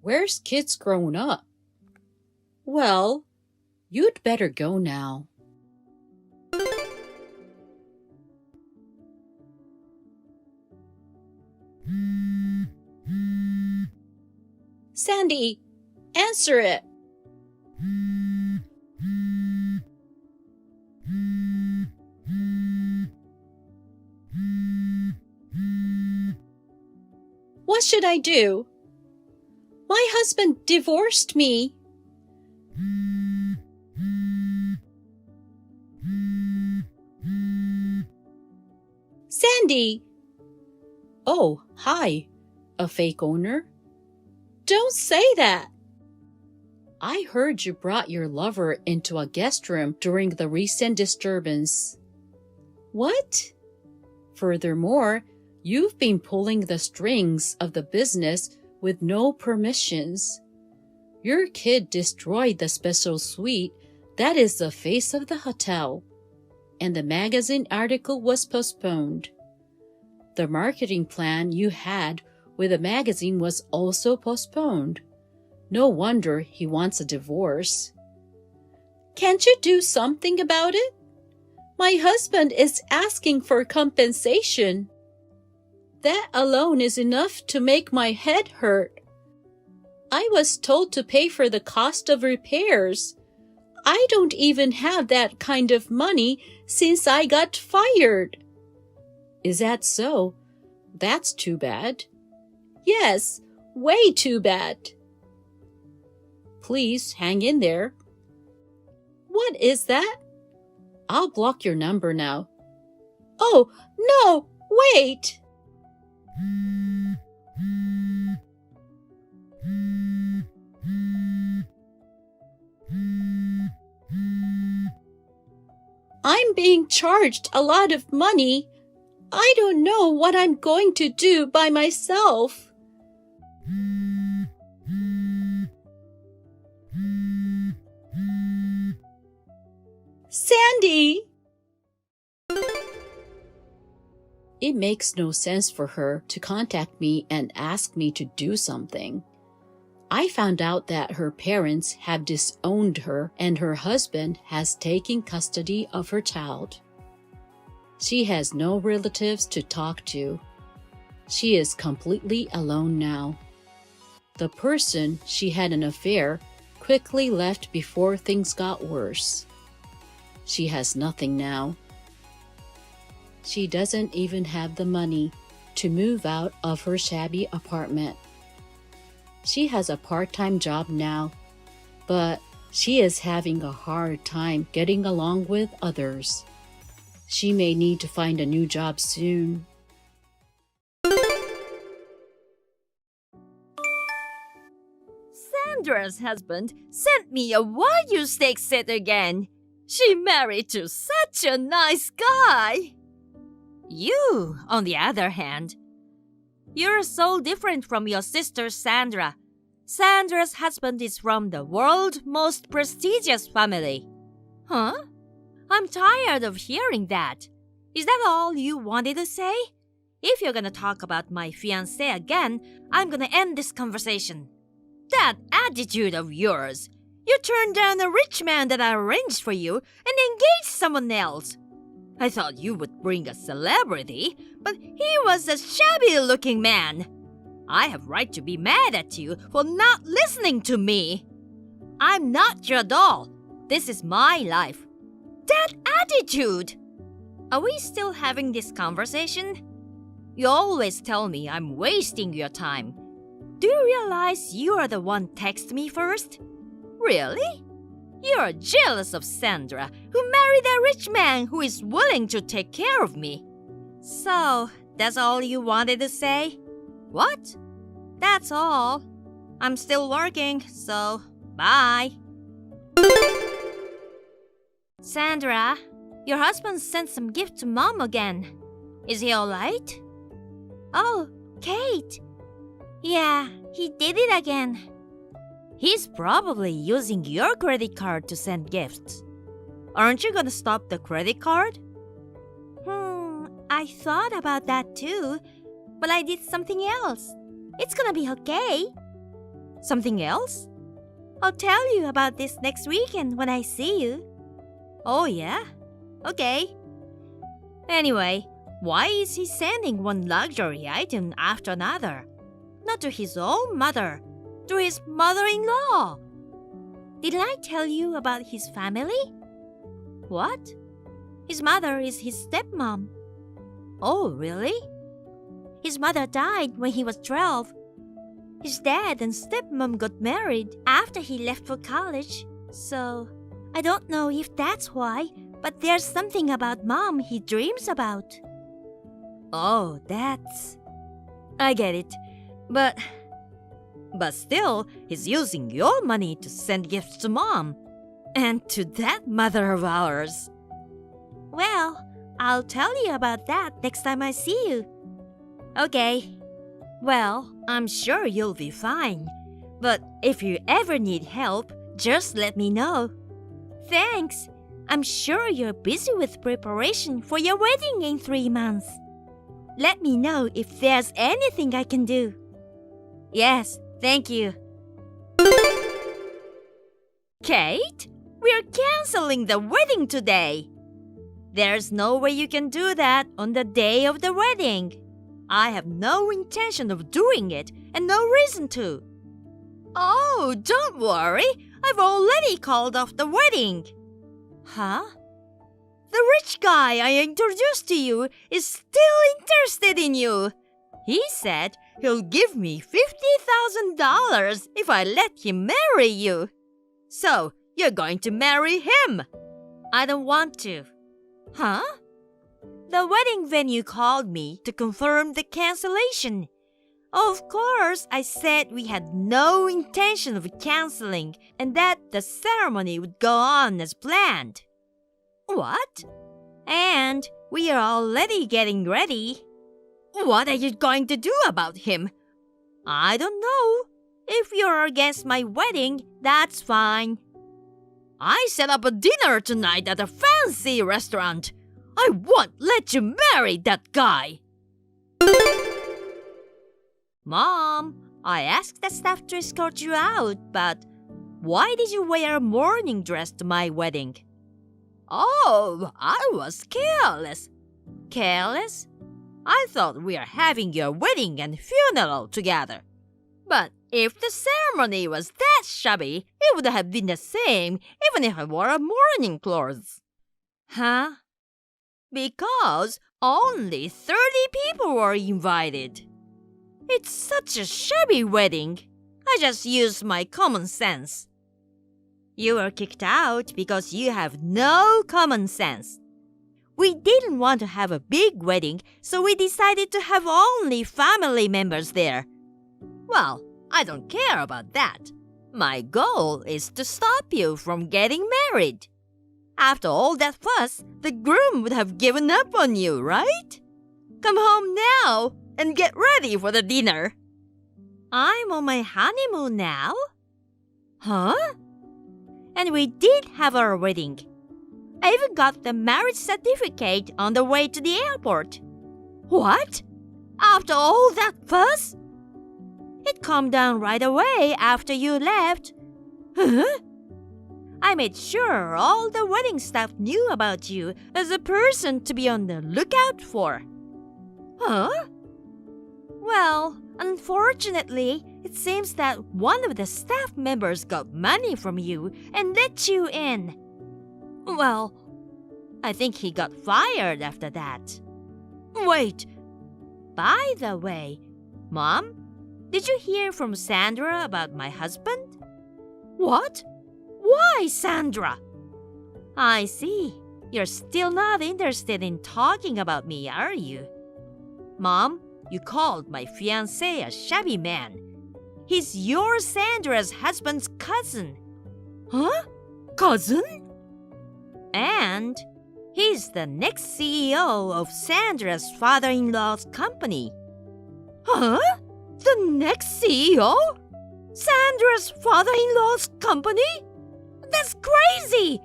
Where's kids grown up? Well, you'd better go now. Sandy, answer it. What should I do? My husband divorced me. Sandy! Oh, hi. A fake owner? Don't say that. I heard you brought your lover into a guest room during the recent disturbance. What? Furthermore, you've been pulling the strings of the business with no permissions. Your kid destroyed the special suite that is the face of the hotel, and the magazine article was postponed. The marketing plan you had with the magazine was also postponed. No wonder he wants a divorce. Can't you do something about it? My husband is asking for compensation. That alone is enough to make my head hurt. I was told to pay for the cost of repairs. I don't even have that kind of money since I got fired. Is that so? That's too bad. Yes, way too bad. Please hang in there. What is that? I'll block your number now. Oh, no, wait! I'm being charged a lot of money. I don't know what I'm going to do by myself. Sandy! It makes no sense for her to contact me and ask me to do something. I found out that her parents have disowned her and her husband has taken custody of her child. She has no relatives to talk to. She is completely alone now. The person she had an affair quickly left before things got worse. She has nothing now. She doesn't even have the money to move out of her shabby apartment. She has a part-time job now, but she is having a hard time getting along with others. She may need to find a new job soon. Sandra's husband sent me a why you stake sit again. She married to such a nice guy. You, on the other hand, you're so different from your sister Sandra. Sandra's husband is from the world's most prestigious family. Huh? I'm tired of hearing that. Is that all you wanted to say? If you're gonna talk about my fiancé again, I'm gonna end this conversation. That attitude of yours. You turned down a rich man that I arranged for you and engaged someone else. I thought you would bring a celebrity, but he was a shabby-looking man. I have right to be mad at you for not listening to me. I'm not your doll. This is my life. That attitude! Are we still having this conversation? You always tell me I'm wasting your time. Do you realize you are the one text me first? Really? You're jealous of Sandra, who married a rich man who is willing to take care of me. So, that's all you wanted to say? What? That's all. I'm still working, so bye. Sandra, your husband sent some gift to Mom again. Is he alright? Oh, Kate. Yeah, he did it again. He's probably using your credit card to send gifts. Aren't you gonna stop the credit card? I thought about that too, but I did something else. It's gonna be okay. Something else? I'll tell you about this next weekend when I see you. Oh yeah? Okay. Anyway, why is he sending one luxury item after another? Not to his own mother, to his mother-in-law. Didn't I tell you about his family? What? His mother is his stepmom. Oh, really? His mother died when he was 12. His dad and stepmom got married after he left for college. So, I don't know if that's why, but there's something about Mom he dreams about. Oh, that's... I get it. But still, he's using your money to send gifts to Mom. And to that mother of ours. Well, I'll tell you about that next time I see you. Okay. Well, I'm sure you'll be fine. But if you ever need help, just let me know. Thanks. I'm sure you're busy with preparation for your wedding in 3 months. Let me know if there's anything I can do. Yes, thank you. Kate, we're canceling the wedding today. There's no way you can do that on the day of the wedding. I have no intention of doing it and no reason to. Oh, don't worry. I've already called off the wedding. Huh? The rich guy I introduced to you is still interested in you. He said he'll give me $50,000 if I let him marry you. So, you're going to marry him. I don't want to. Huh? The wedding venue called me to confirm the cancellation. Of course, I said we had no intention of canceling and that the ceremony would go on as planned. What? And we are already getting ready. What are you going to do about him? I don't know. If you're against my wedding, that's fine. I set up a dinner tonight at a fancy restaurant. I won't let you marry that guy. Mom, I asked the staff to escort you out, but why did you wear a morning dress to my wedding? Oh, I was careless. Careless? I thought we were having your wedding and funeral together. But if the ceremony was that shabby, it would have been the same even if I wore a morning clothes. Huh? Because only 30 people were invited. It's such a shabby wedding. I just used my common sense. You were kicked out because you have no common sense. We didn't want to have a big wedding, so we decided to have only family members there. Well, I don't care about that. My goal is to stop you from getting married. After all that fuss, the groom would have given up on you, right? Come home now and get ready for the dinner. I'm on my honeymoon now? Huh? And we did have our wedding. I even got the marriage certificate on the way to the airport. What? After all that fuss? It calmed down right away after you left. Huh? I made sure all the wedding staff knew about you as a person to be on the lookout for. Huh? Well, unfortunately, it seems that one of the staff members got money from you and let you in. Well, I think he got fired after that. Wait, by the way, Mom, did you hear from Sandra about my husband? What? Why, Sandra? I see. You're still not interested in talking about me, are you? Mom, you called my fiancé a shabby man. He's your Sandra's husband's cousin. Huh? Cousin? And he's the next CEO of Sandra's father-in-law's company. Huh? The next CEO? Sandra's father-in-law's company? That's crazy!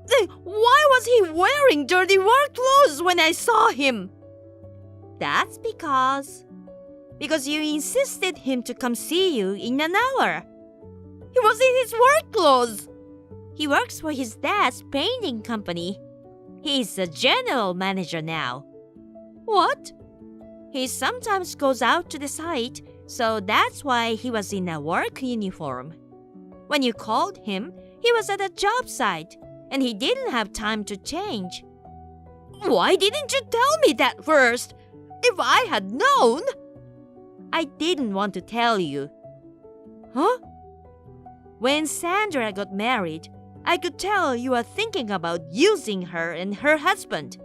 Then why was he wearing dirty work clothes when I saw him? That's because you insisted him to come see you in an hour. He was in his work clothes. He works for his dad's painting company. He's a general manager now. What? He sometimes goes out to the site, so that's why he was in a work uniform. When you called him, he was at a job site, and he didn't have time to change. Why didn't you tell me that first? If I had known... I didn't want to tell you. Huh? When Sandra got married, I could tell you were thinking about using her and her husband.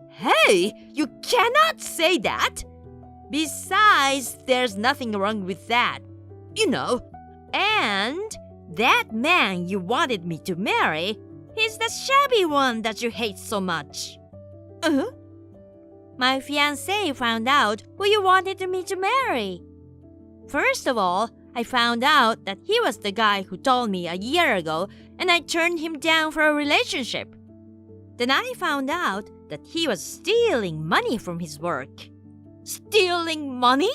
Hey, you cannot say that! Besides, there's nothing wrong with that. You know, and that man you wanted me to marry is the shabby one that you hate so much. My fiancé found out who you wanted me to marry. First of all, I found out that he was the guy who told me a year ago, and I turned him down for a relationship. Then I found out that he was stealing money from his work. Stealing money?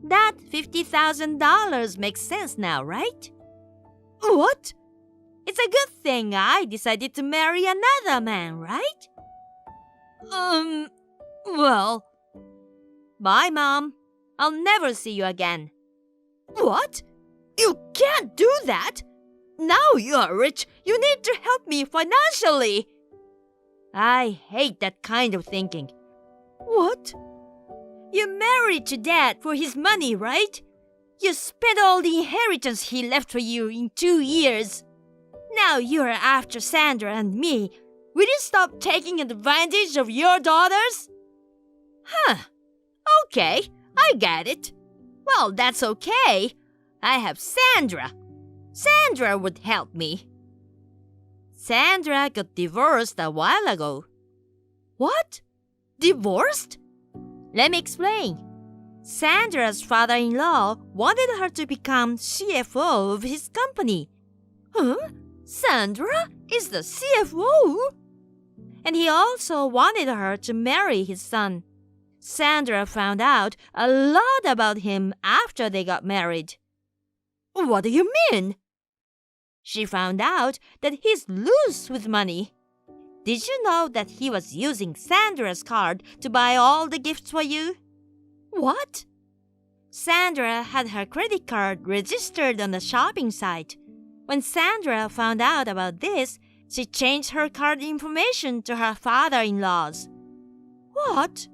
That $50,000 makes sense now, right? What? It's a good thing I decided to marry another man, right? Well... Bye, Mom. I'll never see you again. What? You can't do that! Now you are rich, you need to help me financially! I hate that kind of thinking. What? You married to Dad for his money, right? You spent all the inheritance he left for you in 2 years. Now you're after Sandra and me. Will you stop taking advantage of your daughters? Huh. Okay, I get it. Well, that's okay. I have Sandra. Sandra would help me. Sandra got divorced a while ago. What? Divorced? Let me explain. Sandra's father-in-law wanted her to become CFO of his company. Huh? Sandra is the CFO? And he also wanted her to marry his son. Sandra found out a lot about him after they got married. What do you mean? She found out that he's loose with money. Did you know that he was using Sandra's card to buy all the gifts for you? What? Sandra had her credit card registered on the shopping site. When Sandra found out about this, she changed her card information to her father-in-law's. What?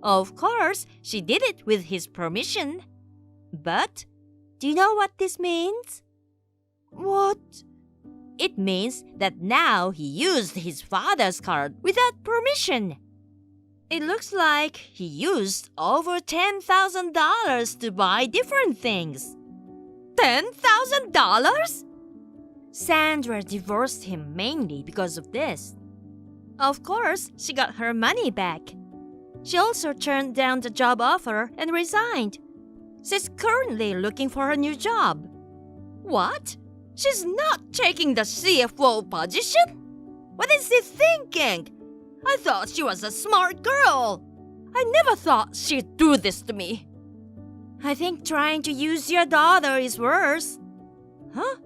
Of course, she did it with his permission. But, do you know what this means? What? It means that now he used his father's card without permission. It looks like he used over $10,000 to buy different things. $10,000? Sandra divorced him mainly because of this. Of course, she got her money back. She also turned down the job offer and resigned. She's currently looking for a new job. What? She's not taking the CFO position? What is she thinking? I thought she was a smart girl. I never thought she'd do this to me. I think trying to use your daughter is worse. Huh?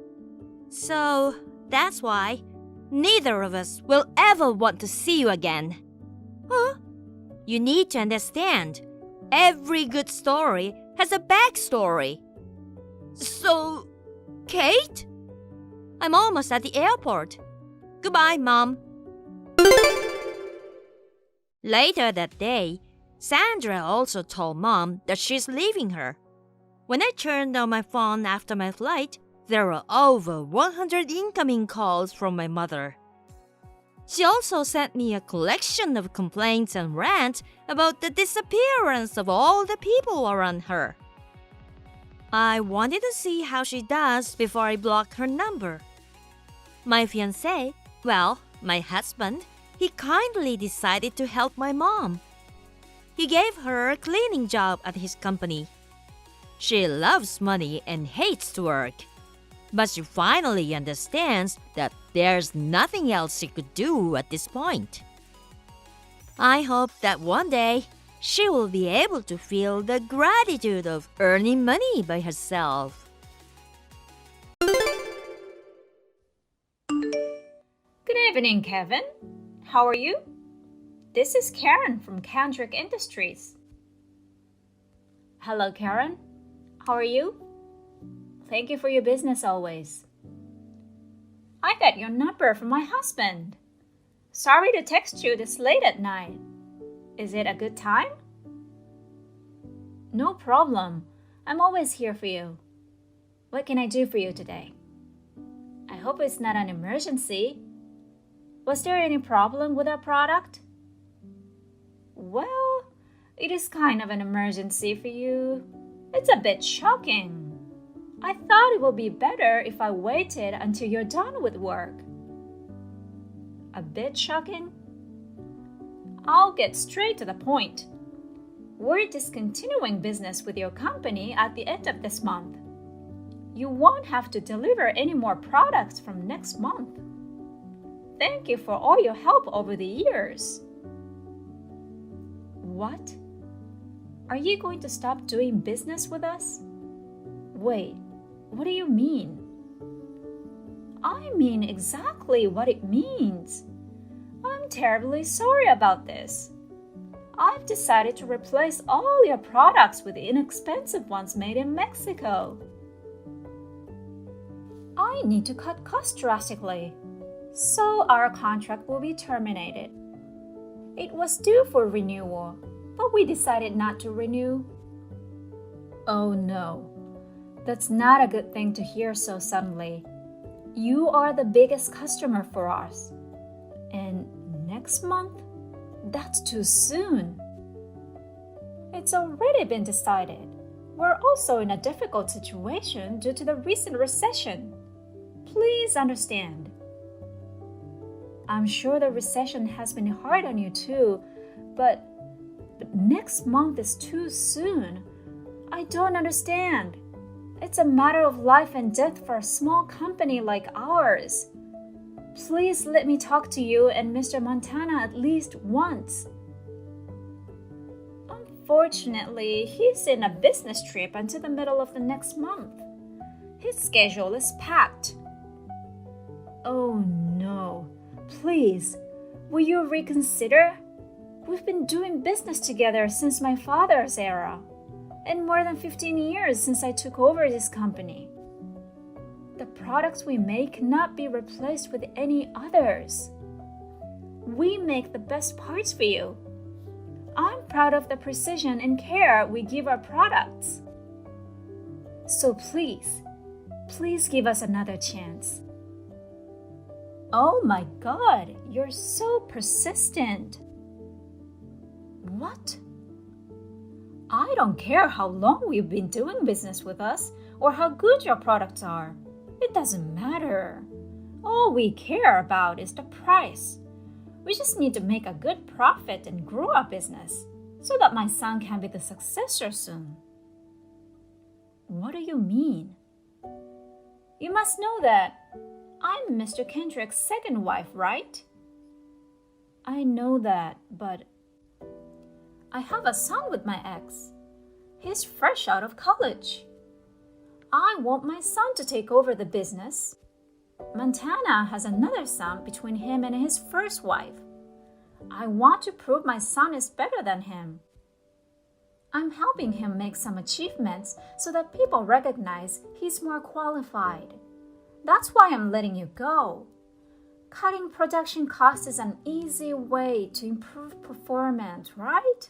So, that's why neither of us will ever want to see you again. Huh? You need to understand, every good story has a backstory. So, Kate? I'm almost at the airport. Goodbye, Mom. Later that day, Sandra also told Mom that she's leaving her. When I turned on my phone after my flight, there were over 100 incoming calls from my mother. She also sent me a collection of complaints and rants about the disappearance of all the people around her. I wanted to see how she does before I block her number. My fiancé, well, my husband, he kindly decided to help my mom. He gave her a cleaning job at his company. She loves money and hates to work. But she finally understands that there's nothing else she could do at this point. I hope that one day she will be able to feel the gratitude of earning money by herself. Good evening, Kevin. How are you? This is Karen from Kendrick Industries. Hello, Karen. How are you? Thank you for your business always. I got your number from my husband. Sorry to text you this late at night. Is it a good time? No problem. I'm always here for you. What can I do for you today? I hope it's not an emergency. Was there any problem with our product? Well, it is kind of an emergency for you. It's a bit shocking. I thought it would be better if I waited until you're done with work. A bit shocking? I'll get straight to the point. We're discontinuing business with your company at the end of this month. You won't have to deliver any more products from next month. Thank you for all your help over the years. What? Are you going to stop doing business with us? Wait, what do you mean? I mean exactly what it means. I'm terribly sorry about this. I've decided to replace all your products with inexpensive ones made in Mexico. I need to cut costs drastically, so our contract will be terminated. It was due for renewal, but we decided not to renew. Oh no, that's not a good thing to hear so suddenly. You are the biggest customer for us. And next month? That's too soon. It's already been decided. We're also in a difficult situation due to the recent recession. Please understand. I'm sure the recession has been hard on you too, but next month is too soon. I don't understand. It's a matter of life and death for a small company like ours. Please let me talk to you and Mr. Montana at least once. Fortunately, he's in a business trip until the middle of the next month. His schedule is packed. Oh no. Please, will you reconsider? We've been doing business together since my father's era, and more than 15 years since I took over this company. The products we make cannot be replaced with any others. We make the best parts for you. I'm proud of the precision and care we give our products. So please give us another chance. Oh my God, you're so persistent. What? I don't care how long you've been doing business with us or how good your products are. It doesn't matter. All we care about is the price. We just need to make a good profit and grow our business so that my son can be the successor soon. What do you mean? You must know that I'm Mr. Kendrick's second wife, right? I know that, but I have a son with my ex. He's fresh out of college. I want my son to take over the business. Montana has another son between him and his first wife. I want to prove my son is better than him. I'm helping him make some achievements so that people recognize he's more qualified. That's why I'm letting you go. Cutting production costs is an easy way to improve performance, right?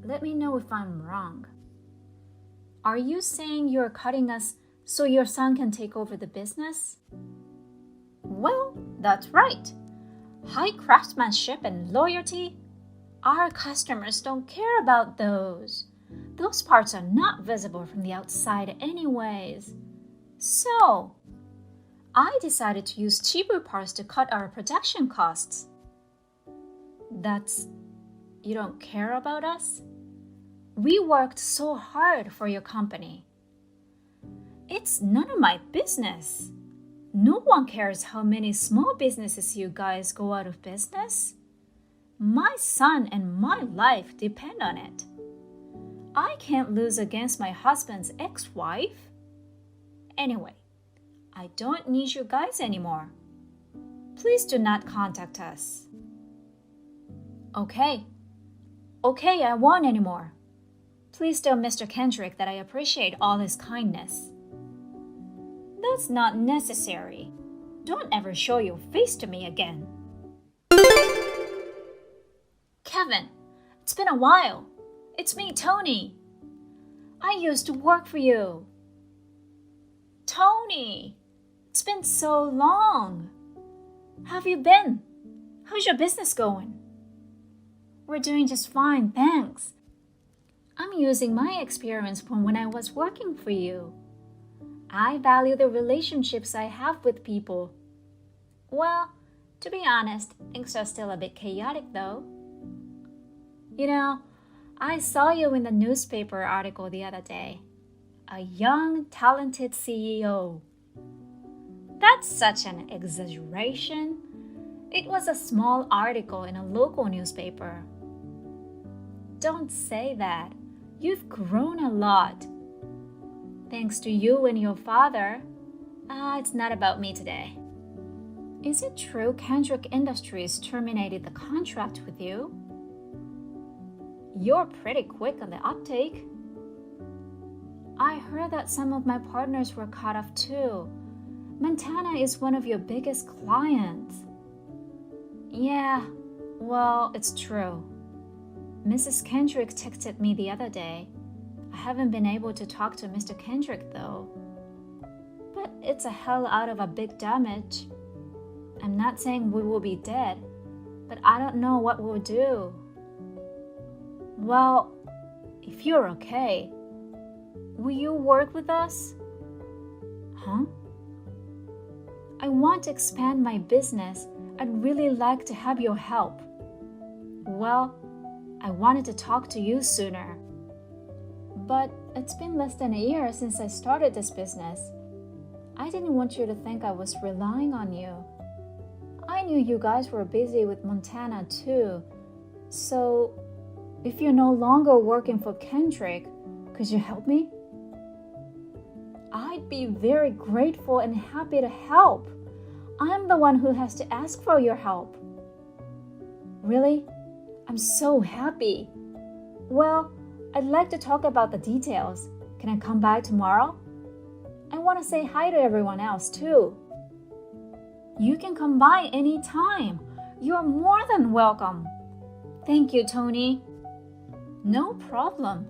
Let me know if I'm wrong. Are you saying you're cutting us so your son can take over the business? Well, that's right. High craftsmanship and loyalty? Our customers don't care about those. Those parts are not visible from the outside anyways. So, I decided to use cheaper parts to cut our production costs. You don't care about us? We worked so hard for your company. It's none of my business. No one cares how many small businesses you guys go out of business. My son and my life depend on it. I can't lose against my husband's ex-wife. Anyway, I don't need you guys anymore. Please do not contact us. Okay, I won't anymore. Please tell Mr. Kendrick that I appreciate all his kindness. That's not necessary. Don't ever show your face to me again. Kevin, it's been a while. It's me, Tony. I used to work for you. Tony, it's been so long. How have you been? How's your business going? We're doing just fine, thanks. I'm using my experience from when I was working for you. I value the relationships I have with people. Well, to be honest, things are still a bit chaotic though. You know, I saw you in the newspaper article the other day. A young, talented CEO. That's such an exaggeration. It was a small article in a local newspaper. Don't say that. You've grown a lot. Thanks to you and your father. It's not about me today. Is it true Kendrick Industries terminated the contract with you? You're pretty quick on the uptake. I heard that some of my partners were cut off too. Montana is one of your biggest clients. Yeah, well, it's true. Mrs. Kendrick texted me the other day. I haven't been able to talk to Mr. Kendrick though. But it's a hell out of a big damage. I'm not saying we will be dead, but I don't know what we'll do. Well, if you're okay, will you work with us? Huh? I want to expand my business. I'd really like to have your help. Well, I wanted to talk to you sooner. But it's been less than a year since I started this business. I didn't want you to think I was relying on you. I knew you guys were busy with Montana too. So, If you're no longer working for Kendrick, could you help me? I'd be very grateful and happy to help. I'm the one who has to ask for your help. Really? I'm so happy. Well, I'd like to talk about the details. Can I come by tomorrow? I want to say hi to everyone else too. You can come by anytime. You're more than welcome. Thank you, Tony. No problem.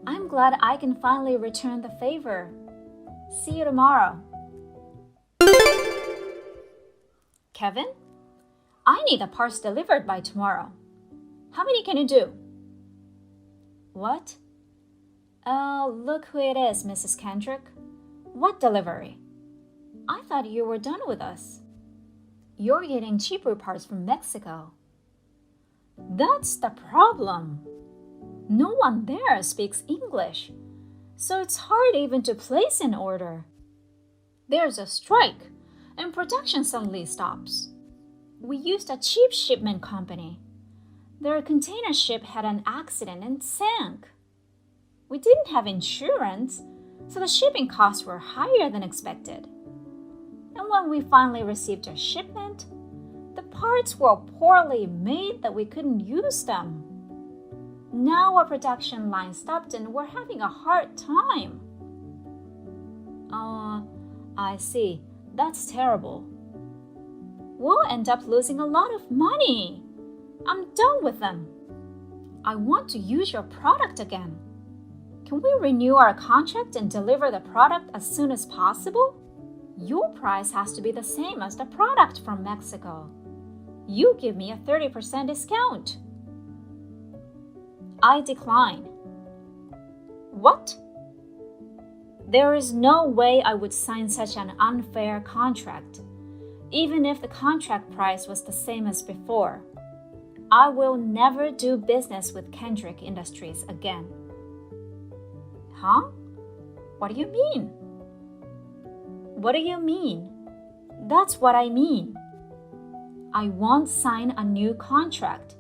I'm glad I can finally return the favor. See you tomorrow. Kevin, I need the parts delivered by tomorrow. How many can you do? What? Look who it is, Mrs. Kendrick. What delivery? I thought you were done with us. You're getting cheaper parts from Mexico. That's the problem. No one there speaks English, so it's hard even to place an order. There's a strike, and production suddenly stops. We used a cheap shipment company. Their container ship had an accident and sank. We didn't have insurance, so the shipping costs were higher than expected. And when we finally received our shipment, the parts were poorly made that we couldn't use them. Now our production line stopped and we're having a hard time. I see. That's terrible. We'll end up losing a lot of money. I'm done with them. I want to use your product again. Can we renew our contract and deliver the product as soon as possible? Your price has to be the same as the product from Mexico. You give me a 30% discount. I decline. What? There is no way I would sign such an unfair contract, even if the contract price was the same as before. I will never do business with Kendrick Industries again. Huh? What do you mean? What do you mean? That's what I mean. I won't sign a new contract.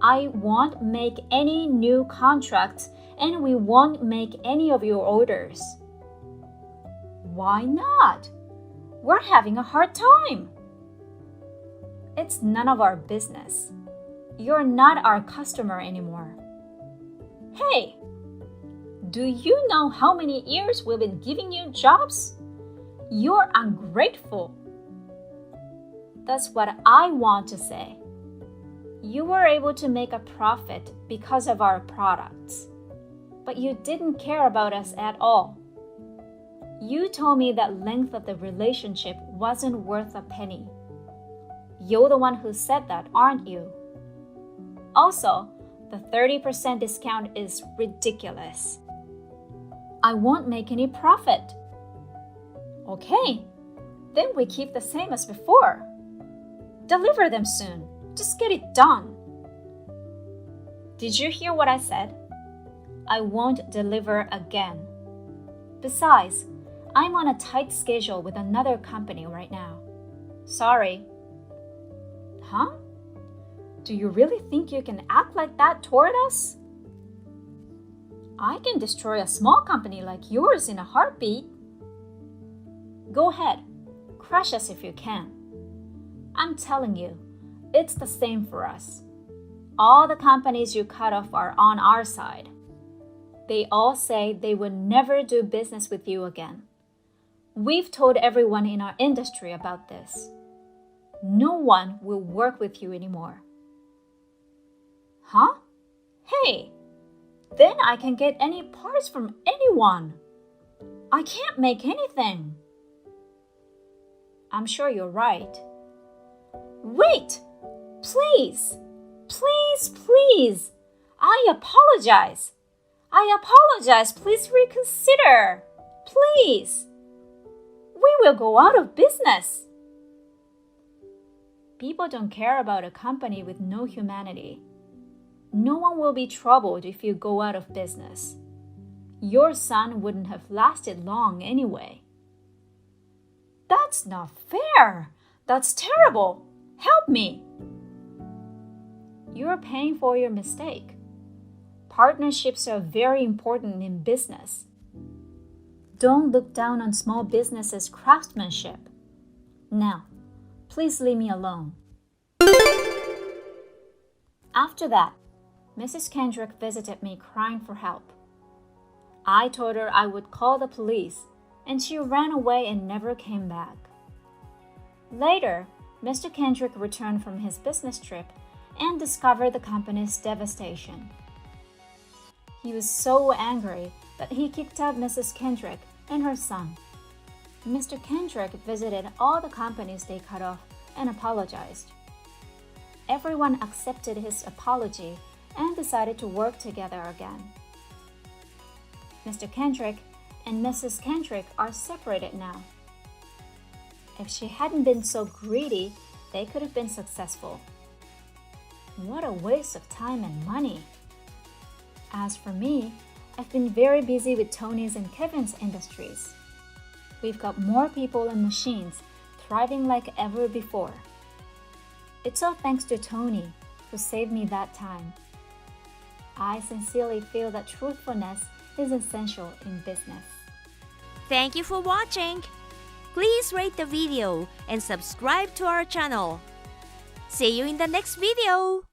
I won't make any new contracts, and we won't make any of your orders. Why not? We're having a hard time. It's none of our business. You're not our customer anymore. Hey, do you know how many years we've been giving you jobs? You're ungrateful. That's what I want to say. You were able to make a profit because of our products, but you didn't care about us at all. You told me that length of the relationship wasn't worth a penny. You're the one who said that, aren't you? Also, the 30% discount is ridiculous. I won't make any profit. Okay, then we keep the same as before. Deliver them soon. Just get it done. Did you hear what I said? I won't deliver again. Besides, I'm on a tight schedule with another company right now. Sorry. Huh? Do you really think you can act like that toward us? I can destroy a small company like yours in a heartbeat. Go ahead, crush us if you can. I'm telling you, it's the same for us. All the companies you cut off are on our side. They all say they would never do business with you again. We've told everyone in our industry about this. No one will work with you anymore. Huh? Hey, then I can get any parts from anyone. I can't make anything. I'm sure you're right. Wait! Please! Please, please! I apologize! I apologize! Please reconsider! Please! We will go out of business! People don't care about a company with no humanity. No one will be troubled if you go out of business. Your son wouldn't have lasted long anyway. That's not fair! That's terrible! Help me! You're paying for your mistake. Partnerships are very important in business. Don't look down on small businesses' craftsmanship. Now, please leave me alone. After that, Mrs. Kendrick visited me crying for help. I told her I would call the police, and she ran away and never came back. Later, Mr. Kendrick returned from his business trip and discovered the company's devastation. He was so angry that he kicked out Mrs. Kendrick and her son. Mr. Kendrick visited all the companies they cut off and apologized. Everyone accepted his apology and decided to work together again. Mr. Kendrick and Mrs. Kendrick are separated now. If she hadn't been so greedy, they could have been successful. What a waste of time and money. As for me, I've been very busy with Tony's and Kevin's industries. We've got more people and machines thriving like ever before. It's all thanks to Tony, who saved me that time. I sincerely feel that truthfulness is essential in business. Thank you for watching. Please rate the video and subscribe to our channel. See you in the next video.